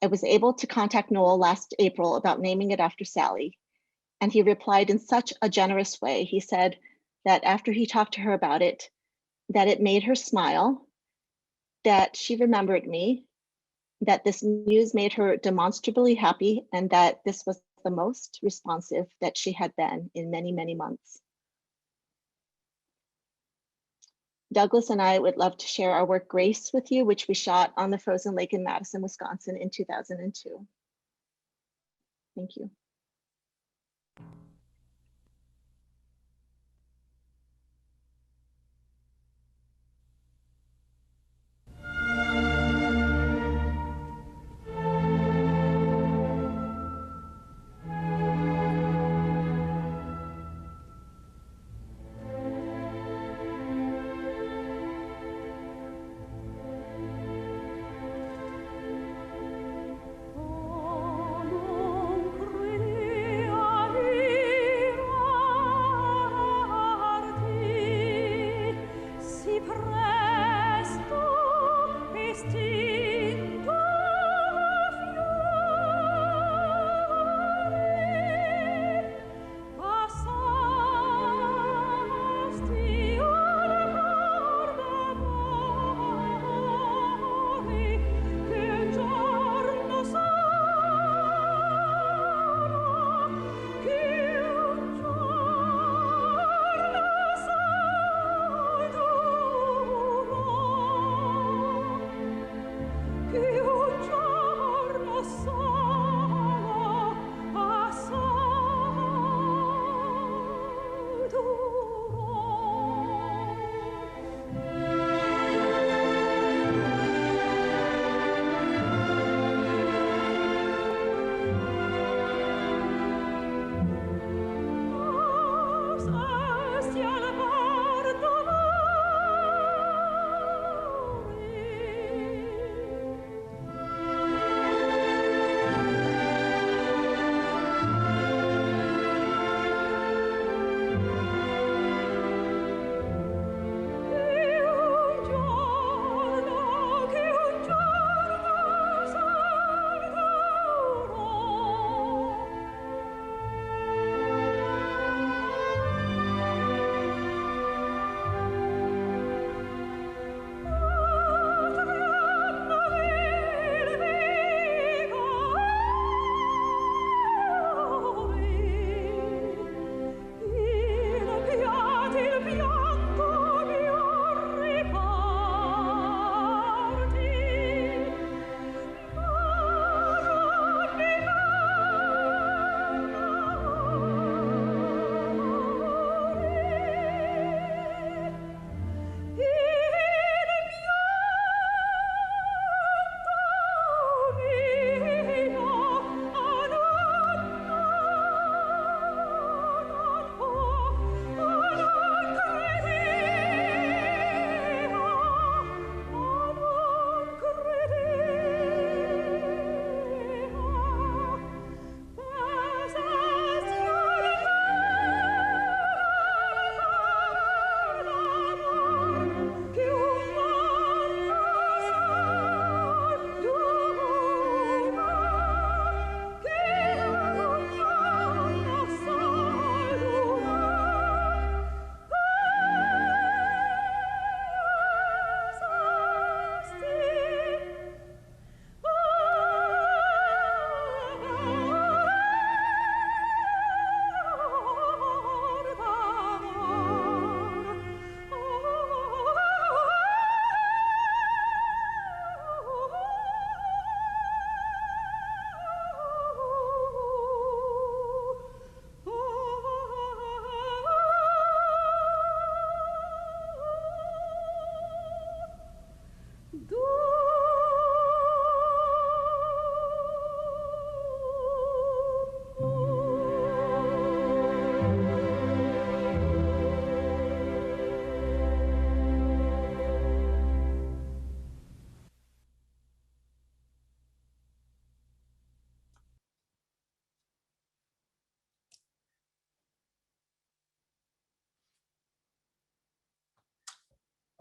I was able to contact Noel last April about naming it after Sally, and he replied in such a generous way. He said that after he talked to her about it, that it made her smile, that she remembered me, that this news made her demonstrably happy, and that this was the most responsive that she had been in many, many months. Douglas and I would love to share our work Grace with you, which we shot on the frozen lake in Madison, Wisconsin in 2002. Thank you.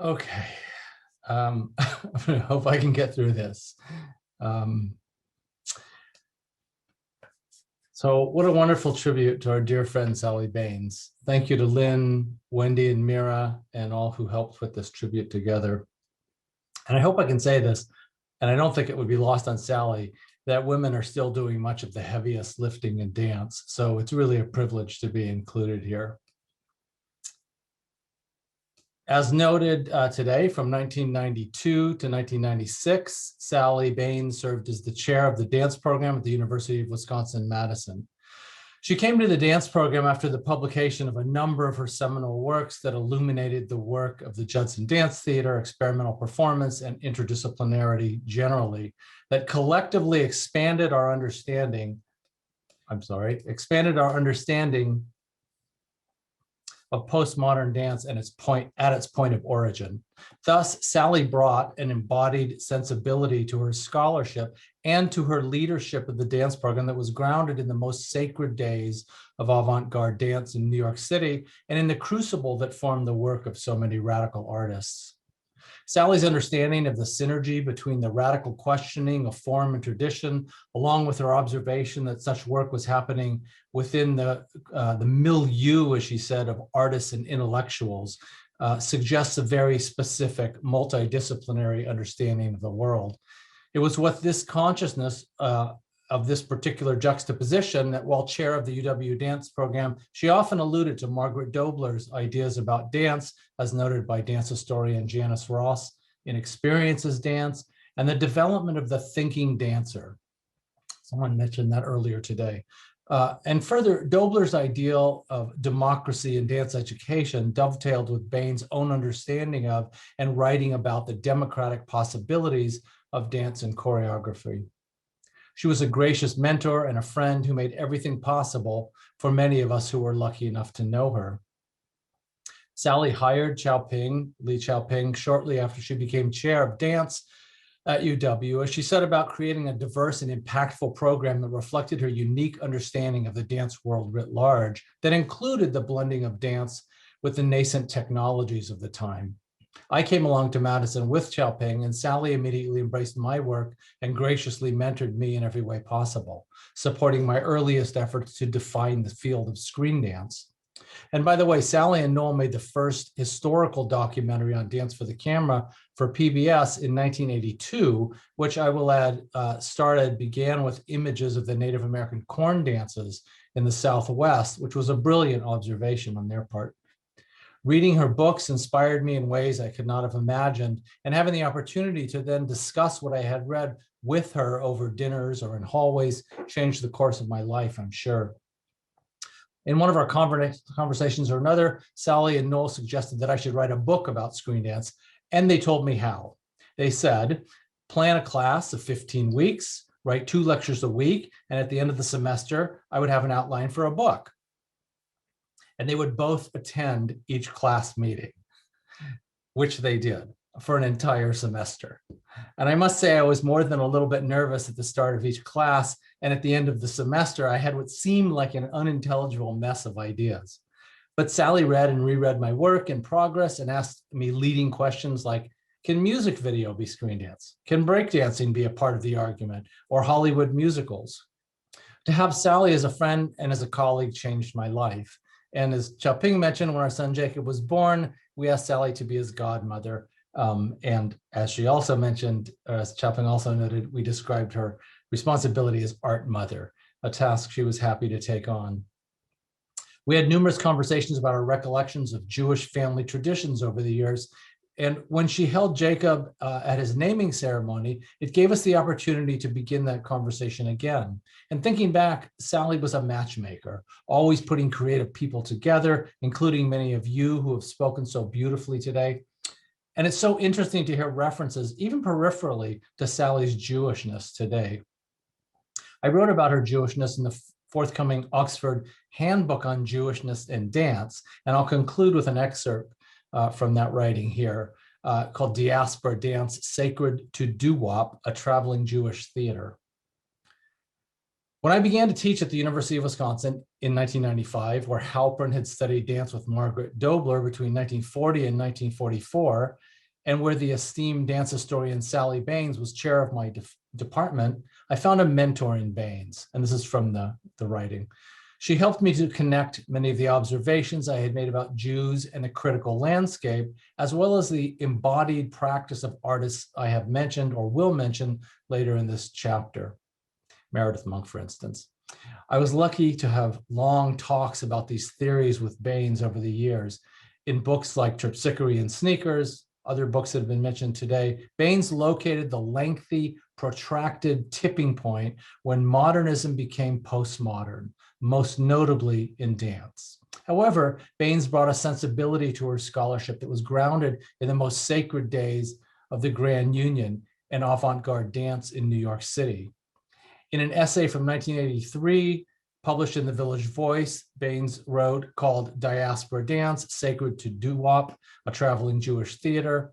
Okay. I hope I can get through this. So what a wonderful tribute to our dear friend, Sally Baines. Thank you to Lynn, Wendy, and Mira, and all who helped put this tribute together. And I hope I can say this, and I don't think it would be lost on Sally, that women are still doing much of the heaviest lifting in dance. So it's really a privilege to be included here. As noted today, from 1992 to 1996, Sally Baines served as the chair of the dance program at the University of Wisconsin-Madison. She came to the dance program after the publication of a number of her seminal works that illuminated the work of the Judson Dance Theater, experimental performance, and interdisciplinarity generally, that collectively expanded our understanding of postmodern dance and at its point of origin. Thus, Sally brought an embodied sensibility to her scholarship and to her leadership of the dance program that was grounded in the most sacred days of avant-garde dance in New York City and in the crucible that formed the work of so many radical artists. Sally's understanding of the synergy between the radical questioning of form and tradition, along with her observation that such work was happening within the milieu, as she said, of artists and intellectuals, suggests a very specific multidisciplinary understanding of the world. It was with this consciousness of this particular juxtaposition that, while chair of the UW dance program, she often alluded to Margaret Dobler's ideas about dance, as noted by dance historian Janice Ross in Experiences Dance, and the development of the thinking dancer. Someone mentioned that earlier today. And further, Dobler's ideal of democracy in dance education dovetailed with Baines' own understanding of and writing about the democratic possibilities of dance and choreography. She was a gracious mentor and a friend who made everything possible for many of us who were lucky enough to know her. Sally hired Li Xiaoping, shortly after she became chair of dance at UW, as she set about creating a diverse and impactful program that reflected her unique understanding of the dance world writ large, that included the blending of dance with the nascent technologies of the time. I came along to Madison with Xiaoping, and Sally immediately embraced my work and graciously mentored me in every way possible, supporting my earliest efforts to define the field of screen dance. And by the way, Sally and Noel made the first historical documentary on dance for the camera for PBS in 1982, which I will add began with images of the Native American corn dances in the Southwest, which was a brilliant observation on their part. Reading her books inspired me in ways I could not have imagined, and having the opportunity to then discuss what I had read with her over dinners or in hallways changed the course of my life, I'm sure. In one of our conversations or another, Sally and Noel suggested that I should write a book about screen dance, and they told me how. They said, plan a class of 15 weeks, write 2 lectures a week, and at the end of the semester, I would have an outline for a book. And they would both attend each class meeting, which they did for an entire semester. And I must say I was more than a little bit nervous at the start of each class, and at the end of the semester, I had what seemed like an unintelligible mess of ideas. But Sally read and reread my work in progress and asked me leading questions like, can music video be screen dance? Can breakdancing be a part of the argument, or Hollywood musicals? To have Sally as a friend and as a colleague changed my life. And as Xiaoping mentioned, when our son Jacob was born, we asked Sally to be his godmother. And as she also mentioned, as Xiaoping also noted, we described her responsibility as art mother, a task she was happy to take on. We had numerous conversations about our recollections of Jewish family traditions over the years. And when she held Jacob at his naming ceremony, it gave us the opportunity to begin that conversation again. And thinking back, Sally was a matchmaker, always putting creative people together, including many of you who have spoken so beautifully today. And it's so interesting to hear references, even peripherally, to Sally's Jewishness today. I wrote about her Jewishness in the forthcoming Oxford Handbook on Jewishness and Dance, and I'll conclude with an excerpt from that writing here called Diaspora Dance, Sacred to Doo-Wop, a Traveling Jewish Theater. When I began to teach at the University of Wisconsin in 1995, where Halpern had studied dance with Margaret Dobler between 1940 and 1944, and where the esteemed dance historian Sally Baines was chair of my department, I found a mentor in Baines, and this is from the writing. She helped me to connect many of the observations I had made about Jews and the critical landscape, as well as the embodied practice of artists I have mentioned or will mention later in this chapter. Meredith Monk, for instance. I was lucky to have long talks about these theories with Baines over the years. In books like Terpsichore and Sneakers, other books that have been mentioned today, Baines located the lengthy, protracted tipping point when modernism became postmodern, most notably in dance. However, Baines brought a sensibility to her scholarship that was grounded in the most sacred days of the Grand Union and avant-garde dance in New York City. In an essay from 1983, published in the Village Voice, Baines wrote, called Diaspora Dance, Sacred to Doo-Wop, a Traveling Jewish Theater.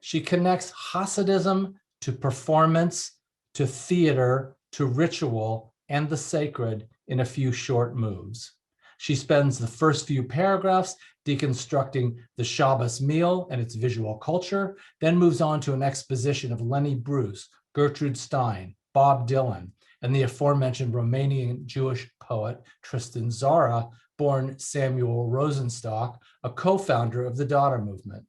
She connects Hasidism to performance, to theater, to ritual, and the sacred in a few short moves. She spends the first few paragraphs deconstructing the Shabbos meal and its visual culture, then moves on to an exposition of Lenny Bruce, Gertrude Stein, Bob Dylan, and the aforementioned Romanian Jewish poet Tristan Tzara, born Samuel Rosenstock, a co-founder of the Dada movement.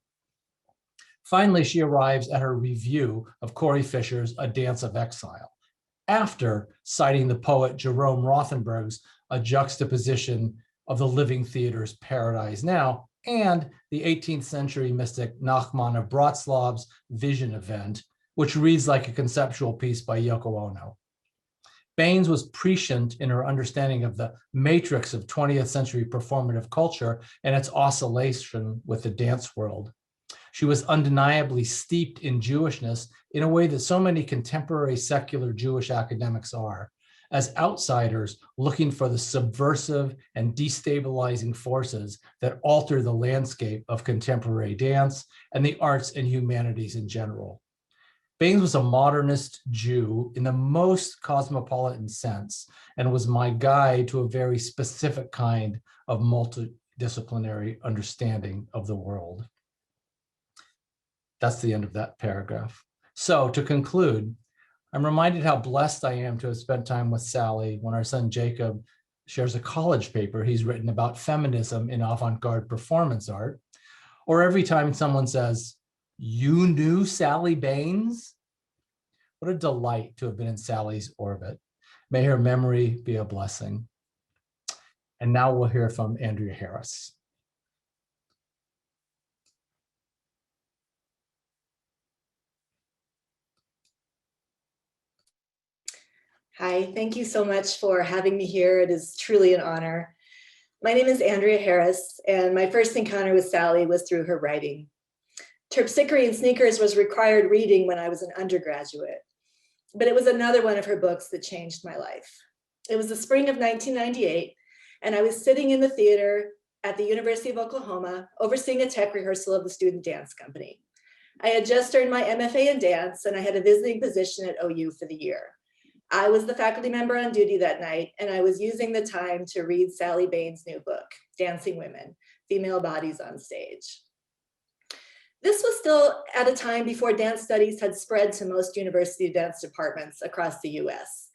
Finally, she arrives at her review of Corey Fisher's A Dance of Exile, after citing the poet Jerome Rothenberg's A Juxtaposition of the Living Theater's Paradise Now, and the 18th century mystic Nachman of Bratslaw's Vision Event, which reads like a conceptual piece by Yoko Ono. Baines was prescient in her understanding of the matrix of 20th century performative culture and its oscillation with the dance world. She was undeniably steeped in Jewishness in a way that so many contemporary secular Jewish academics are, as outsiders looking for the subversive and destabilizing forces that alter the landscape of contemporary dance and the arts and humanities in general. Baines was a modernist Jew in the most cosmopolitan sense and was my guide to a very specific kind of multidisciplinary understanding of the world. That's the end of that paragraph. So to conclude, I'm reminded how blessed I am to have spent time with Sally when our son Jacob shares a college paper he's written about feminism in avant-garde performance art, or every time someone says, "You knew Sally Baines?" What a delight to have been in Sally's orbit. May her memory be a blessing. And now we'll hear from Andrea Harris.
Hi, thank you so much for having me here. It is truly an honor. My name is Andrea Harris, and my first encounter with Sally was through her writing. Terpsichore and Sneakers was required reading when I was an undergraduate, but it was another one of her books that changed my life. It was the spring of 1998, and I was sitting in the theater at the University of Oklahoma, overseeing a tech rehearsal of the student dance company. I had just earned my MFA in dance, and I had a visiting position at OU for the year. I was the faculty member on duty that night, and I was using the time to read Sally Baines' new book, Dancing Women, Female Bodies on Stage. This was still at a time before dance studies had spread to most university dance departments across the US.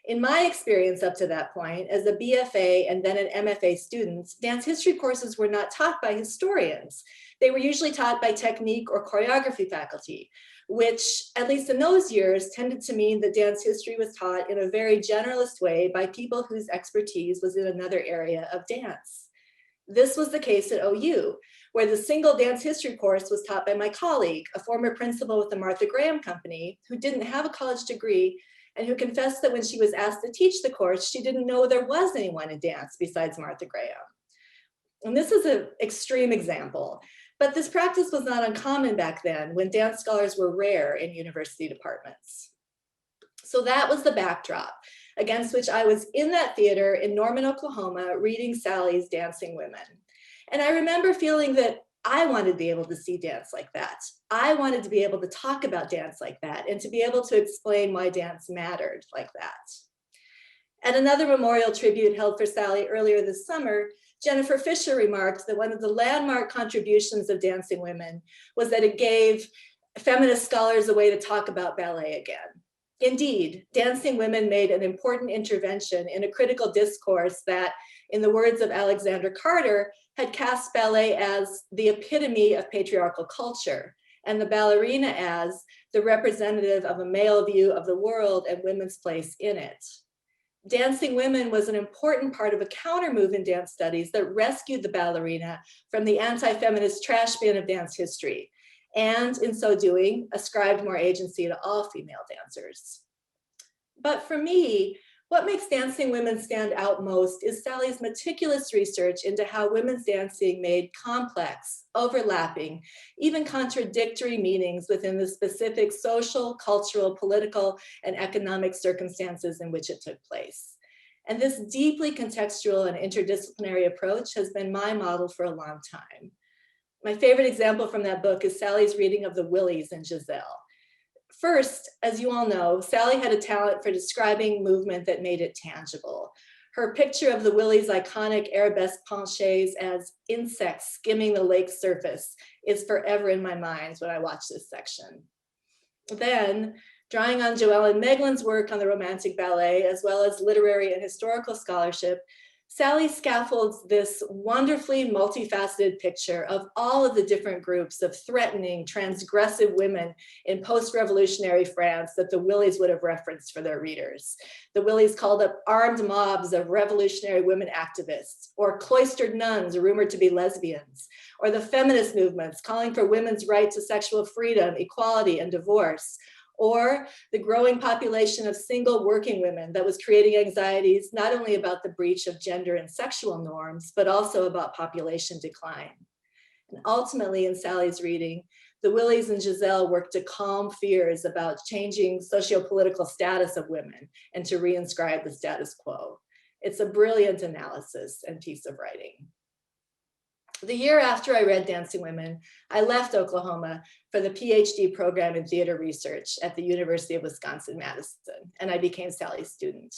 In my experience up to that point, as a BFA and then an MFA student, dance history courses were not taught by historians. They were usually taught by technique or choreography faculty, which, at least in those years, tended to mean that dance history was taught in a very generalist way by people whose expertise was in another area of dance. This was the case at OU, where the single dance history course was taught by my colleague, a former principal with the Martha Graham Company, who didn't have a college degree and who confessed that when she was asked to teach the course, she didn't know there was anyone in dance besides Martha Graham. And this is an extreme example, but this practice was not uncommon back then when dance scholars were rare in university departments. So that was the backdrop against which I was in that theater in Norman, Oklahoma, reading Sally's Dancing Women. And I remember feeling that I wanted to be able to see dance like that. I wanted to be able to talk about dance like that and to be able to explain why dance mattered like that. At another memorial tribute held for Sally earlier this summer, Jennifer Fisher remarked that one of the landmark contributions of Dancing Women was that it gave feminist scholars a way to talk about ballet again. Indeed, Dancing Women made an important intervention in a critical discourse that, in the words of Alexandra Carter, had cast ballet as the epitome of patriarchal culture, and the ballerina as the representative of a male view of the world and women's place in it. Dancing Women was an important part of a counter move in dance studies that rescued the ballerina from the anti-feminist trash bin of dance history, and in so doing, ascribed more agency to all female dancers. But for me, what makes Dancing Women stand out most is Sally's meticulous research into how women's dancing made complex, overlapping, even contradictory meanings within the specific social, cultural, political, and economic circumstances in which it took place. And this deeply contextual and interdisciplinary approach has been my model for a long time. My favorite example from that book is Sally's reading of the Willies in Giselle. First, as you all know, Sally had a talent for describing movement that made it tangible. Her picture of the Willies' iconic arabesque penchés as insects skimming the lake's surface is forever in my mind when I watch this section. Then, drawing on Joellen Meglin's work on the Romantic Ballet, as well as literary and historical scholarship, Sally scaffolds this wonderfully multifaceted picture of all of the different groups of threatening, transgressive women in post-revolutionary France that the Willies would have referenced for their readers. The Willies called up armed mobs of revolutionary women activists, or cloistered nuns rumored to be lesbians, or the feminist movements calling for women's right to sexual freedom, equality, and divorce, or the growing population of single working women that was creating anxieties not only about the breach of gender and sexual norms, but also about population decline. And ultimately, in Sally's reading, the Willies and Giselle worked to calm fears about changing socio-political status of women and to reinscribe the status quo. It's a brilliant analysis and piece of writing. The year after I read Dancing Women, I left Oklahoma for the PhD program in theater research at the University of Wisconsin-Madison, and I became Sally's student.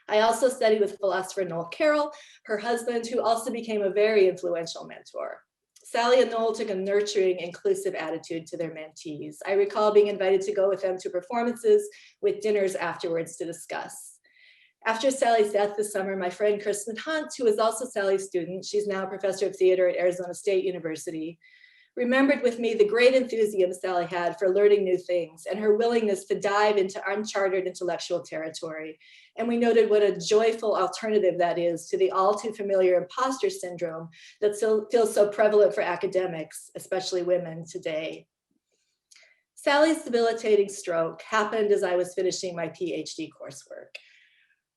I also studied with philosopher Noel Carroll, her husband, who also became a very influential mentor. Sally and Noel took a nurturing, inclusive attitude to their mentees. I recall being invited to go with them to performances with dinners afterwards to discuss. After Sally's death this summer, my friend Kristen Hunt, who is also Sally's student, she's now a professor of theater at Arizona State University, remembered with me the great enthusiasm Sally had for learning new things and her willingness to dive into uncharted intellectual territory. And we noted what a joyful alternative that is to the all too familiar imposter syndrome that still feels so prevalent for academics, especially women today. Sally's debilitating stroke happened as I was finishing my PhD coursework.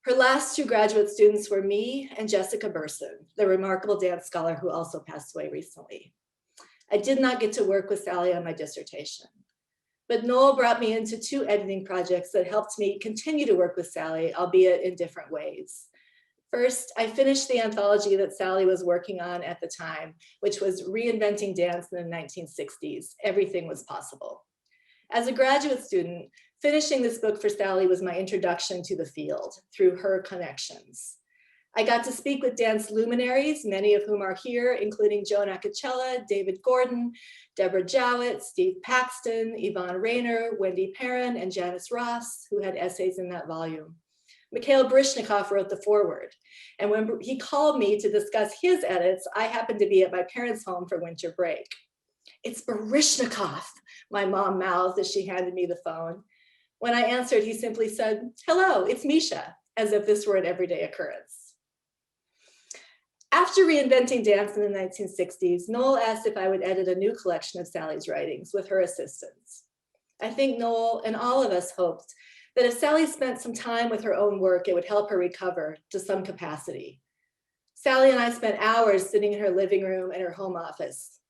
Her last two graduate students were me and Jessica Burson, the remarkable dance scholar who also passed away recently. I did not get to work with Sally on my dissertation, but Noel brought me into two editing projects that helped me continue to work with Sally, albeit in different ways. First, I finished the anthology that Sally was working on at the time, which was Reinventing Dance in the 1960s, Everything Was Possible. As a graduate student, finishing this book for Sally was my introduction to the field through her connections. I got to speak with dance luminaries, many of whom are here, including Joan Acocella, David Gordon, Deborah Jowett, Steve Paxton, Yvonne Rayner, Wendy Perrin, and Janice Ross, who had essays in that volume. Mikhail Baryshnikov wrote the foreword. And when he called me to discuss his edits, I happened to be at my parents' home for winter break. "It's Baryshnikov," my mom mouthed as she handed me the phone. When I answered, he simply said, "Hello, it's Misha," as if this were an everyday occurrence. After Reinventing Dance in the 1960s, Noel asked if I would edit a new collection of Sally's writings with her assistance. I think Noel and all of us hoped that if Sally spent some time with her own work, it would help her recover to some capacity. Sally and I spent hours sitting in her living room and her home office,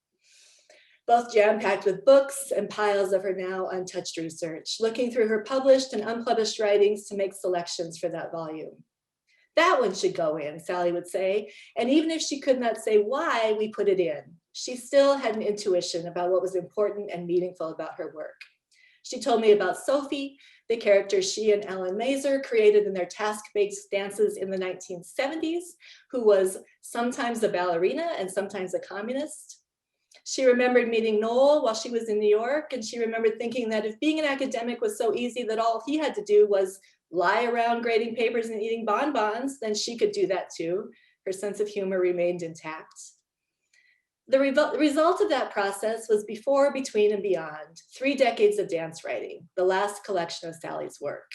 both jam-packed with books and piles of her now untouched research, looking through her published and unpublished writings to make selections for that volume. "That one should go in," Sally would say, and even if she could not say why we put it in, she still had an intuition about what was important and meaningful about her work. She told me about Sophie, the character she and Ellen Mazer created in their task-based dances in the 1970s, who was sometimes a ballerina and sometimes a communist. She remembered meeting Noel while she was in New York, and she remembered thinking that if being an academic was so easy that all he had to do was lie around grading papers and eating bonbons, then she could do that too. Her sense of humor remained intact. The result of that process was Before, Between, and Beyond, 3 decades of dance writing, the last collection of Sally's work.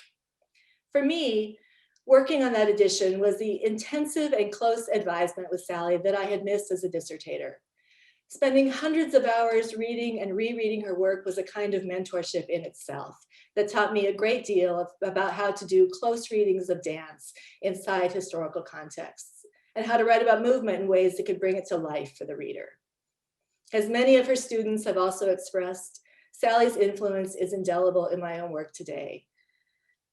For me, working on that edition was the intensive and close advisement with Sally that I had missed as a dissertator. Spending hundreds of hours reading and rereading her work was a kind of mentorship in itself that taught me a great deal about how to do close readings of dance inside historical contexts, and how to write about movement in ways that could bring it to life for the reader. As many of her students have also expressed, Sally's influence is indelible in my own work today.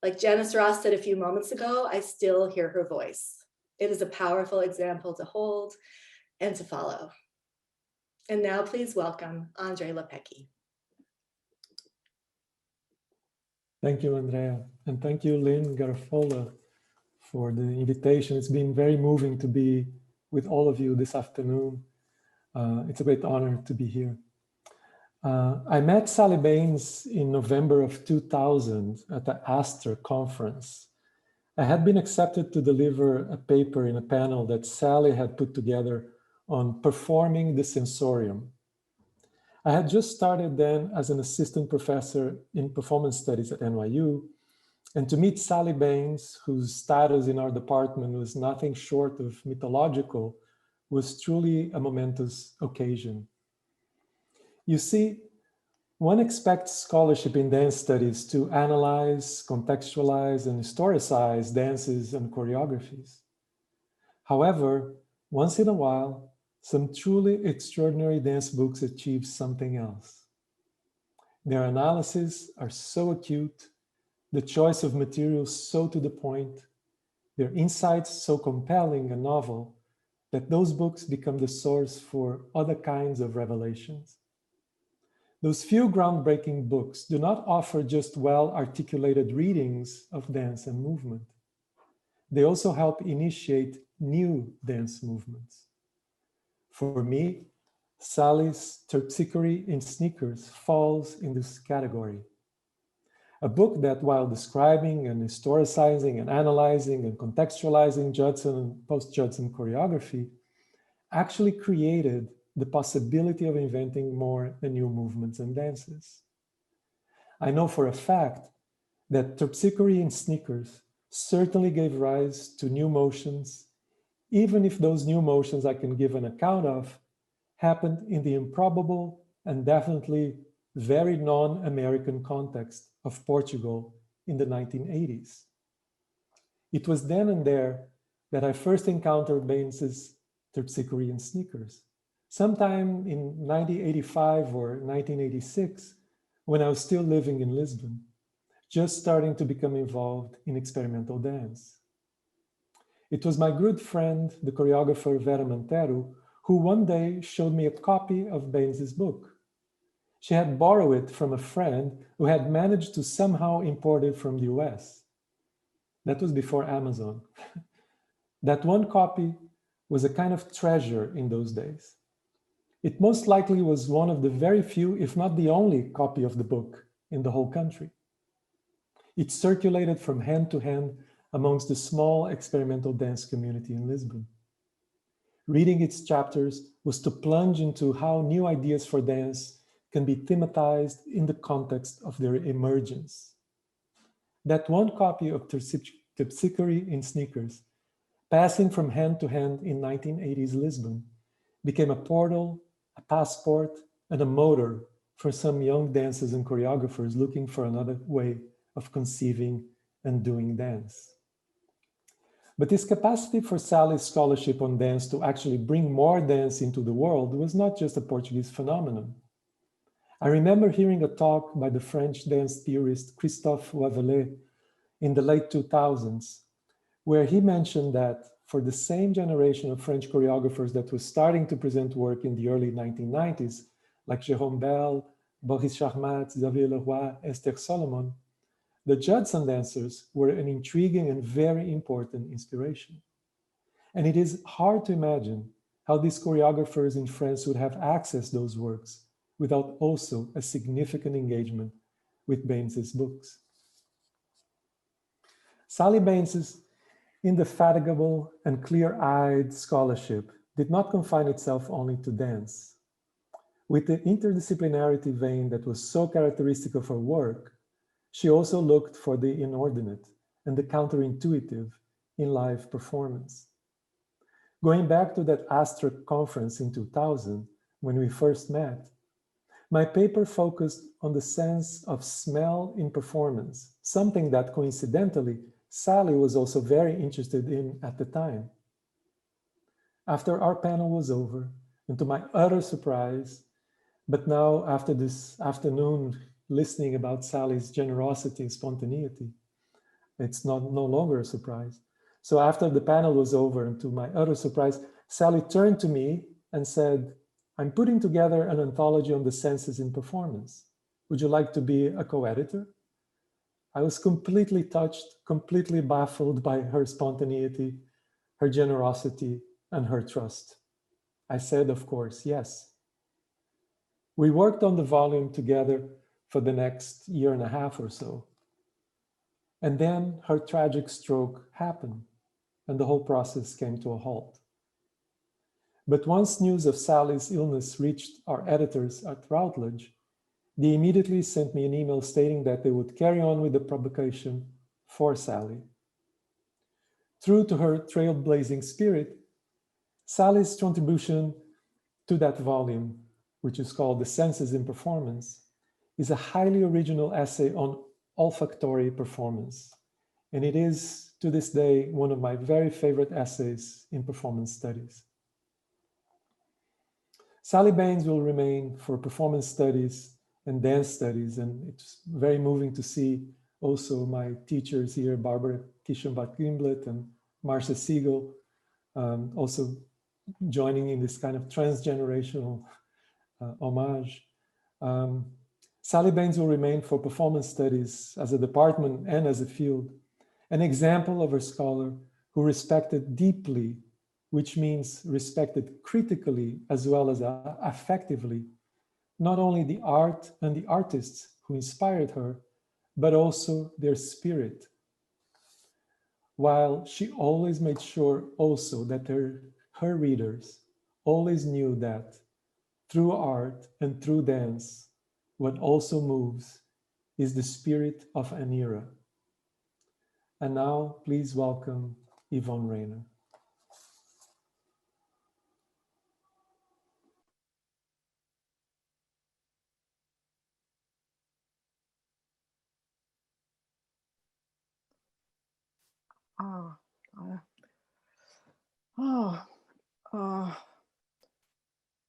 Like Janice Ross said a few moments ago, I still hear her voice. It is a powerful example to hold and to follow. And now please welcome Andre Lepecki.
Thank you, Andrea. And thank you, Lynn Garfola, for the invitation. It's been very moving to be with all of you this afternoon. It's a great honor to be here. I met Sally Baines in November of 2000 at the Astor conference. I had been accepted to deliver a paper in a panel that Sally had put together on performing the sensorium. I had just started then as an assistant professor in performance studies at NYU, and to meet Sally Baines, whose status in our department was nothing short of mythological, was truly a momentous occasion. You see, one expects scholarship in dance studies to analyze, contextualize, and historicize dances and choreographies. However, once in a while, some truly extraordinary dance books achieve something else. Their analyses are so acute, the choice of materials so to the point, their insights so compelling and novel, that those books become the source for other kinds of revelations. Those few groundbreaking books do not offer just well-articulated readings of dance and movement. They also help initiate new dance movements. For me, Sally's Terpsichore in Sneakers falls in this category. A book that, while describing and historicizing and analyzing and contextualizing Judson and post-Judson choreography, actually created the possibility of inventing more and new movements and dances. I know for a fact that Terpsichore in Sneakers certainly gave rise to new motions, even if those new motions I can give an account of happened in the improbable and definitely very non-American context of Portugal in the 1980s. It was then and there that I first encountered Baines's Terpsichore in Sneakers, sometime in 1985 or 1986, when I was still living in Lisbon, just starting to become involved in experimental dance. It was my good friend, the choreographer Vera Montero, who one day showed me a copy of Baines's book. She had borrowed it from a friend who had managed to somehow import it from the US. That was before Amazon. That one copy was a kind of treasure in those days. It most likely was one of the very few, if not the only copy of the book in the whole country. It circulated from hand to hand amongst the small experimental dance community in Lisbon. Reading its chapters was to plunge into how new ideas for dance can be thematized in the context of their emergence. That one copy of Terpsichore in Sneakers, passing from hand to hand in 1980s Lisbon, became a portal, a passport, and a motor for some young dancers and choreographers looking for another way of conceiving and doing dance. But this capacity for Sally's scholarship on dance to actually bring more dance into the world was not just a Portuguese phenomenon. I remember hearing a talk by the French dance theorist Christophe Wavelet in the late 2000s, where he mentioned that for the same generation of French choreographers that was starting to present work in the early 1990s, like Jérôme Bel, Boris Charmat, Xavier Leroy, Esther Solomon, the Judson dancers were an intriguing and very important inspiration. And it is hard to imagine how these choreographers in France would have accessed those works without also a significant engagement with Baines's books. Sally Baines's indefatigable and clear-eyed scholarship did not confine itself only to dance. With the interdisciplinarity vein that was so characteristic of her work, she also looked for the inordinate and the counterintuitive in live performance. Going back to that Astra conference in 2000, when we first met, my paper focused on the sense of smell in performance, something that coincidentally Sally was also very interested in at the time. After our panel was over, and to my utter surprise, but now after this afternoon listening about Sally's generosity and spontaneity, it's no longer a surprise. So after the panel was over, and to my utter surprise, Sally turned to me and said, "I'm putting together an anthology on the senses in performance. Would you like to be a co-editor?" I was completely touched, completely baffled by her spontaneity, her generosity, and her trust. I said, of course, yes. We worked on the volume together for the next year and a half or so. And then her tragic stroke happened, and the whole process came to a halt. But once news of Sally's illness reached our editors at Routledge, they immediately sent me an email stating that they would carry on with the publication for Sally. True to her trailblazing spirit, Sally's contribution to that volume, which is called The Senses in Performance, is a highly original essay on olfactory performance. And it is, to this day, one of my very favorite essays in performance studies. Sally Baines will remain for performance studies and dance studies, and it's very moving to see also my teachers here, Barbara Kischenbach-Gimblet and Marcia Siegel, also joining in this kind of transgenerational homage. Sally Baines will remain for performance studies as a department and as a field, an example of a scholar who respected deeply, which means respected critically as well as affectively, not only the art and the artists who inspired her, but also their spirit. While she always made sure also that her readers always knew that through art and through dance, what also moves is the spirit of an era. And now, please welcome Yvonne Rainer.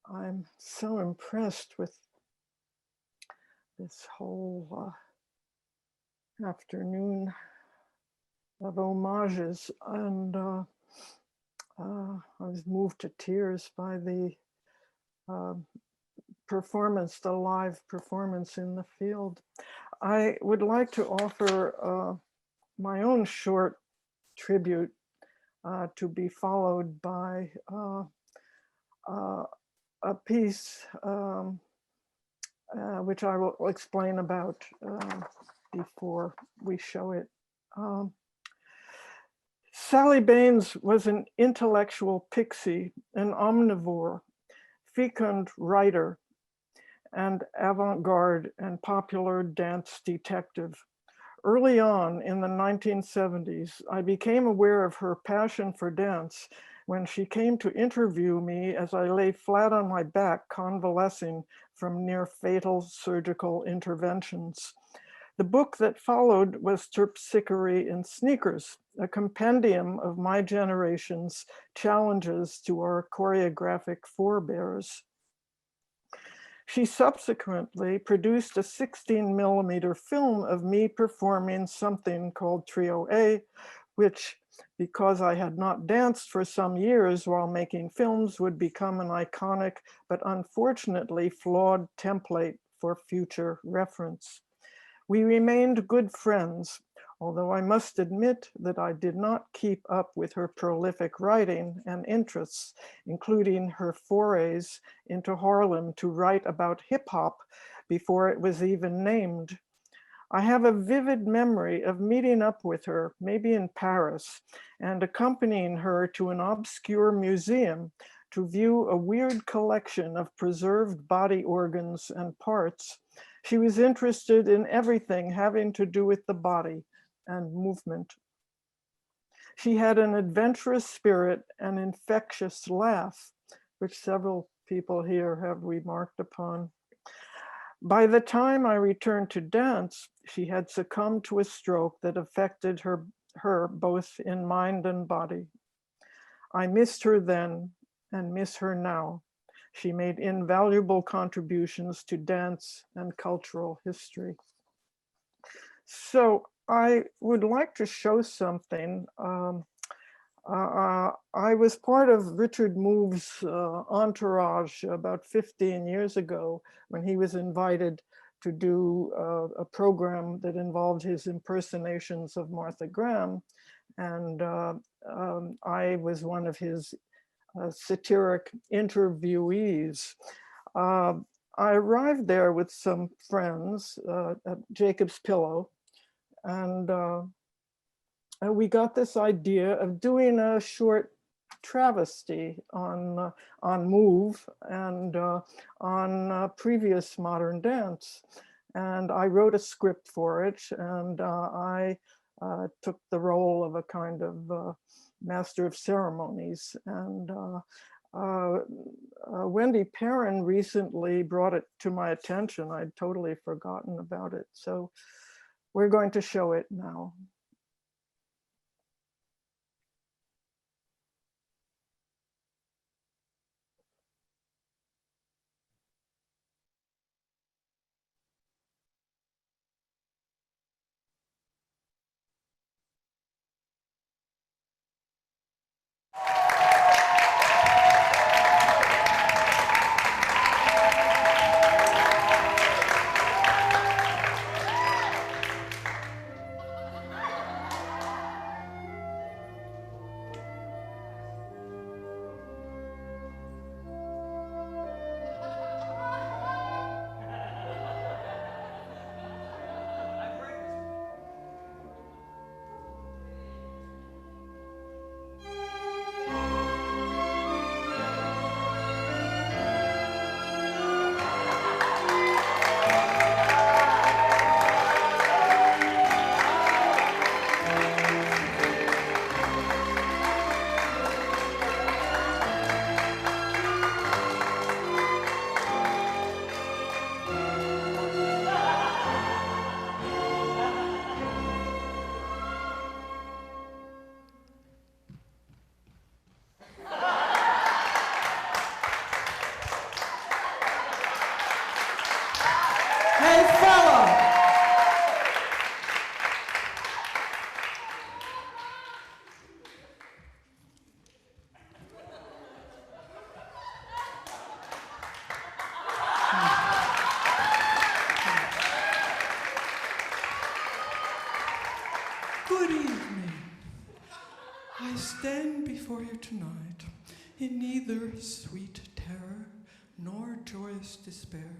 I'm so impressed with this whole afternoon of homages, and I was moved to tears by the performance, the live performance in the field. I would like to offer my own short tribute to be followed by a piece which I will explain about before we show it. Sally Baines was an intellectual pixie, an omnivore, fecund writer, and avant-garde and popular dance detective. Early on in the 1970s, I became aware of her passion for dance when she came to interview me as I lay flat on my back convalescing from near fatal surgical interventions. The book that followed was Terpsichore in Sneakers, a compendium of my generation's challenges to our choreographic forebears. She subsequently produced a 16mm film of me performing something called Trio A, which, because I had not danced for some years while making films, would become an iconic but unfortunately flawed template
for future reference. We remained good friends, although I must admit that I did not keep up with her prolific writing and interests, including her forays into Harlem to write about hip hop before it was even named. I have a vivid memory of meeting up with her, maybe in Paris, and accompanying her to an obscure museum to view a weird collection of preserved body organs and parts. She was interested in everything having to do with the body and movement. She had an adventurous spirit and infectious laugh, which several people here have remarked upon. By the time I returned to dance, she had succumbed to a stroke that affected her both in mind and body. I missed her then and miss her now. She made invaluable contributions to dance and cultural history. So I would like to show something. I was part of Richard Move's entourage about 15 years ago when he was invited to do a program that involved his impersonations of Martha Graham. And I was one of his satiric interviewees. I arrived there with some friends at Jacob's Pillow, and we got this idea of doing a short travesty on Move and on previous modern dance. And I wrote a script for it, and I took the role of a kind of master of ceremonies. And Wendy Perrin recently brought it to my attention. I'd totally forgotten about it. So we're going to show it now.
Good evening. I stand before you tonight in neither sweet terror, nor joyous despair,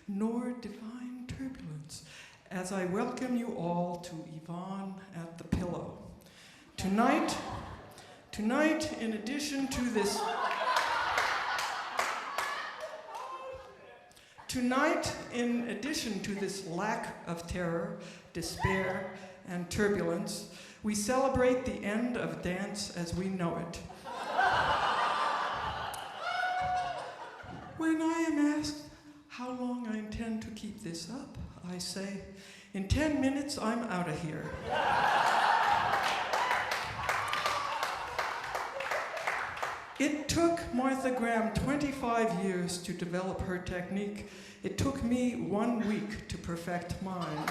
nor divine turbulence, as I welcome you all to Yvonne at the Pillow. Tonight, in addition to this lack of terror, despair, and turbulence, we celebrate the end of dance as we know it. When I am asked how long I intend to keep this up, I say, in 10 minutes, I'm out of here. It took Martha Graham 25 years to develop her technique. It took me 1 week to perfect mine.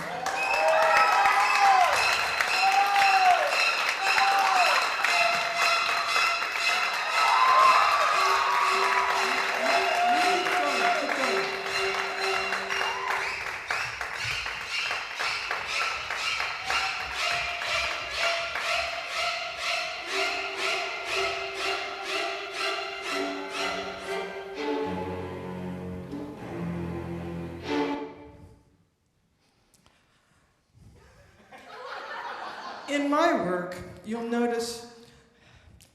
my work, you'll notice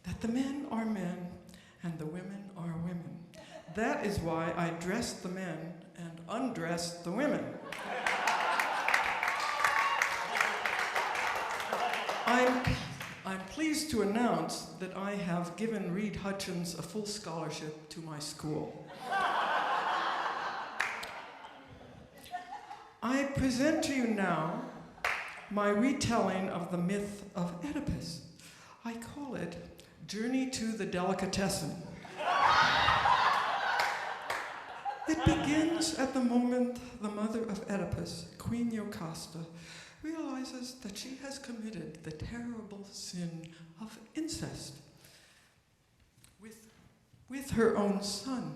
that the men are men and the women are women. That is why I dress the men and undress the women. I'm pleased to announce that I have given Reed Hutchins a full scholarship to my school. I present to you now my retelling of the myth of Oedipus. I call it Journey to the Delicatessen. It begins at the moment the mother of Oedipus, Queen Jocasta, realizes that she has committed the terrible sin of incest with her own son,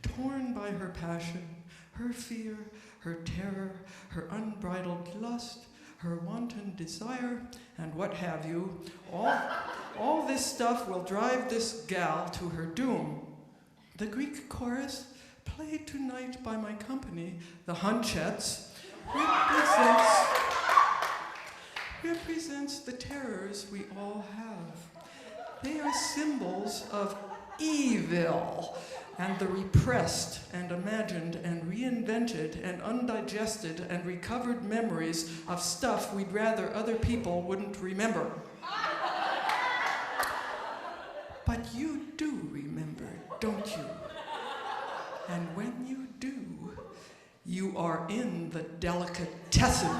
torn by her passion, her fear, her terror, her unbridled lust, her wanton desire, and what have you. All this stuff will drive this gal to her doom. The Greek chorus, played tonight by my company, the Hunchettes, represents the terrors we all have. They are symbols of evil and the repressed and imagined and reinvented and undigested and recovered memories of stuff we'd rather other people wouldn't remember. But you do remember, don't you? And when you do, you are in the delicatessen.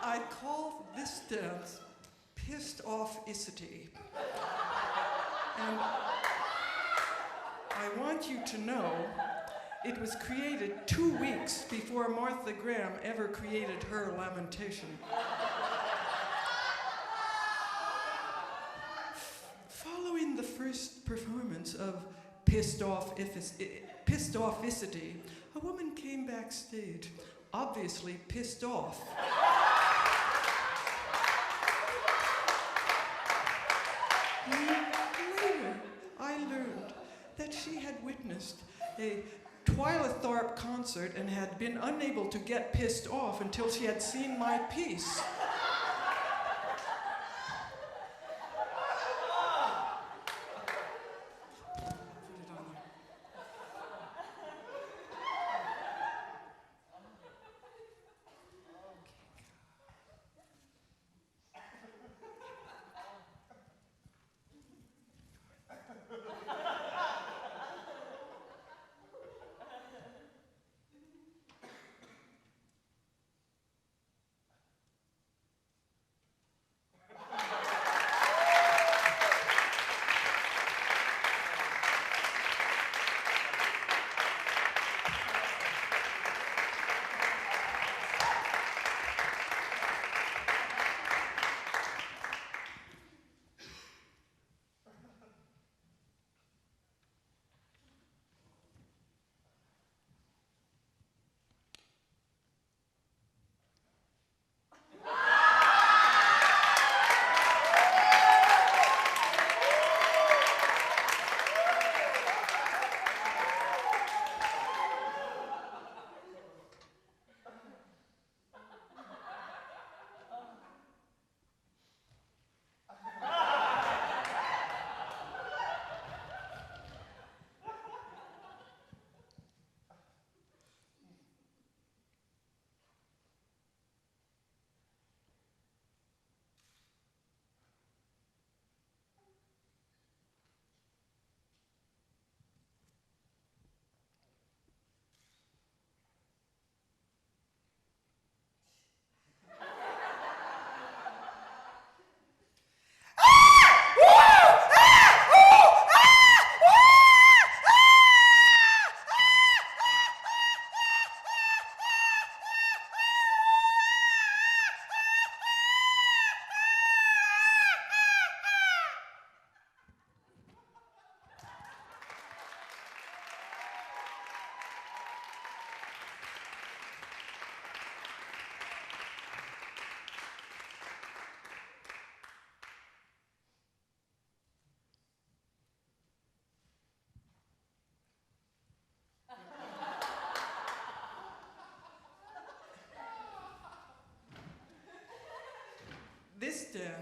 I call this dance pissed off-icity. And I want you to know it was created 2 weeks before Martha Graham ever created her lamentation. Following the first performance of Pissed Off-icity, a woman came backstage, obviously pissed off. Later, I learned that she had witnessed a Twyla Tharp concert and had been unable to get pissed off until she had seen my piece.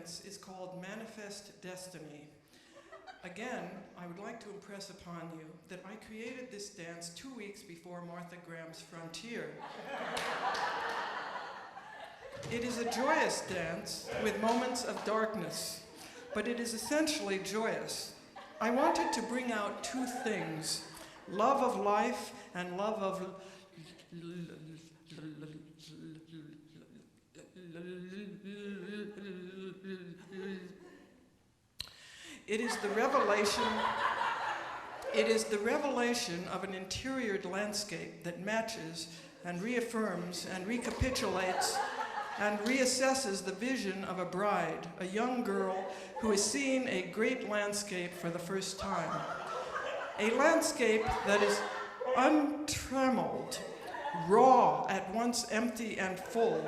dance is called Manifest Destiny. Again, I would like to impress upon you that I created this dance 2 weeks before Martha Graham's Frontier. It is a joyous dance with moments of darkness, but it is essentially joyous. I wanted to bring out two things, love of life and love of It is the revelation of an interior landscape that matches and reaffirms and recapitulates and reassesses the vision of a bride, a young girl who is seeing a great landscape for the first time. A landscape that is untrammeled, raw, at once empty and full,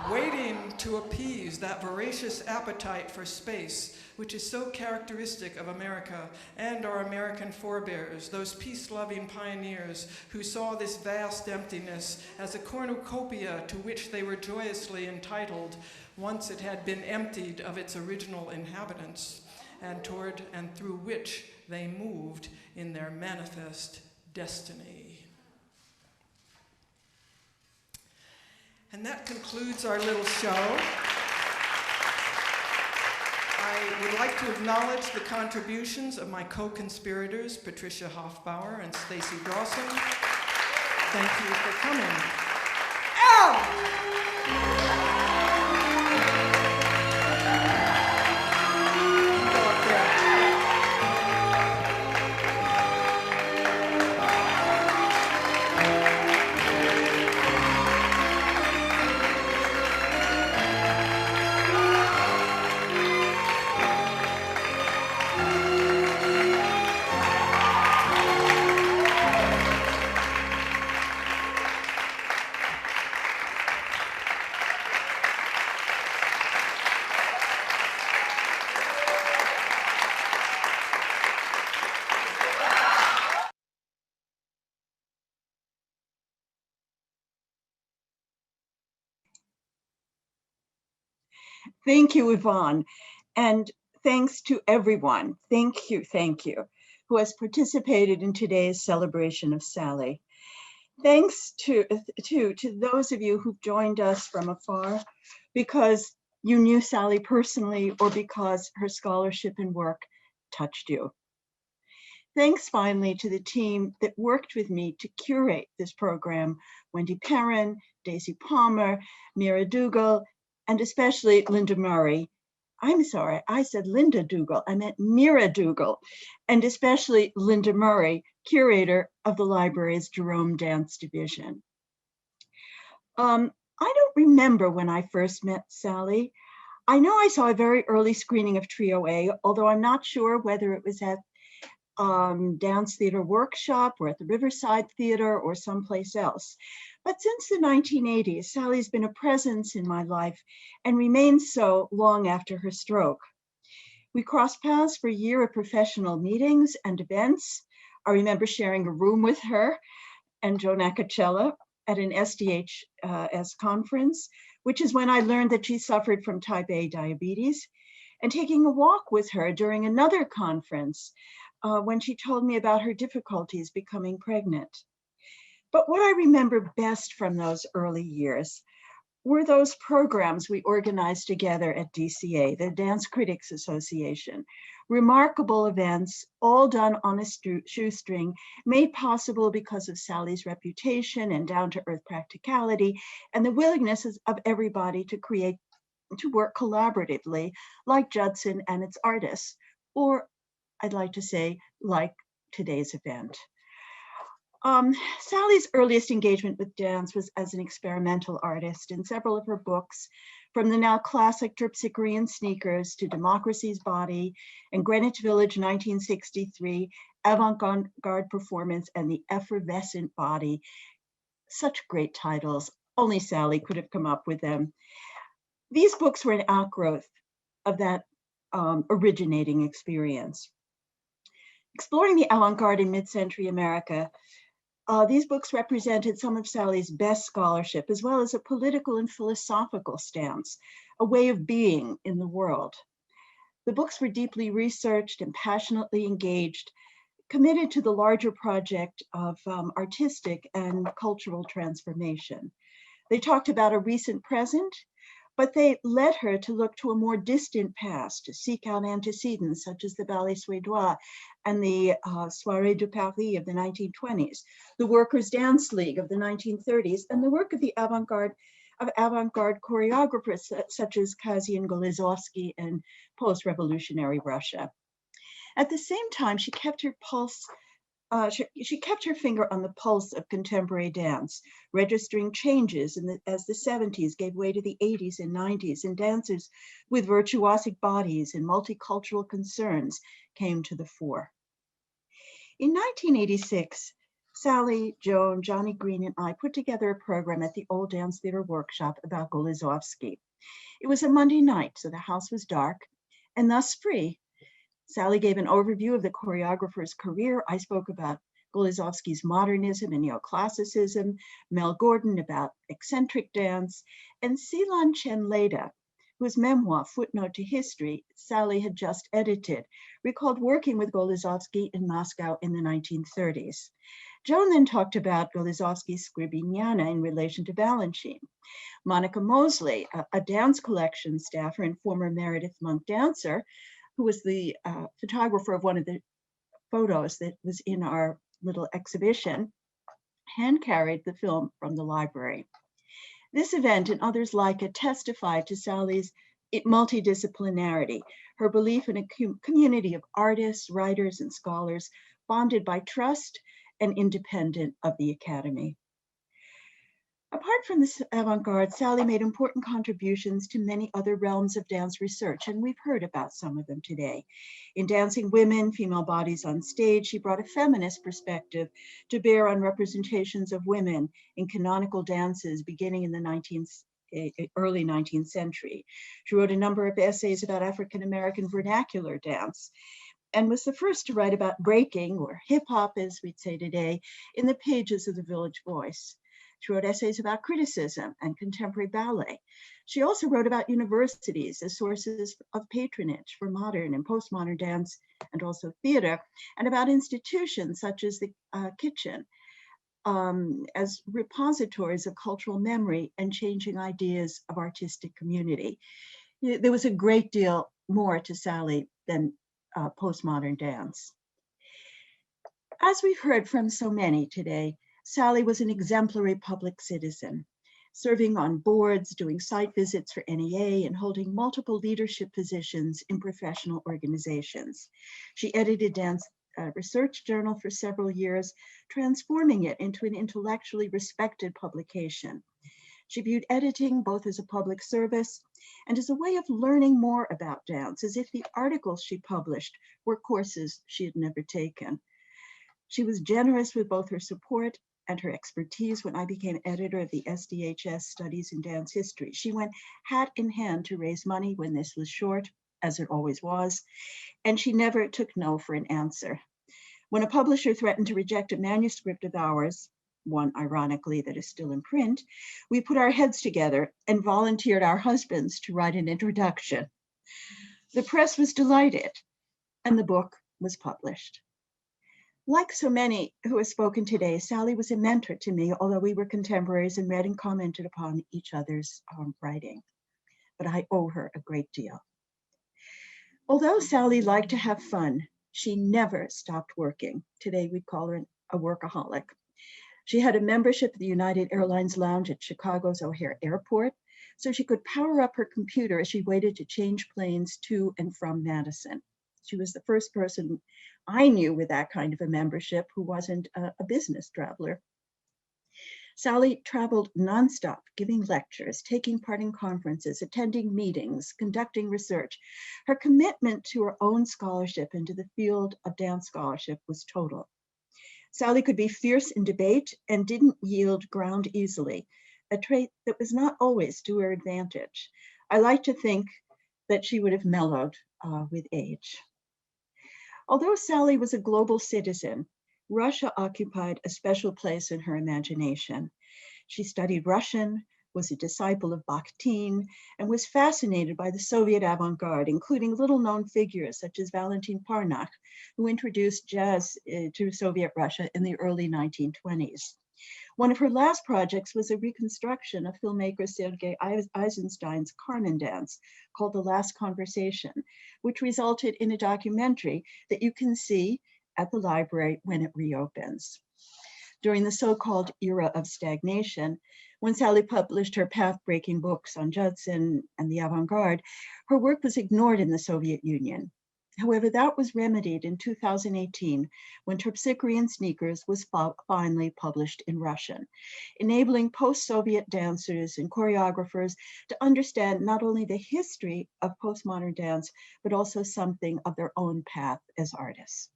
waiting to appease that voracious appetite for space, which is so characteristic of America and our American forebears, those peace-loving pioneers who saw this vast emptiness as a cornucopia to which they were joyously entitled once it had been emptied of its original inhabitants, and toward and through which they moved in their manifest destiny. And that concludes our little show. I would like to acknowledge the contributions of my co-conspirators, Patricia Hoffbauer and Stacy Dawson. Thank you for coming.
Thank you, Yvonne. And thanks to everyone, thank you, who has participated in today's celebration of Sally. Thanks to those of you who've joined us from afar because you knew Sally personally or because her scholarship and work touched you. Thanks finally to the team that worked with me to curate this program, Wendy Perrin, Daisy Palmer, Mira Dougal, and especially Linda Murray. I'm sorry, I said Linda Dougal, I meant Mira Dougal, and especially Linda Murray, curator of the library's Jerome Dance Division. I don't remember when I first met Sally. I know I saw a very early screening of Trio A, although I'm not sure whether it was at Dance Theater Workshop or at the Riverside Theater or someplace else. But since the 1980s, Sally's been a presence in my life and remains so long after her stroke. We crossed paths for a year of professional meetings and events. I remember sharing a room with her and Joe Nakachella at an SDHS conference, which is when I learned that she suffered from type A diabetes, and taking a walk with her during another conference when she told me about her difficulties becoming pregnant. But what I remember best from those early years were those programs we organized together at DCA, the Dance Critics Association. Remarkable events, all done on a shoestring, made possible because of Sally's reputation and down-to-earth practicality and the willingness of everybody to work collaboratively, like Judson and its artists, or I'd like to say, like today's event. Sally's earliest engagement with dance was as an experimental artist. In several of her books, from the now classic Terpsichorean Sneakers to Democracy's Body and Greenwich Village 1963, Avant-Garde Performance and The Effervescent Body, such great titles, only Sally could have come up with them. These books were an outgrowth of that originating experience. Exploring the avant-garde in mid-century America, These books represented some of Sally's best scholarship, as well as a political and philosophical stance, a way of being in the world. The books were deeply researched and passionately engaged, committed to the larger project of artistic and cultural transformation. They talked about a recent present, but they led her to look to a more distant past, to seek out antecedents such as the Ballet Suédois and the Soirée de Paris of the 1920s, the Workers' Dance League of the 1930s, and the work of the avant-garde choreographers such as Kasian Golizovsky in post-revolutionary Russia. At the same time, she kept her finger on the pulse of contemporary dance, registering changes as the 70s gave way to the 80s and 90s, and dancers with virtuosic bodies and multicultural concerns came to the fore. In 1986, Sally, Joan, Johnny Green, and I put together a program at the Old Dance Theater Workshop about Golizovsky. It was a Monday night, so the house was dark and thus free. Sally gave an overview of the choreographer's career. I spoke about Golizovsky's modernism and neoclassicism, Mel Gordon about eccentric dance, and Silan Chen-Leda, whose memoir, Footnote to History, Sally had just edited, recalled working with Golizovsky in Moscow in the 1930s. Joan then talked about Golizovsky's Scribiniana in relation to Balanchine. Monica Mosley, a dance collection staffer and former Meredith Monk dancer, who was the photographer of one of the photos that was in our little exhibition, hand-carried the film from the library. This event and others like it testified to Sally's multidisciplinarity, her belief in a community of artists, writers, and scholars bonded by trust and independent of the Academy. Apart from this avant-garde, Sally made important contributions to many other realms of dance research, and we've heard about some of them today. In Dancing Women, Female Bodies on Stage, she brought a feminist perspective to bear on representations of women in canonical dances beginning in the early 19th century. She wrote a number of essays about African-American vernacular dance, and was the first to write about breaking, or hip-hop as we'd say today, in the pages of the Village Voice. She wrote essays about criticism and contemporary ballet. She also wrote about universities as sources of patronage for modern and postmodern dance and also theater, and about institutions such as the Kitchen as repositories of cultural memory and changing ideas of artistic community. There was a great deal more to Sally than postmodern dance. As we've heard from so many today, Sally was an exemplary public citizen, serving on boards, doing site visits for NEA, and holding multiple leadership positions in professional organizations. She edited Dance Research Journal for several years, transforming it into an intellectually respected publication. She viewed editing both as a public service and as a way of learning more about dance, as if the articles she published were courses she had never taken. She was generous with both her support and her expertise when I became editor of the SDHS Studies in Dance History. She went hat in hand to raise money when this was short, as it always was, and she never took no for an answer. When a publisher threatened to reject a manuscript of ours, one ironically that is still in print, we put our heads together and volunteered our husbands to write an introduction. The press was delighted, and the book was published. Like so many who have spoken today, Sally was a mentor to me, although we were contemporaries and read and commented upon each other's writing. But I owe her a great deal. Although Sally liked to have fun, she never stopped working. Today we'd call her a workaholic. She had a membership at the United Airlines Lounge at Chicago's O'Hare Airport, so she could power up her computer as she waited to change planes to and from Madison. She was the first person I knew with that kind of a membership who wasn't a business traveler. Sally traveled nonstop, giving lectures, taking part in conferences, attending meetings, conducting research. Her commitment to her own scholarship and to the field of dance scholarship was total. Sally could be fierce in debate and didn't yield ground easily, a trait that was not always to her advantage. I like to think that she would have mellowed with age. Although Sally was a global citizen, Russia occupied a special place in her imagination. She studied Russian, was a disciple of Bakhtin, and was fascinated by the Soviet avant-garde, including little-known figures such as Valentin Parnakh, who introduced jazz to Soviet Russia in the early 1920s. One of her last projects was a reconstruction of filmmaker Sergei Eisenstein's Carmen dance called The Last Conversation, which resulted in a documentary that you can see at the library when it reopens. During the so-called era of stagnation, when Sally published her path-breaking books on Judson and the avant-garde, her work was ignored in the Soviet Union. However, that was remedied in 2018 when Terpsichore and Sneakers was finally published in Russian, enabling post-Soviet dancers and choreographers to understand not only the history of postmodern dance, but also something of their own path as artists.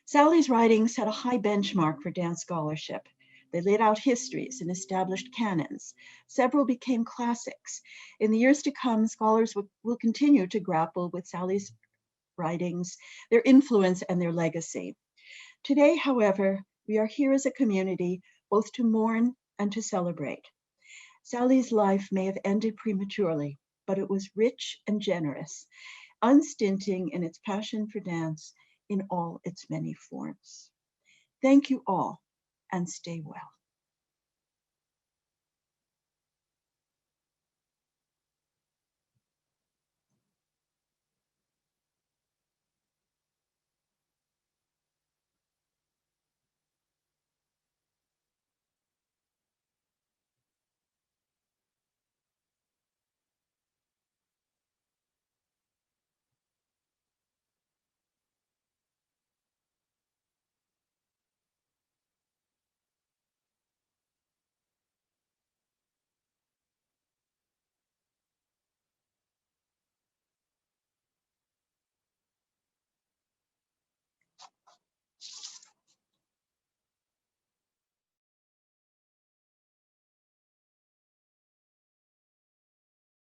Sally's writings set a high benchmark for dance scholarship. They laid out histories and established canons. Several became classics. In the years to come, scholars will continue to grapple with Sally's writings, their influence, and their legacy. Today, however, we are here as a community both to mourn and to celebrate. Sally's life may have ended prematurely, but it was rich and generous, unstinting in its passion for dance in all its many forms. Thank you all, and stay well.